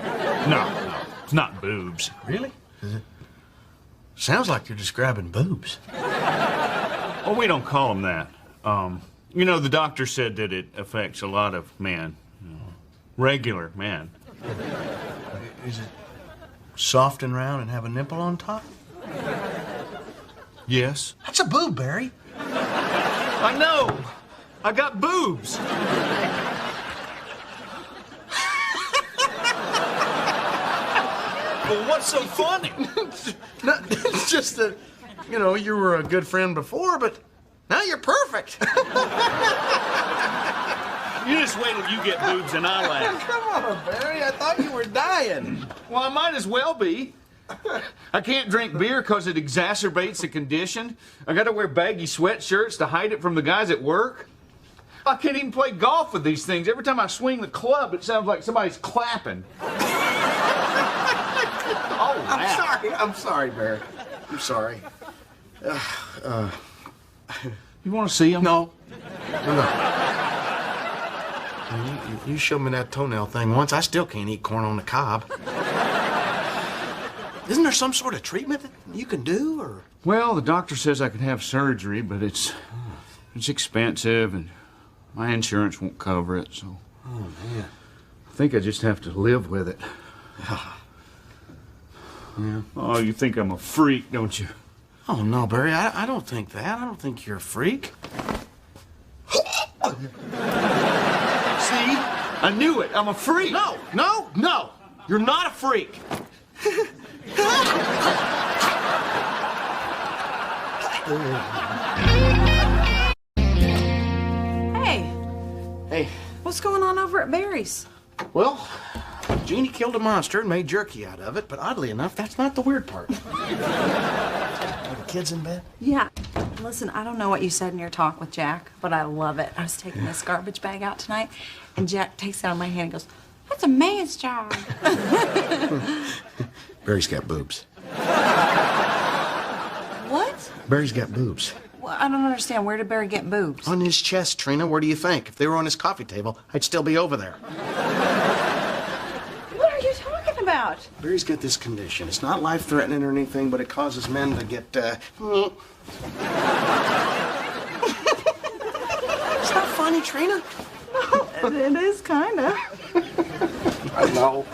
No, it's not boobs. Really? Sounds like you're describing boobs. Well, we don't call them that. The doctor said that it affects a lot of men. Regular men. Is it soft and round and have a nipple on top? Yes. That's a boob, Barry. I know. I got boobs. Well, what's so funny? No, it's just that, you were a good friend before, but now you're perfect. You just wait till you get boobs and I laugh. Come on, Barry. I thought you were dying. Well, I might as well be. I can't drink beer because it exacerbates the condition. I got to wear baggy sweatshirts to hide it from the guys at work. I can't even play golf with these things. Every time I swing the club, it sounds like somebody's clapping. I'm sorry, Barry. I'm sorry. You want to see them? No. You showed me that toenail thing once. I still can't eat corn on the cob. Isn't there some sort of treatment that you can do, or? Well, the doctor says I could have surgery, but it's expensive, and my insurance won't cover it, so... Oh, man. I think I just have to live with it. Yeah. Oh, you think I'm a freak, don't you? Oh, no, Barry, I don't think that. I don't think you're a freak. See? I knew it. I'm a freak. No. You're not a freak. Hey. What's going on over at Barry's? Well, Jeannie killed a monster and made jerky out of it, but oddly enough, that's not the weird part. Are the kids in bed? Yeah. Listen, I don't know what you said in your talk with Jack, but I love it. I was taking this garbage bag out tonight, and Jack takes it out of my hand and goes, "That's a man's job." Barry's got boobs. What? Barry's got boobs. Well, I don't understand. Where did Barry get boobs? On his chest, Trina. Where do you think? If they were on his coffee table, I'd still be over there. What are you talking about? Barry's got this condition. It's not life-threatening or anything, but it causes men to get, It's not funny, Trina. No, it is kind of. I know.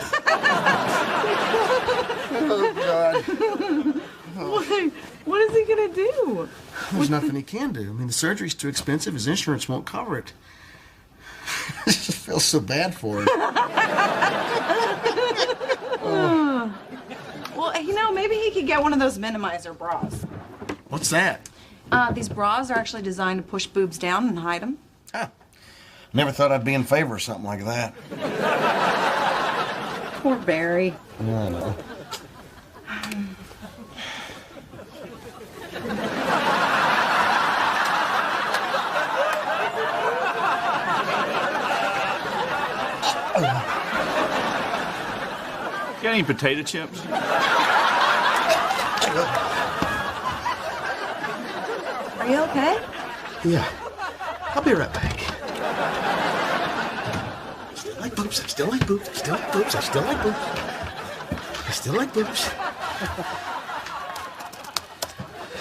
Oh, God. What is he gonna do? There's nothing he can do. I mean, the surgery's too expensive. His insurance won't cover it. I just feel so bad for him. Well, maybe he could get one of those minimizer bras. What's that? These bras are actually designed to push boobs down and hide them. Huh. Never thought I'd be in favor of something like that. Poor Barry. I know. Got any potato chips? Are you okay? Yeah. I'll be right back. I still like boobs. I still like boobs. I still like boobs. I still like boobs. I still like boobs.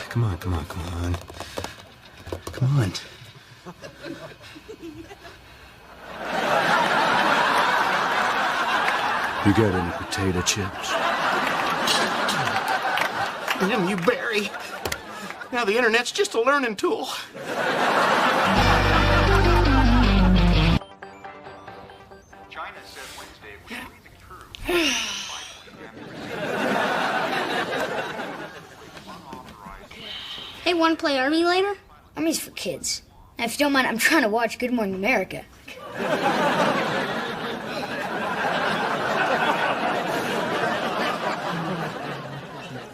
Come on. Come on. You got any potato chips? Damn you, Barry. Now the internet's just a learning tool. Hey, want to play Army later? Army's for kids. Now, if you don't mind, I'm trying to watch Good Morning America.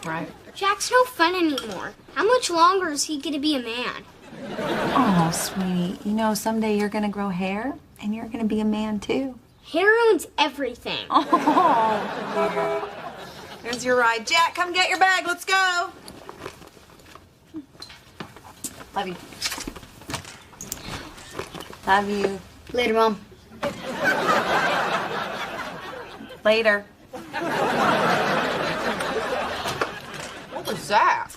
Right. Jack's no fun anymore. How much longer is he gonna be a man? Oh, sweetie. You know, someday you're gonna grow hair, and you're gonna be a man, too. Hair ruins everything. Oh, dear. There's your ride. Jack, come get your bag. Let's go. Love you. Love you. Later, Mom. Later. What was that?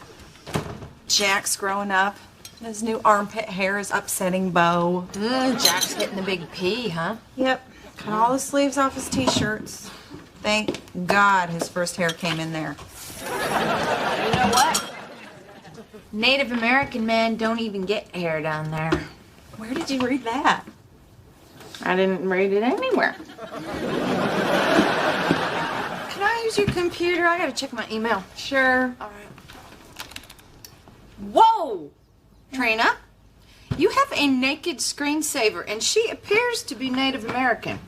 Jack's growing up. His new armpit hair is upsetting Bo. Jack's hitting the big P, huh? Yep. Cut all the sleeves off his t-shirts. Thank God his first hair came in there. You know what? Native American men don't even get hair down there. Where did you read that? I didn't read it anywhere. Can I use your computer? I gotta check my email. Sure. All right. Whoa! Trina, you have a naked screensaver, and she appears to be Native American.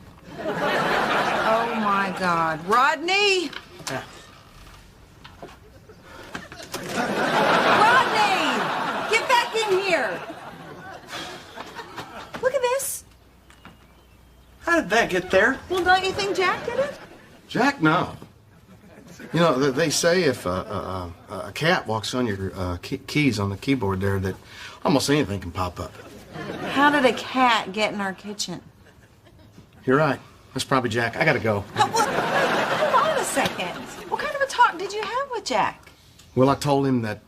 Oh my God. Rodney! Rodney! Get back in here! Look at this. How did that get there? Well, don't you think Jack did it? Jack, no. You know, they say if a cat walks on your keys on the keyboard there, that almost anything can pop up. How did a cat get in our kitchen? You're right. That's probably Jack. I gotta go. Hold on a second. What kind of a talk did you have with Jack? Well, I told him that,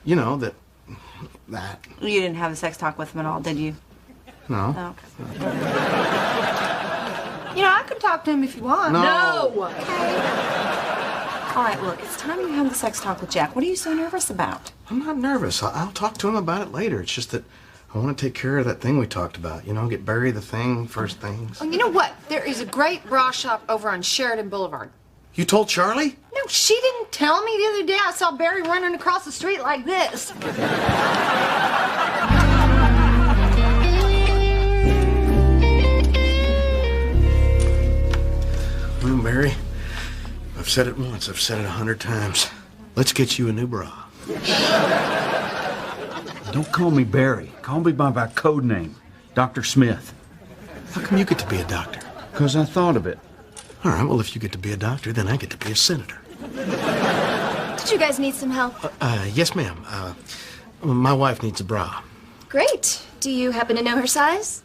you know, that. You didn't have a sex talk with him at all, did you? No. Oh, okay. You know, I could talk to him if you want. No. All right, look, it's time you have the sex talk with Jack. What are you so nervous about? I'm not nervous. I'll talk to him about it later. It's just that I want to take care of that thing we talked about. You know, get Barry the thing, first things. Oh, you know what? There is a great bra shop over on Sheridan Boulevard. You told Charlie? No, she didn't tell me the other day. I saw Barry running across the street like this. Well, Barry, I've said it once. I've said it 100 times. Let's get you a new bra. Don't call me Barry. Call me by my code name, Dr. Smith. How come you get to be a doctor? Because I thought of it. All right, well, if you get to be a doctor, then I get to be a senator. Did you guys need some help? Yes, ma'am. My wife needs a bra. Great. Do you happen to know her size?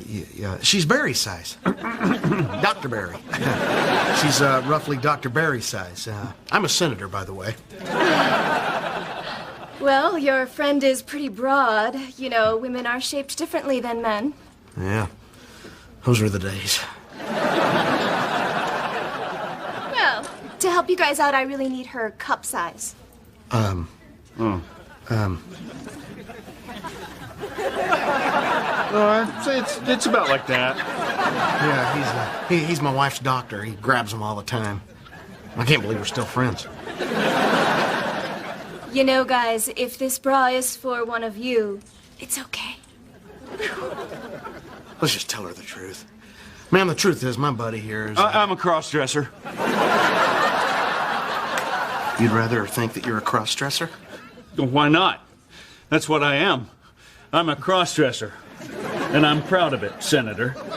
Yeah, she's Barry's size. Dr. Barry. She's roughly Dr. Barry's size. I'm a senator, by the way. Well, your friend is pretty broad. You know, women are shaped differently than men. Yeah, those were the days. Well, to help you guys out, I really need her cup size. I'd say it's about like that. Yeah, he's my wife's doctor. He grabs them all the time. I can't believe we're still friends. You know, guys, if this bra is for one of you, it's okay. Let's just tell her the truth. Ma'am, the truth is, my buddy here is... I'm a cross-dresser. You'd rather think that you're a cross-dresser? Why not? That's what I am. I'm a cross-dresser. And I'm proud of it, Senator. Well,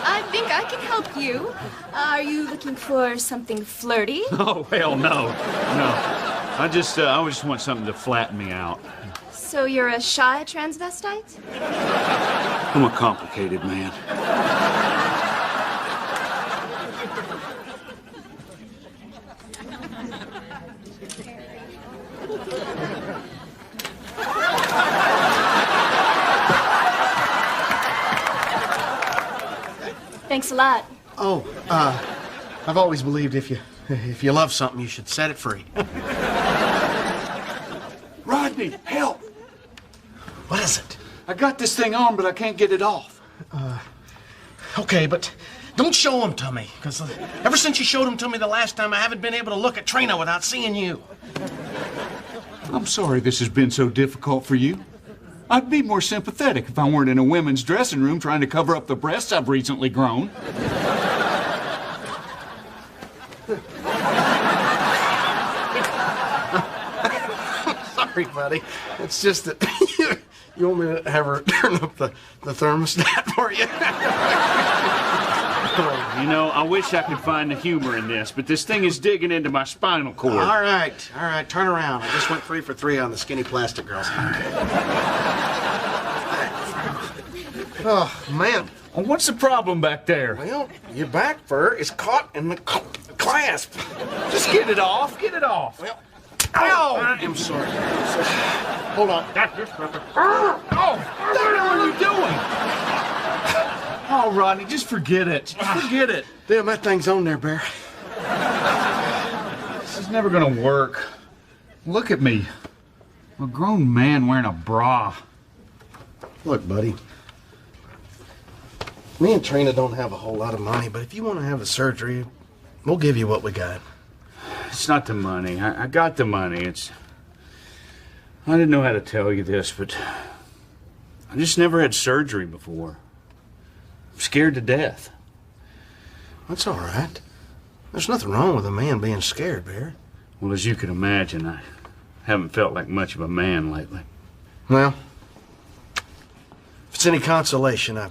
I think I can help you. Are you looking for something flirty? Oh, hell no. No. I just want something to flatten me out. So you're a shy transvestite? I'm a complicated man. Thanks a lot. Oh, I've always believed if you love something, you should set it free. Rodney, help! What is it? I got this thing on, but I can't get it off. Okay, but don't show them to me, because ever since you showed them to me the last time, I haven't been able to look at Trina without seeing you. I'm sorry this has been so difficult for you. I'd be more sympathetic if I weren't in a women's dressing room trying to cover up the breasts I've recently grown. Sorry, buddy. It's just that you want me to have her turn up the thermostat for you? You know, I wish I could find the humor in this, but this thing is digging into my spinal cord. All right, turn around. I just went 3 for 3 on the skinny plastic girls. Oh, man. What's the problem back there? Well, your back fur is caught in the clasp. Just get it off. Get it off. Well, ow! I'm sorry. Hold on. Oh, what the hell are you doing? Oh, Rodney, just forget it. Forget it. Damn, that thing's on there, Bear. This is never gonna work. Look at me. I'm a grown man wearing a bra. Look, buddy. Me and Trina don't have a whole lot of money, but if you want to have the surgery, we'll give you what we got. It's not the money. I got the money. I didn't know how to tell you this, but I just never had surgery before. I'm scared to death. That's all right. There's nothing wrong with a man being scared, Bear. Well, as you can imagine, I haven't felt like much of a man lately. Well, if it's any consolation, I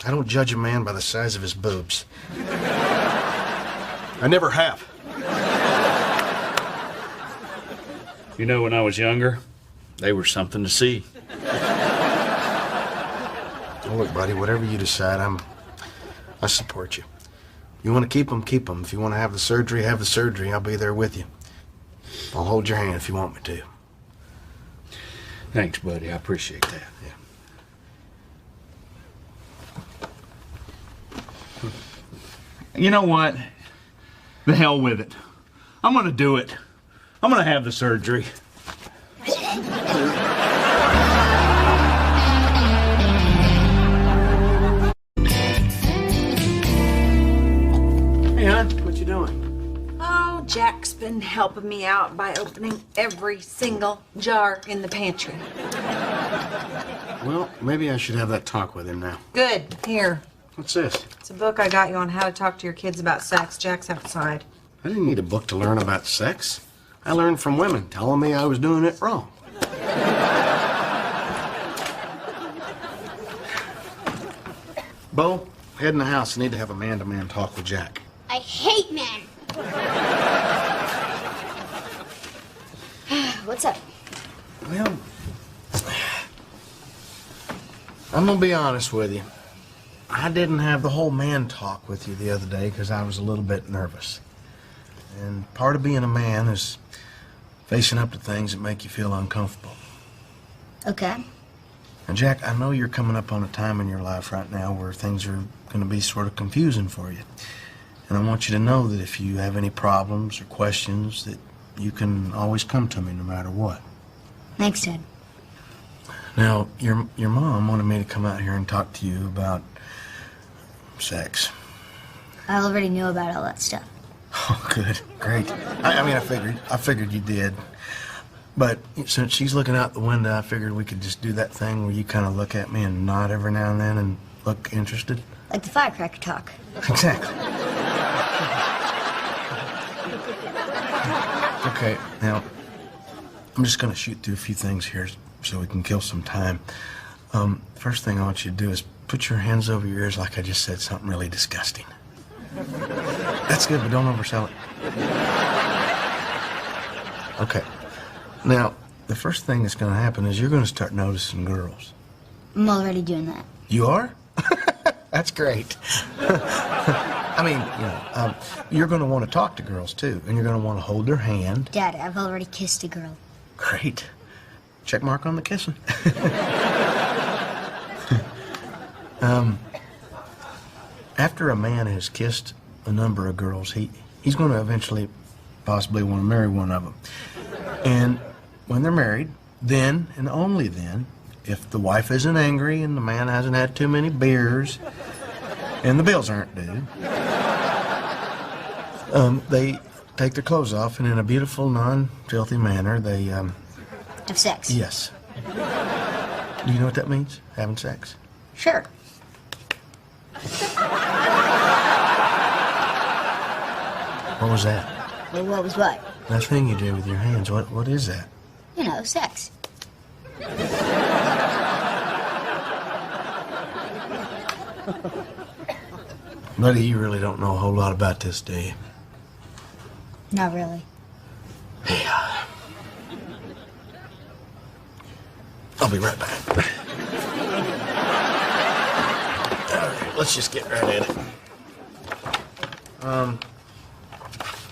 don't judge a man by the size of his boobs. I never have. You know, when I was younger, they were something to see. Oh, look, buddy, whatever you decide, I support you. You want to keep them, keep them. If you want to have the surgery, have the surgery. I'll be there with you. I'll hold your hand if you want me to. Thanks, buddy. I appreciate that. Yeah. You know what? The hell with it. I'm gonna do it. I'm gonna have the surgery. Hey, hon, what you doing? Oh, Jack's been helping me out by opening every single jar in the pantry. Well, maybe I should have that talk with him now. Good. Here. What's this? It's a book I got you on how to talk to your kids about sex. Jack's outside. I didn't need a book to learn about sex. I learned from women telling me I was doing it wrong. Bo, head in the house. I need to have a man-to-man talk with Jack. I hate men. What's up? Well, I'm gonna be honest with you. I didn't have the whole man talk with you the other day because I was a little bit nervous. And part of being a man is facing up to things that make you feel uncomfortable. Okay. And Jack, I know you're coming up on a time in your life right now where things are going to be sort of confusing for you. And I want you to know that if you have any problems or questions, that you can always come to me no matter what. Thanks, Dad. Now, your mom wanted me to come out here and talk to you about sex. I already knew about all that stuff. Oh, good. Great. I figured you did. But since she's looking out the window, I figured we could just do that thing where you kind of look at me and nod every now and then and look interested. Like the firecracker talk. Exactly. Okay, now, I'm just going to shoot through a few things here so we can kill some time. First thing I want you to do is put your hands over your ears like I just said something really disgusting. That's good, but don't oversell it. Okay. Now, the first thing that's going to happen is you're going to start noticing girls. I'm already doing that. You are? That's great. I mean, you know, you're going to want to talk to girls, too, and you're going to want to hold their hand. Dad, I've already kissed a girl. Great. Check mark on the kissing. After a man has kissed a number of girls, he's going to eventually possibly want to marry one of them. And when they're married, then and only then, if the wife isn't angry and the man hasn't had too many beers and the bills aren't due, take their clothes off, and in a beautiful, non-filthy manner, they, Have sex? Yes. Do you know what that means? Having sex? Sure. What was that? Well, what was what? That thing you did with your hands. What is that? You know, sex. Buddy, you really don't know a whole lot about this, do you? Not really. I'll be right back. All right, let's just get right at it.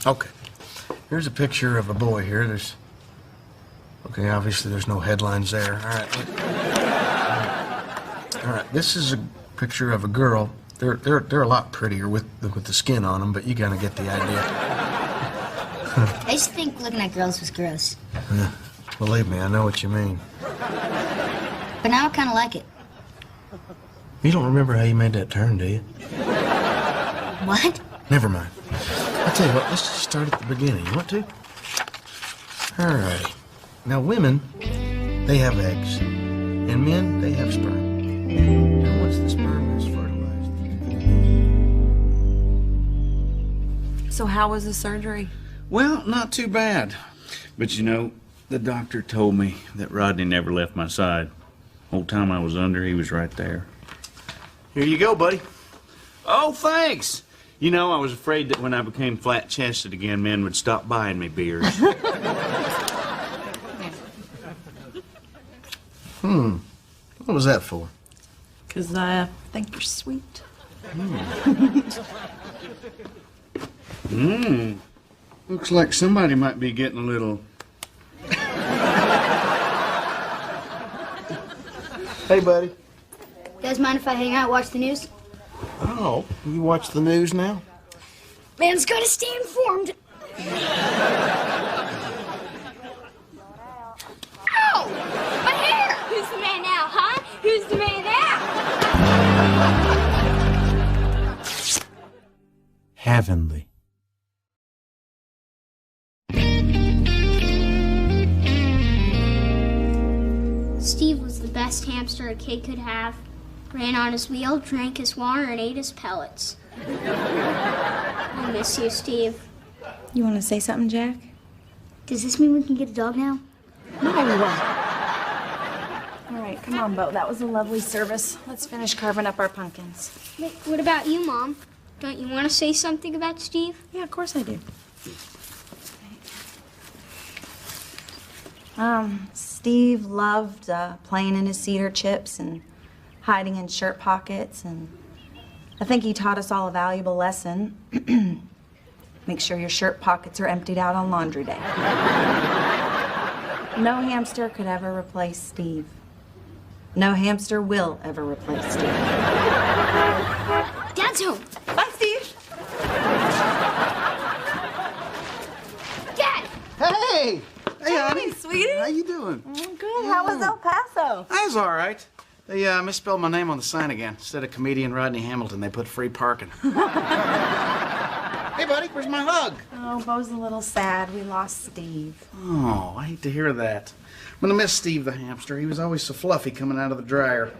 Okay. Here's a picture of a boy here. Okay, obviously there's no headlines there. All right. All right, this is a picture of a girl. They're a lot prettier with the skin on them, but you kind of get the idea. I used to think looking at girls was gross. Believe me, I know what you mean. But now I kind of like it. You don't remember how you made that turn, do you? What? Never mind. I'll tell you what, let's just start at the beginning. You want to? All righty. Now, women, they have eggs. And men, they have sperm. Now, once the sperm is fertilized... So how was the surgery? Well, not too bad. But you know, the doctor told me that Rodney never left my side. Whole time I was under, he was right there. Here you go, buddy. Oh, thanks. You know, I was afraid that when I became flat-chested again, men would stop buying me beers. What was that for? Because I think you're sweet. Looks like somebody might be getting a little... Hey, buddy. You guys mind if I hang out and watch the news? Oh, you watch the news now? Man's gotta stay informed. Ow! My hair! Who's the man now, huh? Who's the man now? Heavenly. Steve was the best hamster a kid could have. Ran on his wheel, drank his water, and ate his pellets. I miss you, Steve. You want to say something, Jack? Does this mean we can get a dog now? No. All right, come on, Bo. That was a lovely service. Let's finish carving up our pumpkins. Wait, what about you, Mom? Don't you want to say something about Steve? Yeah, of course I do. Steve loved playing in his cedar chips and hiding in shirt pockets, and I think he taught us all a valuable lesson. Make sure your shirt pockets are emptied out on laundry day. No hamster could ever replace Steve. No hamster will ever replace Steve. Dad's home. Bye, Steve. Dad! Hey! Hey, honey. Sweetie. How you doing? Good. How was El Paso? That was all right. They misspelled my name on the sign again. Instead of comedian Rodney Hamilton, they put free parking. Hey, buddy, where's my hug? Oh, Bo's a little sad. We lost Steve. Oh, I hate to hear that. I'm gonna miss Steve the hamster. He was always so fluffy coming out of the dryer.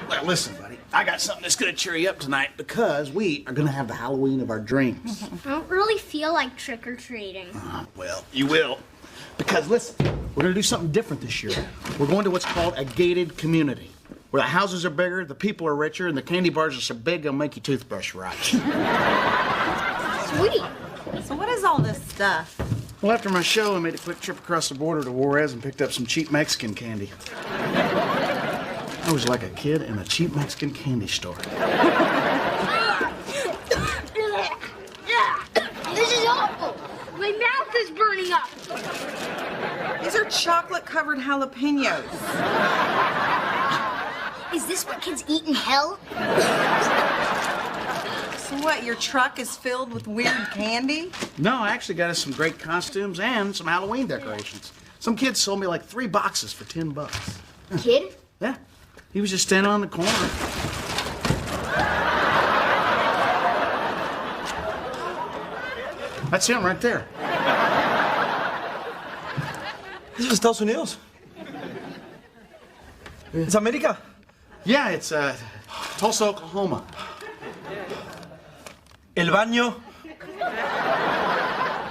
Well, listen, buddy, I got something that's gonna cheer you up tonight because we are gonna have the Halloween of our dreams. I don't really feel like trick-or-treating. Well, you will. Because, listen, we're going to do something different this year. We're going to what's called a gated community, where the houses are bigger, the people are richer, and the candy bars are so big they'll make your toothbrush rot. Sweet. So what is all this stuff? Well, after my show, I made a quick trip across the border to Juarez and picked up some cheap Mexican candy. I was like a kid in a cheap Mexican candy store. This is awful. My mouth is burning up. These are chocolate-covered jalapenos. Is this what kids eat in hell? So what, your truck is filled with weird candy? No, I actually got us some great costumes and some Halloween decorations. Some kid sold me like 3 boxes for $10. Kid? Yeah. He was just standing on the corner. That's him right there. This is Estados Unidos. It's America. Yeah, it's Tulsa, Oklahoma. El baño.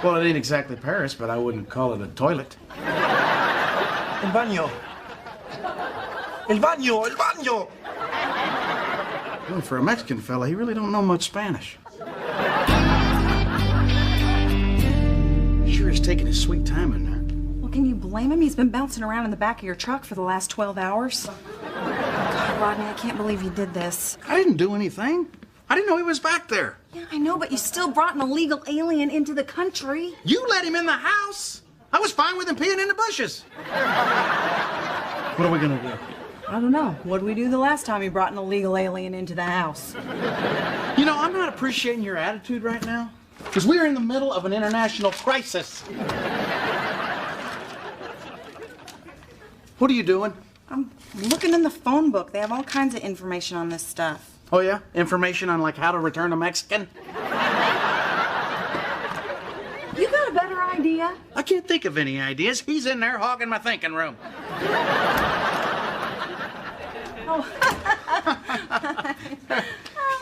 Well, it ain't exactly Paris, but I wouldn't call it a toilet. El baño. El baño. El baño. Well, for a Mexican fella, he really don't know much Spanish. Sure, he's taking his sweet time in there. Well, can you blame him? He's been bouncing around in the back of your truck for the last 12 hours. God, Rodney, I can't believe you did this. I didn't do anything. I didn't know he was back there. Yeah, I know, but you still brought an illegal alien into the country. You let him in the house. I was fine with him peeing in the bushes. What are we gonna do? I don't know. What did we do the last time you brought an illegal alien into the house? You know, I'm not appreciating your attitude right now, because we're in the middle of an international crisis. What are you doing? I'm looking in the phone book. They have all kinds of information on this stuff. Oh, yeah? Information on, like, how to return a Mexican? You got a better idea? I can't think of any ideas. He's in there hogging my thinking room. Oh.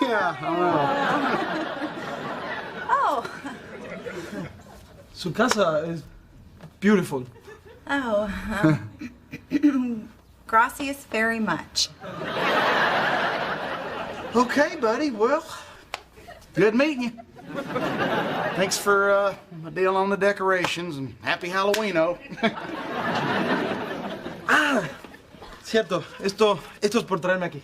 Yeah, I know. Oh. Su casa is beautiful. Oh. Gracias very much. Okay, buddy. Well, good meeting you. Thanks for a deal on the decorations, and happy Halloween-o. Cierto. Esto es por traerme aquí.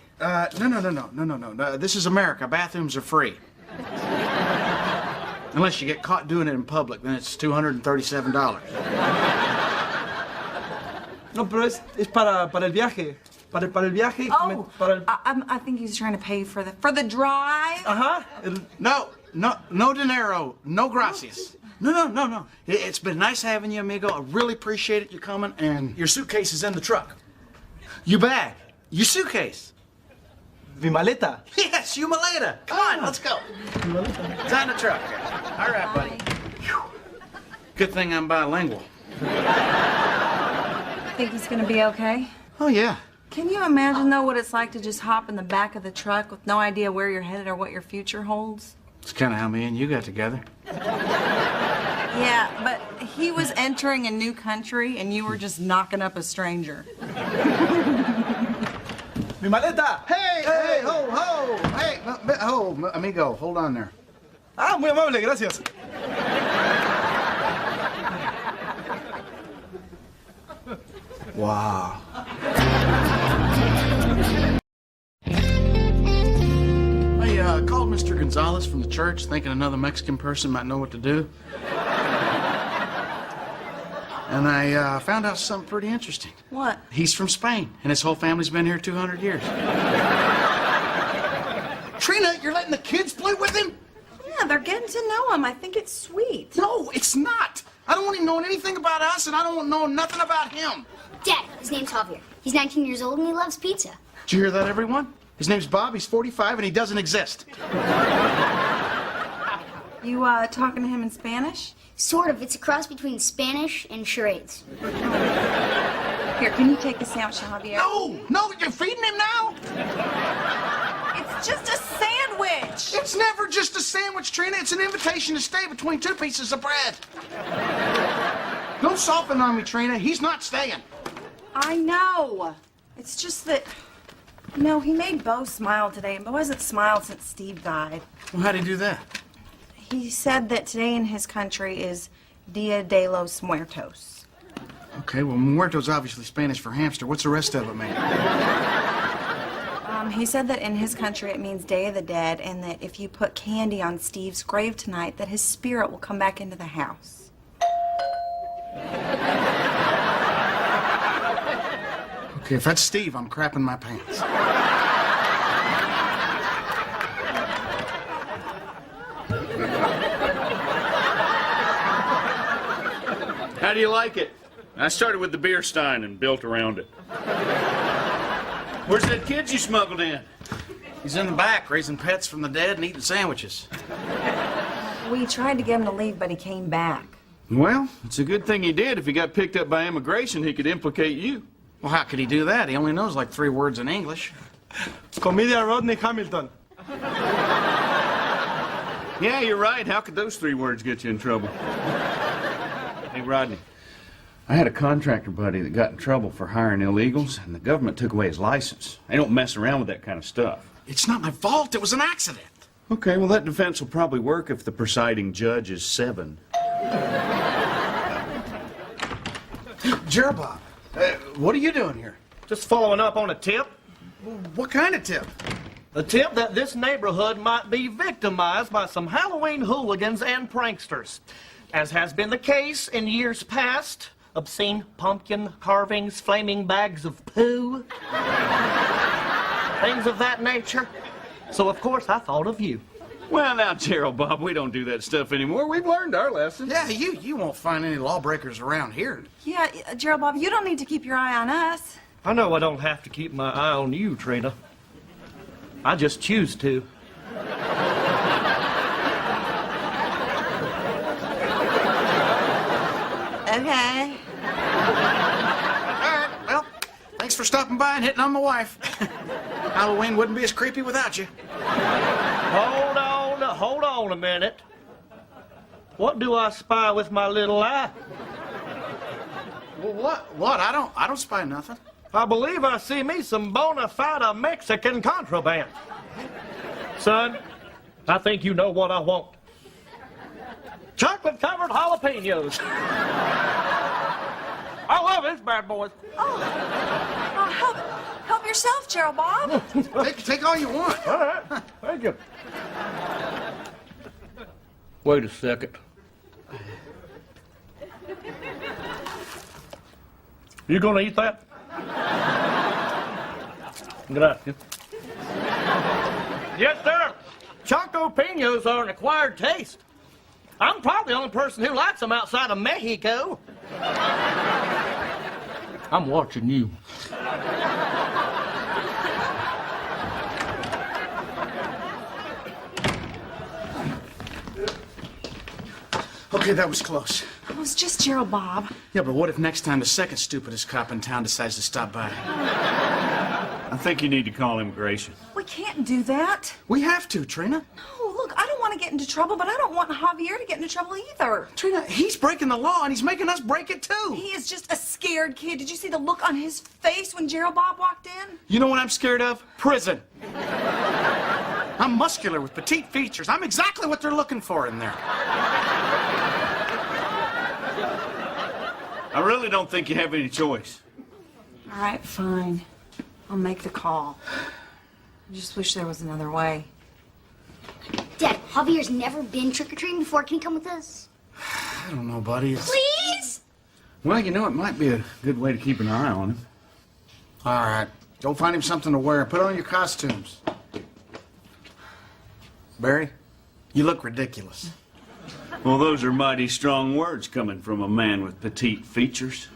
No. This is America. Bathrooms are free. Unless you get caught doing it in public, then it's $237. No, pero es para el viaje. Para el viaje. Oh, I think he's trying to pay for the drive. Ajá. No dinero. No gracias. No. It's been nice having you, amigo. I really appreciate it, you coming, and your suitcase is in the truck. Your bag. Your suitcase. Mi maleta. Yes, your maleta. Come on, let's go. It's on the truck. All right, buddy. Good thing I'm bilingual. Think he's gonna be okay? Oh, yeah. Can you imagine, though, what it's like to just hop in the back of the truck with no idea where you're headed or what your future holds? It's kind of how me and you got together. Yeah, but he was entering a new country and you were just knocking up a stranger. Mi maleta. Hey, ho. Hey, amigo, hold on there. Ah, muy amable, gracias. Wow. I called Mr. Gonzalez from the church thinking another Mexican person might know what to do. And I found out something pretty interesting. What? He's from Spain, and his whole family's been here 200 years. Trina, you're letting the kids play with him? Yeah, they're getting to know him. I think it's sweet. No, it's not. I don't want him knowing anything about us, and I don't want to know nothing about him. Dad, his name's Javier. He's 19 years old and he loves pizza. Did you hear that, everyone? His name's Bob, he's 45, and he doesn't exist. You, talking to him in Spanish? Sort of. It's a cross between Spanish and charades. Here, can you take this out, Javier? No, you're feeding him now? It's just a sandwich. It's never just a sandwich, Trina. It's an invitation to stay between two pieces of bread. Don't soften on me, Trina. He's not staying. I know. It's just that, you know, he made Bo smile today, and Bo hasn't smiled since Steve died. Well, how'd he do that? He said that today in his country is Dia de los Muertos. Okay, well, muerto's obviously Spanish for hamster. What's the rest of it mean? He said that in his country it means Day of the Dead, and that if you put candy on Steve's grave tonight, that his spirit will come back into the house. Okay, if that's Steve, I'm crapping my pants. How do you like it? I started with the beer stein and built around it. Where's that kid you smuggled in? He's in the back, raising pets from the dead and eating sandwiches. We tried to get him to leave, but he came back. Well, it's a good thing he did. If he got picked up by immigration, he could implicate you. Well, how could he do that? He only knows like 3 words in English. Comedian Rodney Carrington. Yeah, you're right. How could those 3 words get you in trouble? Hey, Rodney, I had a contractor buddy that got in trouble for hiring illegals, and the government took away his license. They don't mess around with that kind of stuff. It's not my fault. It was an accident. Okay, well, that defense will probably work if the presiding judge is 7. Gerald Bob, what are you doing here? Just following up on a tip. What kind of tip? The tip that this neighborhood might be victimized by some Halloween hooligans and pranksters. As has been the case in years past, obscene pumpkin carvings, flaming bags of poo, things of that nature. So, of course, I thought of you. Well, now, Gerald Bob, we don't do that stuff anymore. We've learned our lesson. Yeah, you won't find any lawbreakers around here. Yeah, Gerald Bob, you don't need to keep your eye on us. I know I don't have to keep my eye on you, Trina. I just choose to. Okay. All right, well, thanks for stopping by and hitting on my wife. Halloween wouldn't be as creepy without you. Hold on a minute. What do I spy with my little eye? Well, what? I don't spy nothing. I believe I see me some bona fide Mexican contraband. Son, I think you know what I want. Chocolate-covered jalapenos. I love this bad boy. Help yourself, Gerald Bob. Take all you want. All right. Thank you. Wait a second. You gonna eat that? Gracias. Yes, sir. Choco Pinos are an acquired taste. I'm probably the only person who likes them outside of Mexico. I'm watching you. Okay, that was close. It was just Gerald Bob. Yeah, but what if next time the second stupidest cop in town decides to stop by? I think you need to call immigration. We can't do that. We have to, Trina. No, look, I don't want to get into trouble, but I don't want Javier to get into trouble either. Trina, he's breaking the law, and he's making us break it, too. He is just a scared kid. Did you see the look on his face when Gerald Bob walked in? You know what I'm scared of? Prison. I'm muscular with petite features. I'm exactly what they're looking for in there. I really don't think you have any choice. All right, fine. I'll make the call. I just wish there was another way. Dad, Javier's never been trick-or-treating before. Can he come with us? I don't know, buddy. Please? Well, you know, it might be a good way to keep an eye on him. All right. Go find him something to wear. Put on your costumes. Barry, you look ridiculous. Well, those are mighty strong words coming from a man with petite features.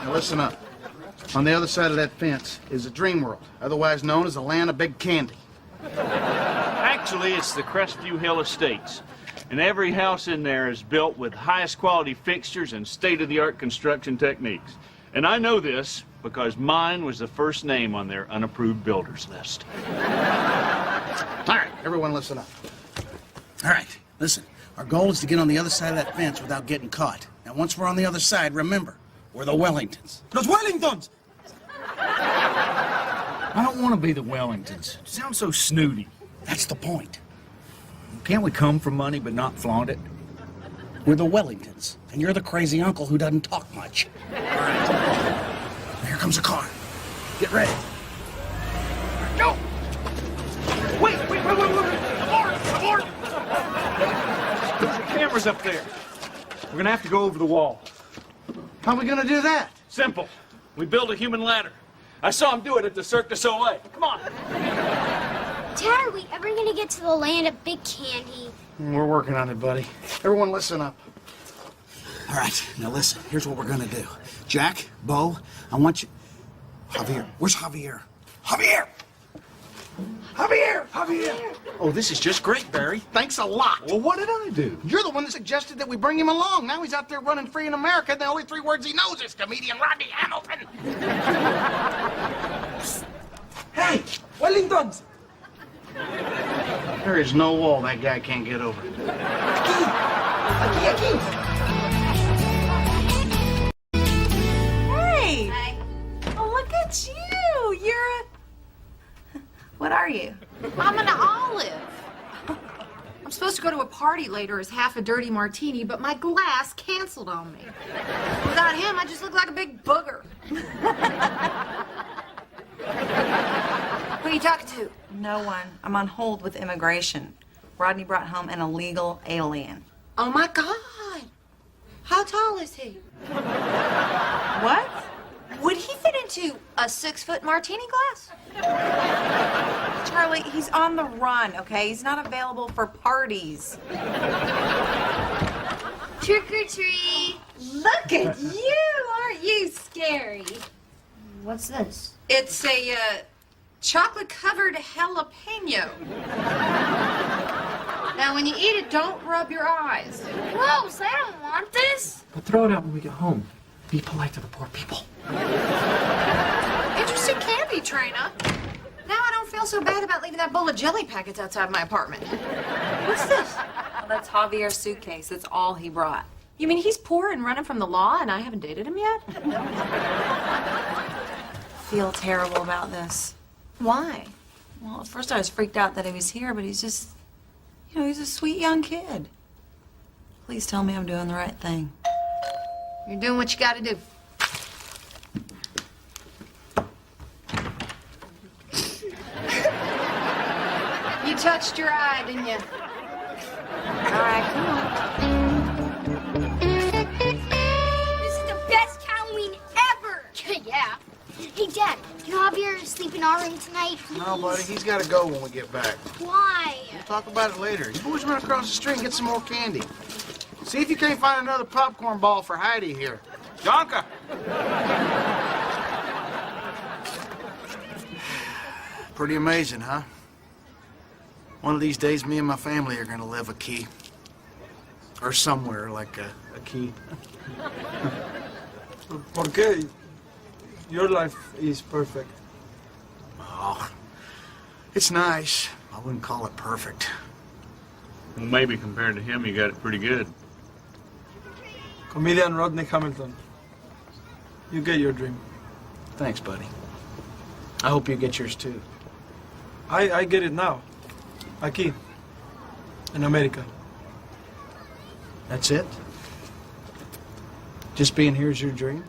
Listen up. On the other side of that fence is a dream world, otherwise known as the land of big candy. Actually, it's the Crestview Hill Estates. And every house in there is built with highest quality fixtures and state-of-the-art construction techniques. And I know this because mine was the first name on their unapproved builders list. All right, everyone listen up. All right, listen. Our goal is to get on the other side of that fence without getting caught. Now, once we're on the other side, remember, we're the Wellingtons. Los Wellingtons! I don't want to be the Wellingtons. It sounds so snooty. That's the point. Can't we come for money but not flaunt it? We're the Wellingtons, and you're the crazy uncle who doesn't talk much. All right. Here comes a car. Get ready. Go! Wait! Abort! There's the cameras up there. We're gonna have to go over the wall. How are we gonna do that? Simple. We build a human ladder. I saw him do it at the Cirque du Soleil. Come on. Dad, are we ever gonna get to the land of big candy? We're working on it, buddy. Everyone listen up. All right, now listen. Here's what we're gonna do. Jack, Bo, I want you... Javier. Where's Javier? Javier! Javier! Javier! Oh, this is just great, Barry. Thanks a lot. Well, what did I do? You're the one that suggested that we bring him along. Now he's out there running free in America, and the only 3 words he knows is comedian Rodney Hamilton. Hey, Wellingtons! There is no wall that guy can't get over. Hey! Hi. Oh, look at you! You're a... What are you? I'm an olive. I'm supposed to go to a party later as half a dirty martini, but my glass canceled on me. Without him, I just look like a big booger. Who are you talking to? No one. I'm on hold with immigration. Rodney brought home an illegal alien. Oh my God. How tall is he? What? Would he fit into a 6-foot martini glass? Charlie, he's on the run, okay? He's not available for parties. Trick or treat. Look at you. Aren't you scary? What's this? It's a chocolate-covered jalapeno. Now, when you eat it, don't rub your eyes. Gross, I don't want this. But throw it out when we get home. Be polite to the poor people. Interesting candy, Trina. Now I don't feel so bad about leaving that bowl of jelly packets outside my apartment. What's this? Well, that's Javier's suitcase. That's all he brought. You mean he's poor and running from the law and I haven't dated him yet? Feel terrible about this. Why? Well, at first I was freaked out that he was here, but he's just, he's a sweet young kid. Please tell me I'm doing the right thing. You're doing what you gotta do. You touched your eye, didn't you? All right, come on. This is the best Halloween ever. Yeah. Hey, Dad, can Javier sleep in our room tonight, please? No, buddy, he's got to go when we get back. Why? We'll talk about it later. You boys run across the street and get some more candy. See if you can't find another popcorn ball for Heidi here. Jonka! Pretty amazing, huh? One of these days, me and my family are gonna live a key. Or somewhere like a key. ¿Por qué? Your life is perfect. Oh, it's nice. I wouldn't call it perfect. Well, maybe compared to him, you got it pretty good. Comedian Rodney Hamilton. You get your dream. Thanks, buddy. I hope you get yours too. I get it now. Aquí. In America. That's it? Just being here is your dream?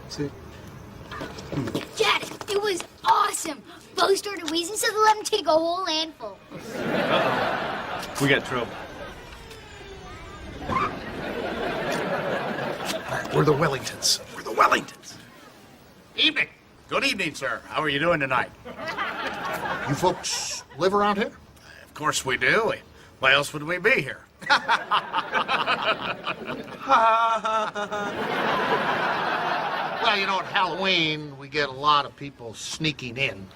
See. Dad, it was awesome. Bo started wheezing, so they let him take a whole handful. We got trouble. All right, we're the Wellingtons. We're the Wellingtons. Evening. Good evening, sir. How are you doing tonight? You folks live around here? Of course we do. Why else would we be here? Well, you know, at Halloween, we get a lot of people sneaking in,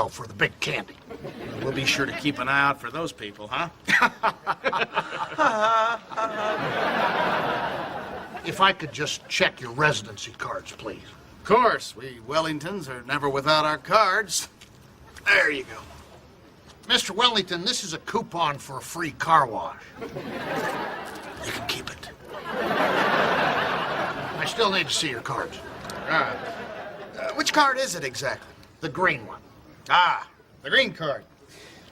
for the big candy. We'll be sure to keep an eye out for those people, huh? If I could just check your residency cards, please. Of course, we Wellingtons are never without our cards. There you go. Mr. Wellington, this is a coupon for a free car wash. You can keep it. I still need to see your cards. Which card is it exactly? The green one. Ah, the green card.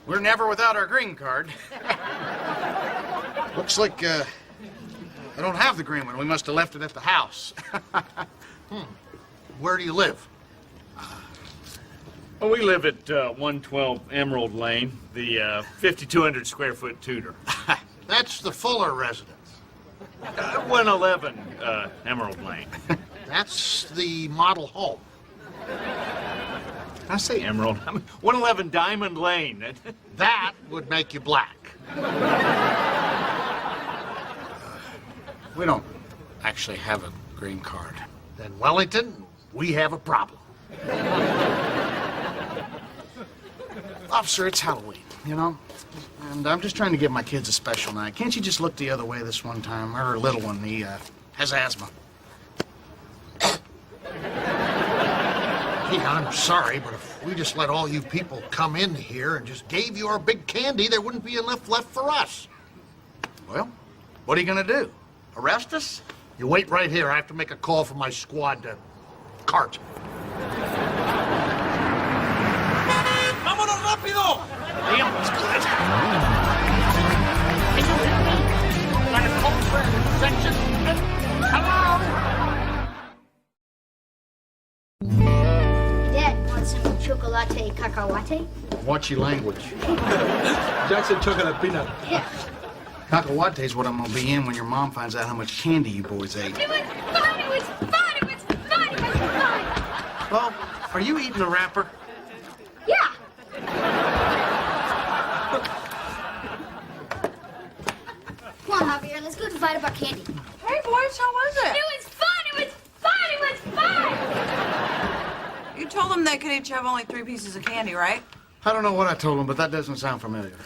We're never without our green card. Looks like I don't have the green one. We must have left it at the house. Where do you live? Well, we live at 112 Emerald Lane, the 5,200 square foot Tudor. That's the Fuller residence. 111 Emerald Lane. That's the model home. I say Emerald. I mean, 111 Diamond Lane. That would make you black. We don't actually have a green card. Then, Wellington, we have a problem. Officer, it's Halloween, you know? And I'm just trying to give my kids a special night. Can't you just look the other way this one time? Our little one, he has asthma. Yeah, I'm sorry, but if we just let all you people come in here and just gave you our big candy, there wouldn't be enough left for us. Well, what are you gonna do? Arrest us? You wait right here. I have to make a call for my squad to cart. ¡Vámonos rápido! Damn, let's go. Dad, want some chocolate cacahuate? Watch your language. Jackson chocolate peanut. Yeah. Cacahuate is what I'm gonna be in when your mom finds out how much candy you boys ate. It was fun, it was fun, it was fun, it was fun. Well, are you eating the wrapper? Yeah. Come on, Javier, let's go divide up our candy. Hey, boys, how was it? It was fun, it was fun, it was fun. You told them they could each have only 3 pieces of candy, right? I don't know what I told them, but that doesn't sound familiar.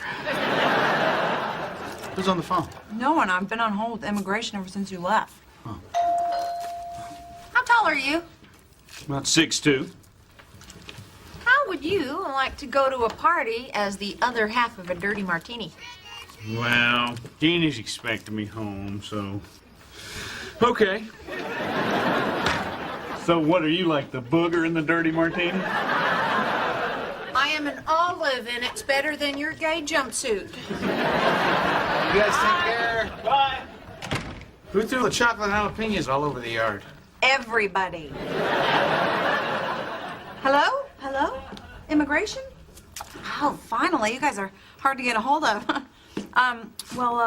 Who's on the phone? No one. I've been on hold with immigration ever since you left. Oh. How tall are you? About 6'2". How would you like to go to a party as the other half of a dirty martini? Well, Jeannie's expecting me home, so... Okay. So what are you, like the booger in the dirty martini? I am an olive, and it's better than your gay jumpsuit. You guys take care. Bye. Who threw the chocolate jalapenos all over the yard? Everybody. Hello? Hello? Immigration? Oh, finally. You guys are hard to get a hold of.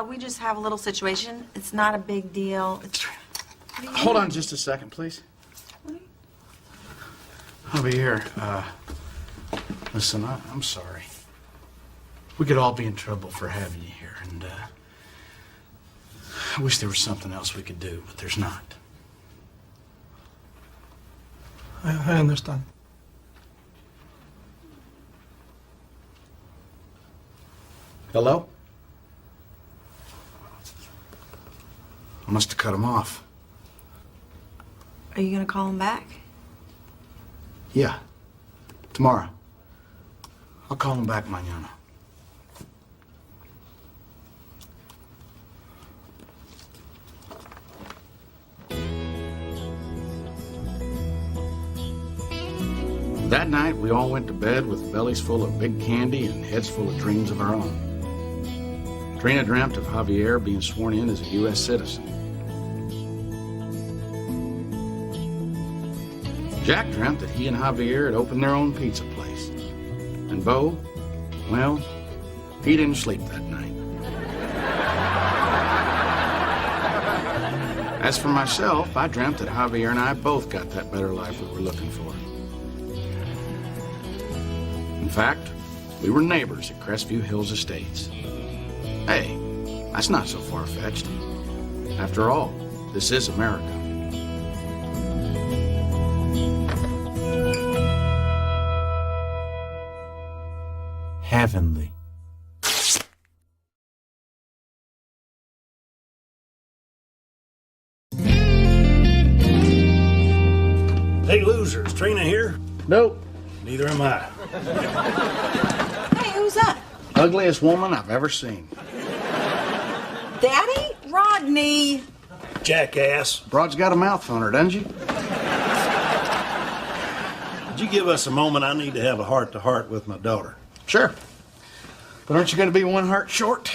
We just have a little situation. It's not a big deal. Hold on just a second, please. I'll be here. Listen, I'm sorry. We could all be in trouble for having you here, and I wish there was something else we could do, but there's not. I understand. Hello? I must have cut him off. Are you going to call him back? Yeah. Tomorrow. I'll call him back mañana. That night, we all went to bed with bellies full of big candy and heads full of dreams of our own. Trina dreamt of Javier being sworn in as a U.S. citizen. Jack dreamt that he and Javier had opened their own pizza place. And Bo, well, he didn't sleep that night. As for myself, I dreamt that Javier and I both got that better life we were looking for. In fact, we were neighbors at Crestview Hills Estates. Hey, that's not so far-fetched. After all, this is America. Heavenly. Hey, losers, Trina here? Nope. Neither am I. Hey, who's that? Ugliest woman I've ever seen. Daddy? Rodney. Jackass. Broad's got a mouth on her, doesn't she? Would you give us a moment? I need to have a heart-to-heart with my daughter. Sure. But aren't you going to be one heart short?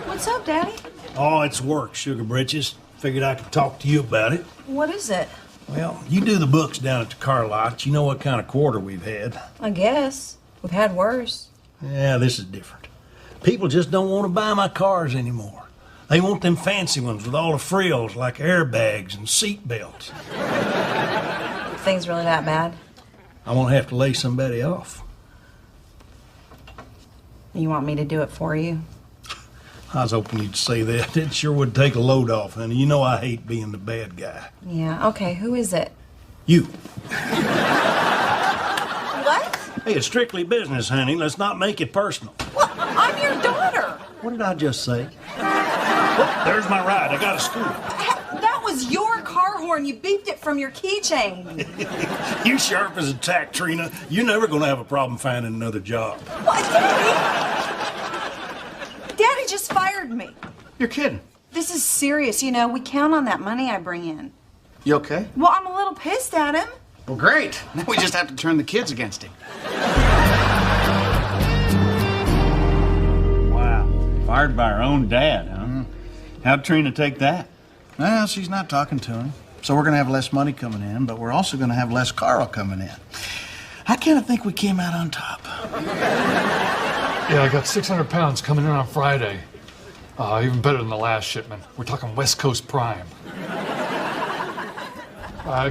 What's up, Daddy? Oh, it's work, Sugar Britches. Figured I could talk to you about it. What is it? Well, you do the books down at the car lot. You know what kind of quarter we've had. I guess. We've had worse. Yeah, this is different. People just don't want to buy my cars anymore. They want them fancy ones with all the frills like airbags and seat belts. things really that bad? I'm gonna have to lay somebody off. You want me to do it for you? I was hoping you'd say that. It sure would take a load off, honey. You know I hate being the bad guy. Yeah, okay, who is it? You. What? Hey, it's strictly business, honey. Let's not make it personal. Well, I'm your daughter. What did I just say? Oh, there's my ride. I got a scooter. That was your car horn. You beeped it from your keychain. You sharp as a tack, Trina. You're never gonna have a problem finding another job. What, Daddy? Daddy just fired me. You're kidding. This is serious. You know, we count on that money I bring in. You okay? Well, I'm a little pissed at him. Well, great. Now we just have to turn the kids against him. Wow. Fired by her own dad, huh? How'd Trina take that? Well, she's not talking to him. So we're going to have less money coming in, but we're also going to have less Carl coming in. I kind of think we came out on top. Yeah, I got 600 pounds coming in on Friday. Even better than the last shipment. We're talking West Coast Prime.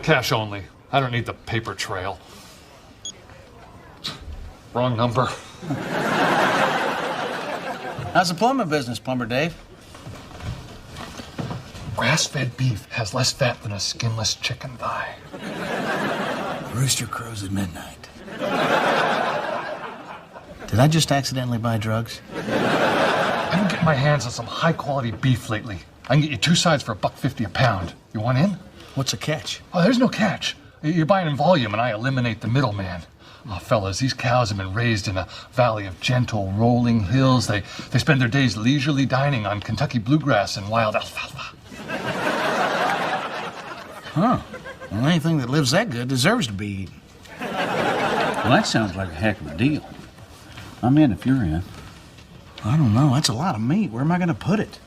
Cash only. I don't need the paper trail. Wrong number. How's the plumbing business, Plumber Dave? Grass-fed beef has less fat than a skinless chicken thigh. Rooster crows at midnight. Did I just accidentally buy drugs? I've been getting my hands on some high-quality beef lately. I can get you 2 sides for $1.50 a pound. You want in? What's the catch? Oh, there's no catch. You're buying in volume, and I eliminate the middleman. Oh, fellas, these cows have been raised in a valley of gentle, rolling hills. They spend their days leisurely dining on Kentucky bluegrass and wild alfalfa. Huh. Well, anything that lives that good deserves to be eaten. Well, that sounds like a heck of a deal. I'm in if you're in. I don't know. That's a lot of meat. Where am I going to put it?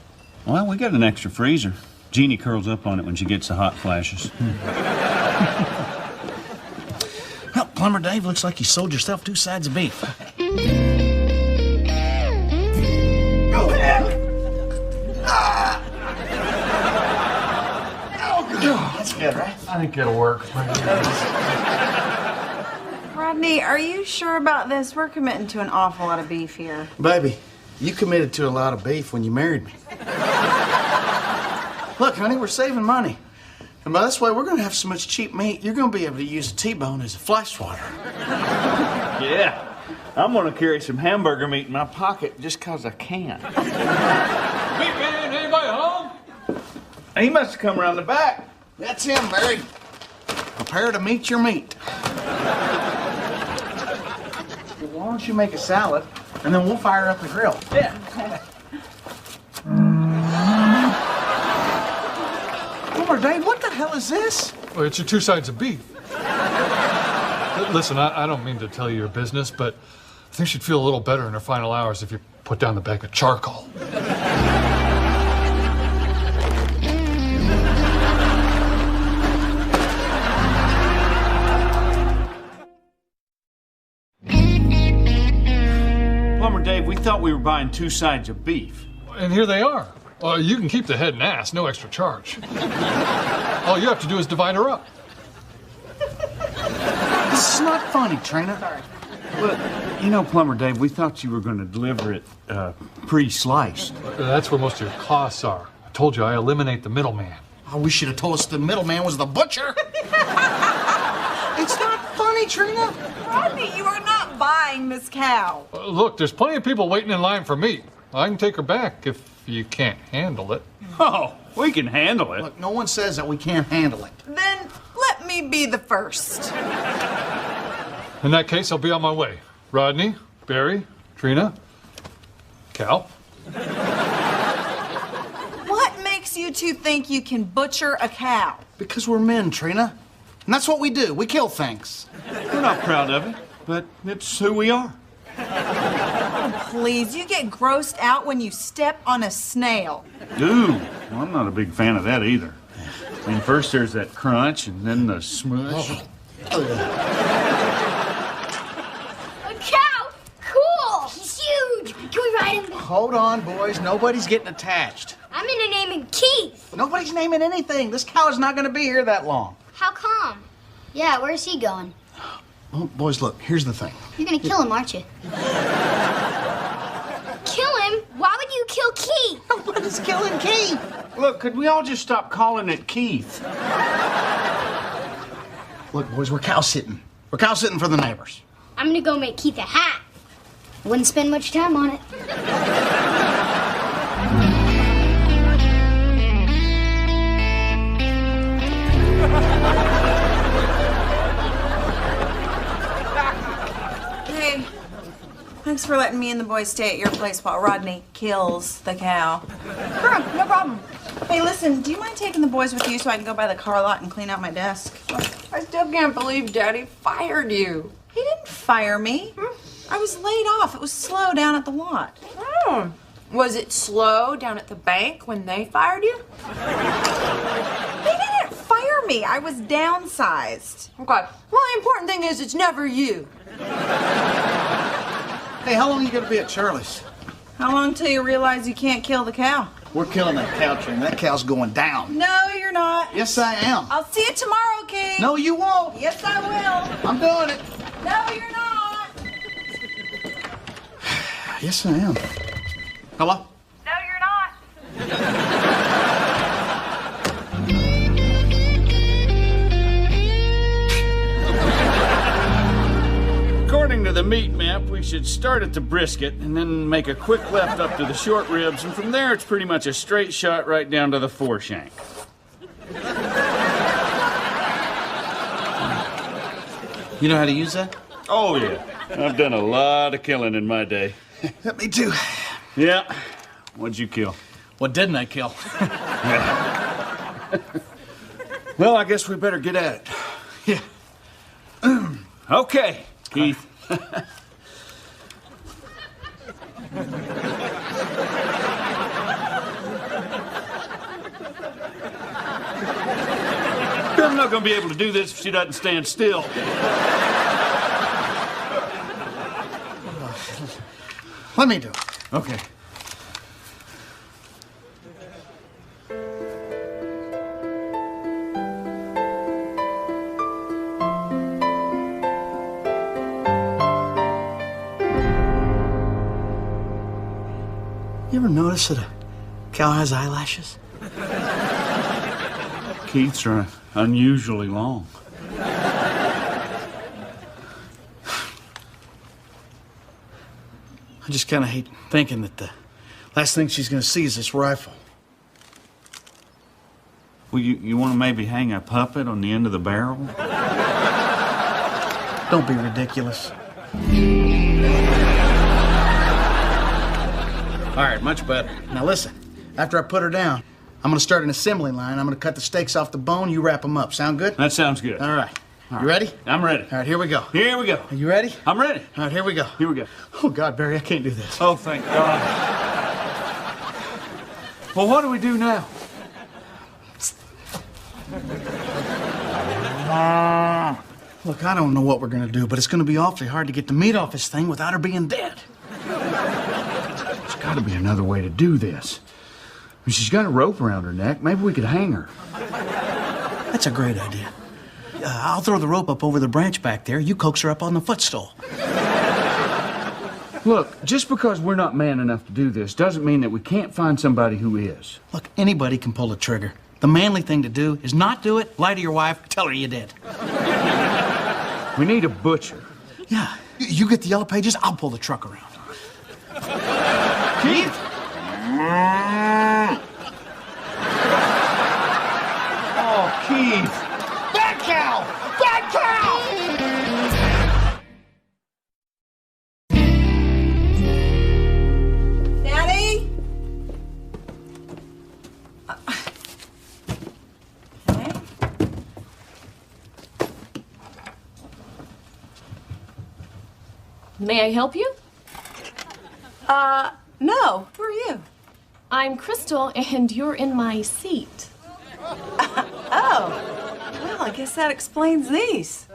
Well, we got an extra freezer. Jeannie curls up on it when she gets the hot flashes. Well, Plumber Dave, looks like you sold yourself 2 sides of beef. Go ahead. That's good, right? I think it'll work. Rodney, are you sure about this? We're committing to an awful lot of beef here. Baby, you committed to a lot of beef when you married me. Look, honey, we're saving money. And by this way, we're going to have so much cheap meat, you're going to be able to use a T-bone as a fly swatter. Yeah. I'm going to carry some hamburger meat in my pocket just 'cause I can. Weekend, anybody home? He must have come around the back. That's him, Barry. Prepare to meet your meat. Why don't you make a salad, and then we'll fire up the grill. Yeah. Plumber Dave, what the hell is this? Well, it's your 2 sides of beef. Listen, I don't mean to tell you your business, but I think she'd feel a little better in her final hours if you put down the bag of charcoal. Plumber Dave, we thought we were buying 2 sides of beef. And here they are. You can keep the head and ass, no extra charge. All you have to do is divide her up. This is not funny, Trina. Sorry. Well, you know, Plumber Dave, we thought you were going to deliver it pre-sliced. That's where most of your costs are. I told you I eliminate the middleman. Oh, we should have told us the middleman was the butcher. It's not funny, Trina. Rodney, you are not buying this cow. Look, there's plenty of people waiting in line for meat. I can take her back if you can't handle it. Oh, we can handle it. Look, no one says that we can't handle it. Then let me be the first. In that case, I'll be on my way. Rodney, Barry, Trina, Cal. What makes you two think you can butcher a cow? Because we're men, Trina. And that's what we do. We kill things. We're not proud of it, but it's who we are. Oh, please, you get grossed out when you step on a snail. Ooh, well, I'm not a big fan of that either. I mean, first there's that crunch, and then the smush. A cow? Cool! He's huge! Can we ride him? Hold on, boys. Nobody's getting attached. I'm gonna name him Keith. Nobody's naming anything. This cow is not going to be here that long. How come? Yeah, where's he going? Well, boys, look, here's the thing. You're gonna kill him, aren't you? Kill him? Why would you kill Keith? What is killing Keith? Look, could we all just stop calling it Keith? Look, boys, we're cow sitting. We're cow sitting for the neighbors. I'm gonna go make Keith a hat. Wouldn't spend much time on it. Hey, thanks for letting me and the boys stay at your place while Rodney kills the cow. Sure, no problem. Hey, listen, do you mind taking the boys with you so I can go by the car lot and clean out my desk? I still can't believe Daddy fired you. He didn't fire me. I was laid off. It was slow down at the lot. Oh. Was it slow down at the bank when they fired you? They didn't fire me. I was downsized. Okay. Well, the important thing is it's never you. Hey, how long are you going to be at Charlie's? How long till you realize you can't kill the cow? We're killing that cow train. That cow's going down. No, you're not. Yes, I am. I'll see you tomorrow, King. No, you won't. Yes, I will. I'm doing it. No, you're not. Yes, I am. Hello? No, you're not. According to the meat map, we should start at the brisket and then make a quick left up to the short ribs, and from there it's pretty much a straight shot right down to the foreshank. You know how to use that? Oh, yeah. I've done a lot of killing in my day. Me too. Yeah. What'd you kill? What didn't I kill? Well, I guess we better get at it. Yeah. Okay, Keith. I'm not going to be able to do this if she doesn't stand still. Let me do it. Okay. You ever notice that a cow has eyelashes? Keith's are unusually long. I just kind of hate thinking that the last thing she's going to see is this rifle. Well, you want to maybe hang a puppet on the end of the barrel? Don't be ridiculous. All right, much better. Now listen, after I put her down, I'm going to start an assembly line. I'm going to cut the steaks off the bone. You wrap them up. Sound good? That sounds good. All right. You ready? I'm ready. All right, here we go. Here we go. Are you ready? I'm ready. All right, here we go. Here we go. Oh, God, Barry, I can't do this. Oh, thank God. Well, what do we do now? Look, I don't know what we're going to do, but it's going to be awfully hard to get the meat off this thing without her being dead. There's got to be another way to do this. I mean, she's got a rope around her neck. Maybe we could hang her. That's a great idea. I'll throw the rope up over the branch back there. You coax her up on the footstool. Look, just because we're not man enough to do this doesn't mean that we can't find somebody who is. Look, anybody can pull a trigger. The manly thing to do is not do it, lie to your wife, tell her you did. We need a butcher. Yeah, you get the yellow pages, I'll pull the truck around. Keith! Oh, Keith! Bad cow! Bad cow! Daddy? Okay. May I help you? No. Who are you? I'm Crystal, and you're in my seat. Oh. Well, I guess that explains these.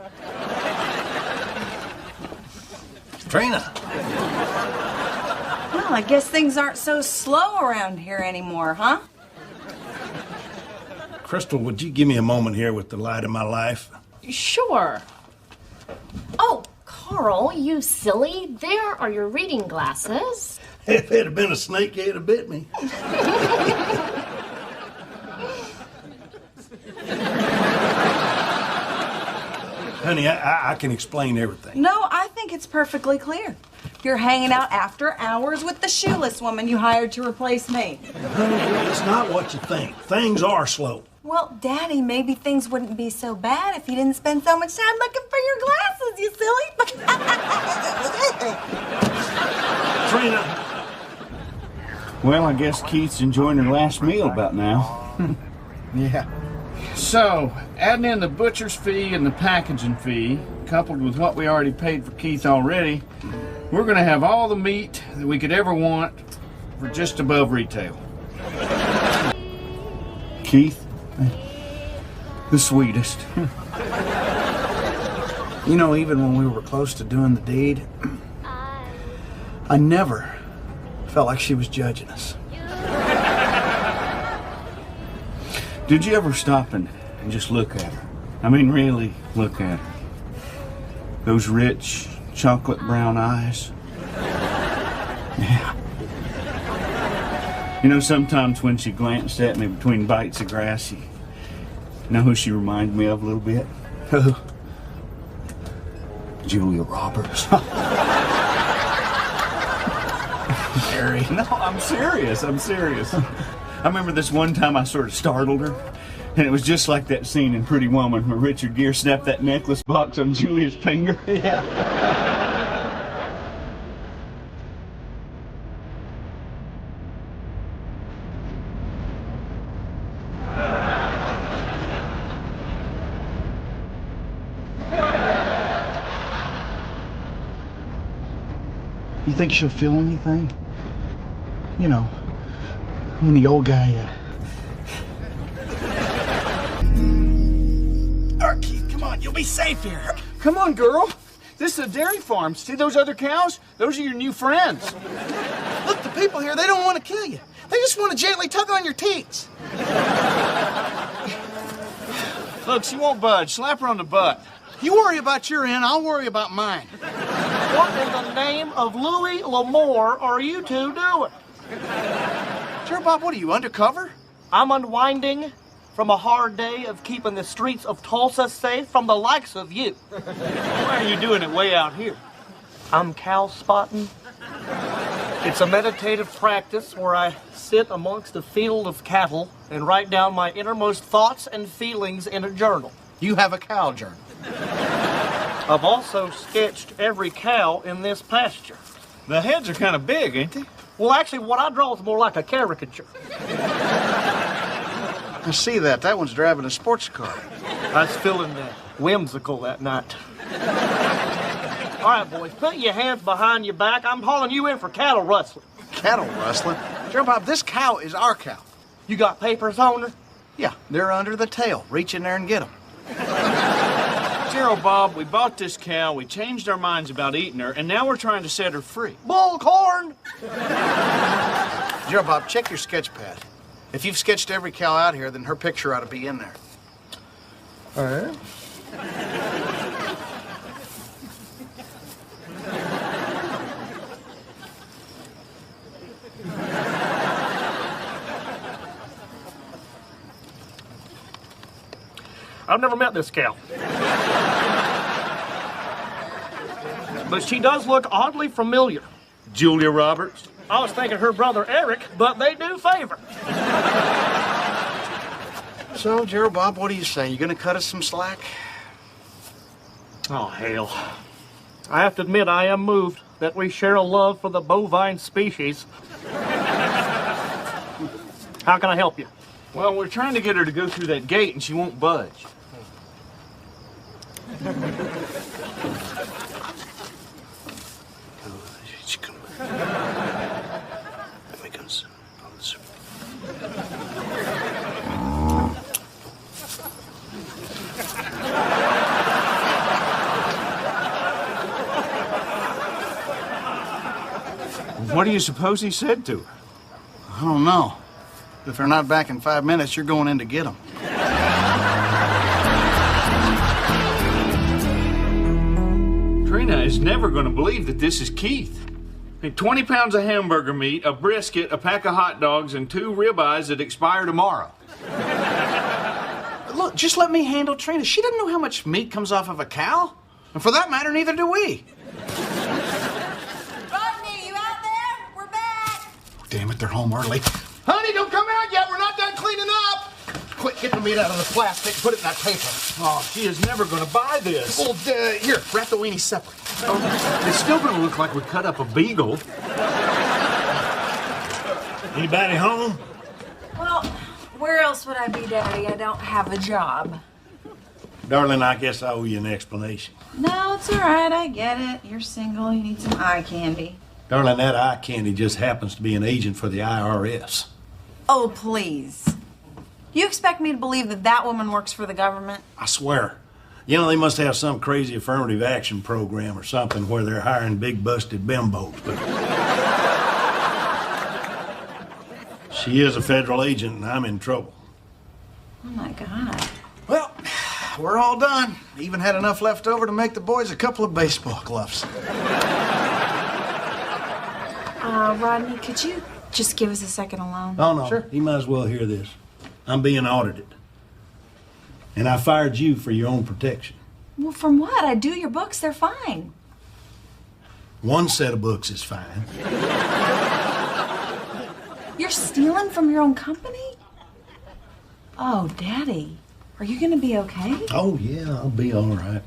Trina. Well, I guess things aren't so slow around here anymore, huh? Crystal, would you give me a moment here with the light of my life? Sure. Oh, Carl, you silly. There are your reading glasses. If it had been a snake, it'd have bit me. Honey, I can explain everything. No, I think it's perfectly clear. You're hanging out after hours with the shoeless woman you hired to replace me. Honey, it's not what you think. Things are slow. Well, Daddy, maybe things wouldn't be so bad if you didn't spend so much time looking for your glasses, you silly. Trina. Well, I guess Keith's enjoying her last meal about now. Yeah. So, adding in the butcher's fee and the packaging fee, coupled with what we already paid for Keith already, we're going to have all the meat that we could ever want for just above retail. Keith, the sweetest. You know, even when we were close to doing the deed, I never felt like she was judging us. Did you ever stop and just look at her? I mean, really look at her. Those rich, chocolate brown eyes. Yeah. You know, sometimes when she glanced at me between bites of grass, you know who she reminded me of a little bit? Who? Julia Roberts. Harry. No, I'm serious. I remember this one time I sort of startled her, and it was just like that scene in Pretty Woman where Richard Gere snapped that necklace box on Julia's finger. Yeah. You think she'll feel anything? You know, when the old guy, All right, Keith, come on. You'll be safe here. Come on, girl. This is a dairy farm. See those other cows? Those are your new friends. Look, the people here, they don't want to kill you. They just want to gently tug on your teats. Look, she won't budge. Slap her on the butt. You worry about your end, I'll worry about mine. What in the name of Louis L'Amour are you two doing? Sure, Bob, what are you, undercover? I'm unwinding from a hard day of keeping the streets of Tulsa safe from the likes of you. Why are you doing it way out here? I'm cow spotting. It's a meditative practice where I sit amongst a field of cattle and write down my innermost thoughts and feelings in a journal. You have a cow journal. I've also sketched every cow in this pasture. The heads are kind of big, ain't they? Well, actually, what I draw is more like a caricature. I see that. That one's driving a sports car. I was feeling whimsical that night. All right, boys, put your hands behind your back. I'm hauling you in for cattle rustling. Cattle rustling? Sure, Bob, this cow is our cow. You got papers on her? Yeah, they're under the tail. Reach in there and get them. Gerald, Bob, we bought this cow, we changed our minds about eating her, and now we're trying to set her free. Bullcorn! Gerald, Bob, check your sketch pad. If you've sketched every cow out here, then her picture ought to be in there. All right. I've never met this cow. But she does look oddly familiar. Julia Roberts? I was thinking her brother Eric, but they do favor. So, Gerald, Bob, what do you say? You gonna cut us some slack? Oh, hell. I have to admit, I am moved that we share a love for the bovine species. How can I help you? Well, we're trying to get her to go through that gate, and she won't budge. What do you suppose he said to her? I don't know. If they're not back in 5 minutes, you're going in to get them. is never going to believe that this is Keith. Hey, 20 pounds of hamburger meat, a brisket, a pack of hot dogs, and 2 ribeyes that expire tomorrow. Look, just let me handle Trina. She doesn't know how much meat comes off of a cow. And for that matter, neither do we. Rodney, you out there? We're back. Damn it, they're home early. Honey, don't come out yet. We're not done cleaning up. Quick, get the meat out of the plastic. Put it in that paper. Oh, she is never going to buy this. Well, here, wrap the weenie separate. It's still going to look like we cut up a beagle. Anybody home? Well, where else would I be, Daddy? I don't have a job. Darling, I guess I owe you an explanation. No, it's all right. I get it. You're single. You need some eye candy. Darling, that eye candy just happens to be an agent for the IRS. Oh, please. You expect me to believe that that woman works for the government? I swear. You know, they must have some crazy affirmative action program or something where they're hiring big busted bimbos, but... She is a federal agent and I'm in trouble. Oh, my God. Well, we're all done. Even had enough left over to make the boys a couple of baseball gloves. Rodney, could you just give us a second alone? Oh, no. Sure. He might as well hear this. I'm being audited. And I fired you for your own protection. Well, from what? I do your books. They're fine. One set of books is fine. You're stealing from your own company? Oh, Daddy. Are you going to be okay? Oh, yeah, I'll be all right.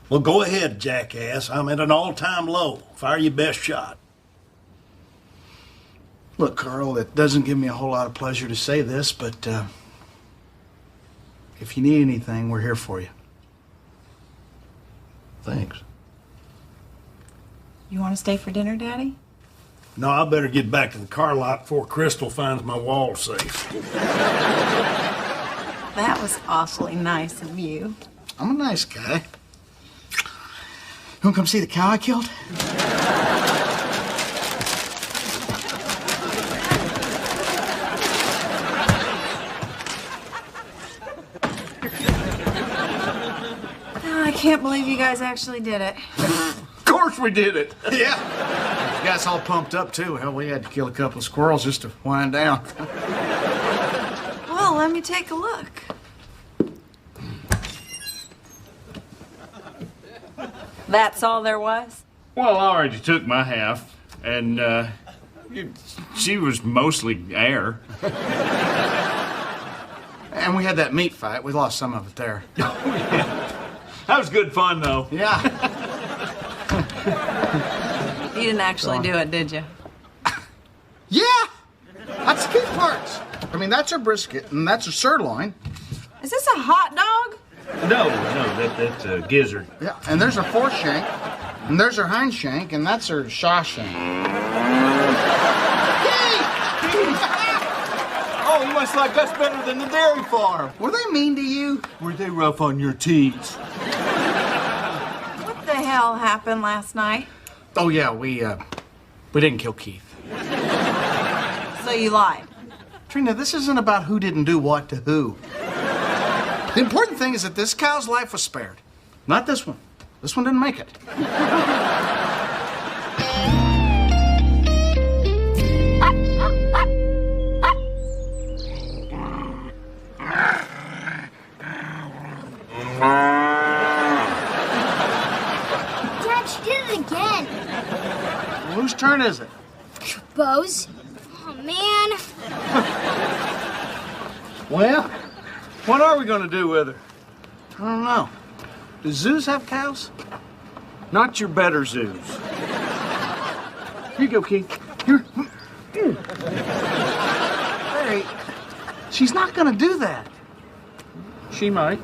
Well, go ahead, jackass. I'm at an all-time low. Fire your best shot. Look, Carl, it doesn't give me a whole lot of pleasure to say this, but if you need anything, we're here for you. Thanks. You want to stay for dinner, Daddy? No, I better get back to the car lot before Crystal finds my wall safe. That was awfully nice of you. I'm a nice guy. You want to come see the cow I killed? I can't believe you guys actually did it. Of course we did it. Yeah. You got us all pumped up, too. Hell, we had to kill a couple of squirrels just to wind down. Well, let me take a look. That's all there was? Well, I already took my half, and she was mostly air. And we had that meat fight. We lost some of it there. That was good fun, though. Yeah. You didn't actually do it, did you? Yeah! That's the key parts. I mean, that's a brisket, and that's a sirloin. Is this a hot dog? No, that's a gizzard. Yeah, and there's a foreshank, and there's her hind shank, and that's her shaw shank. Oh, you must like us better than the dairy farm. Were they mean to you? Were they rough on your teats? What the hell happened last night? Oh, yeah, we didn't kill Keith. So you lied. Trina, this isn't about who didn't do what to who. The important thing is that this cow's life was spared. Not this one. This one didn't make it. Dad, she did it again. Well, whose turn is it? Bo's. Oh, man. Well, what are we going to do with her? I don't know. Do zoos have cows? Not your better zoos. Here you go, Keith. Here. Larry, she's not going to do that. She might.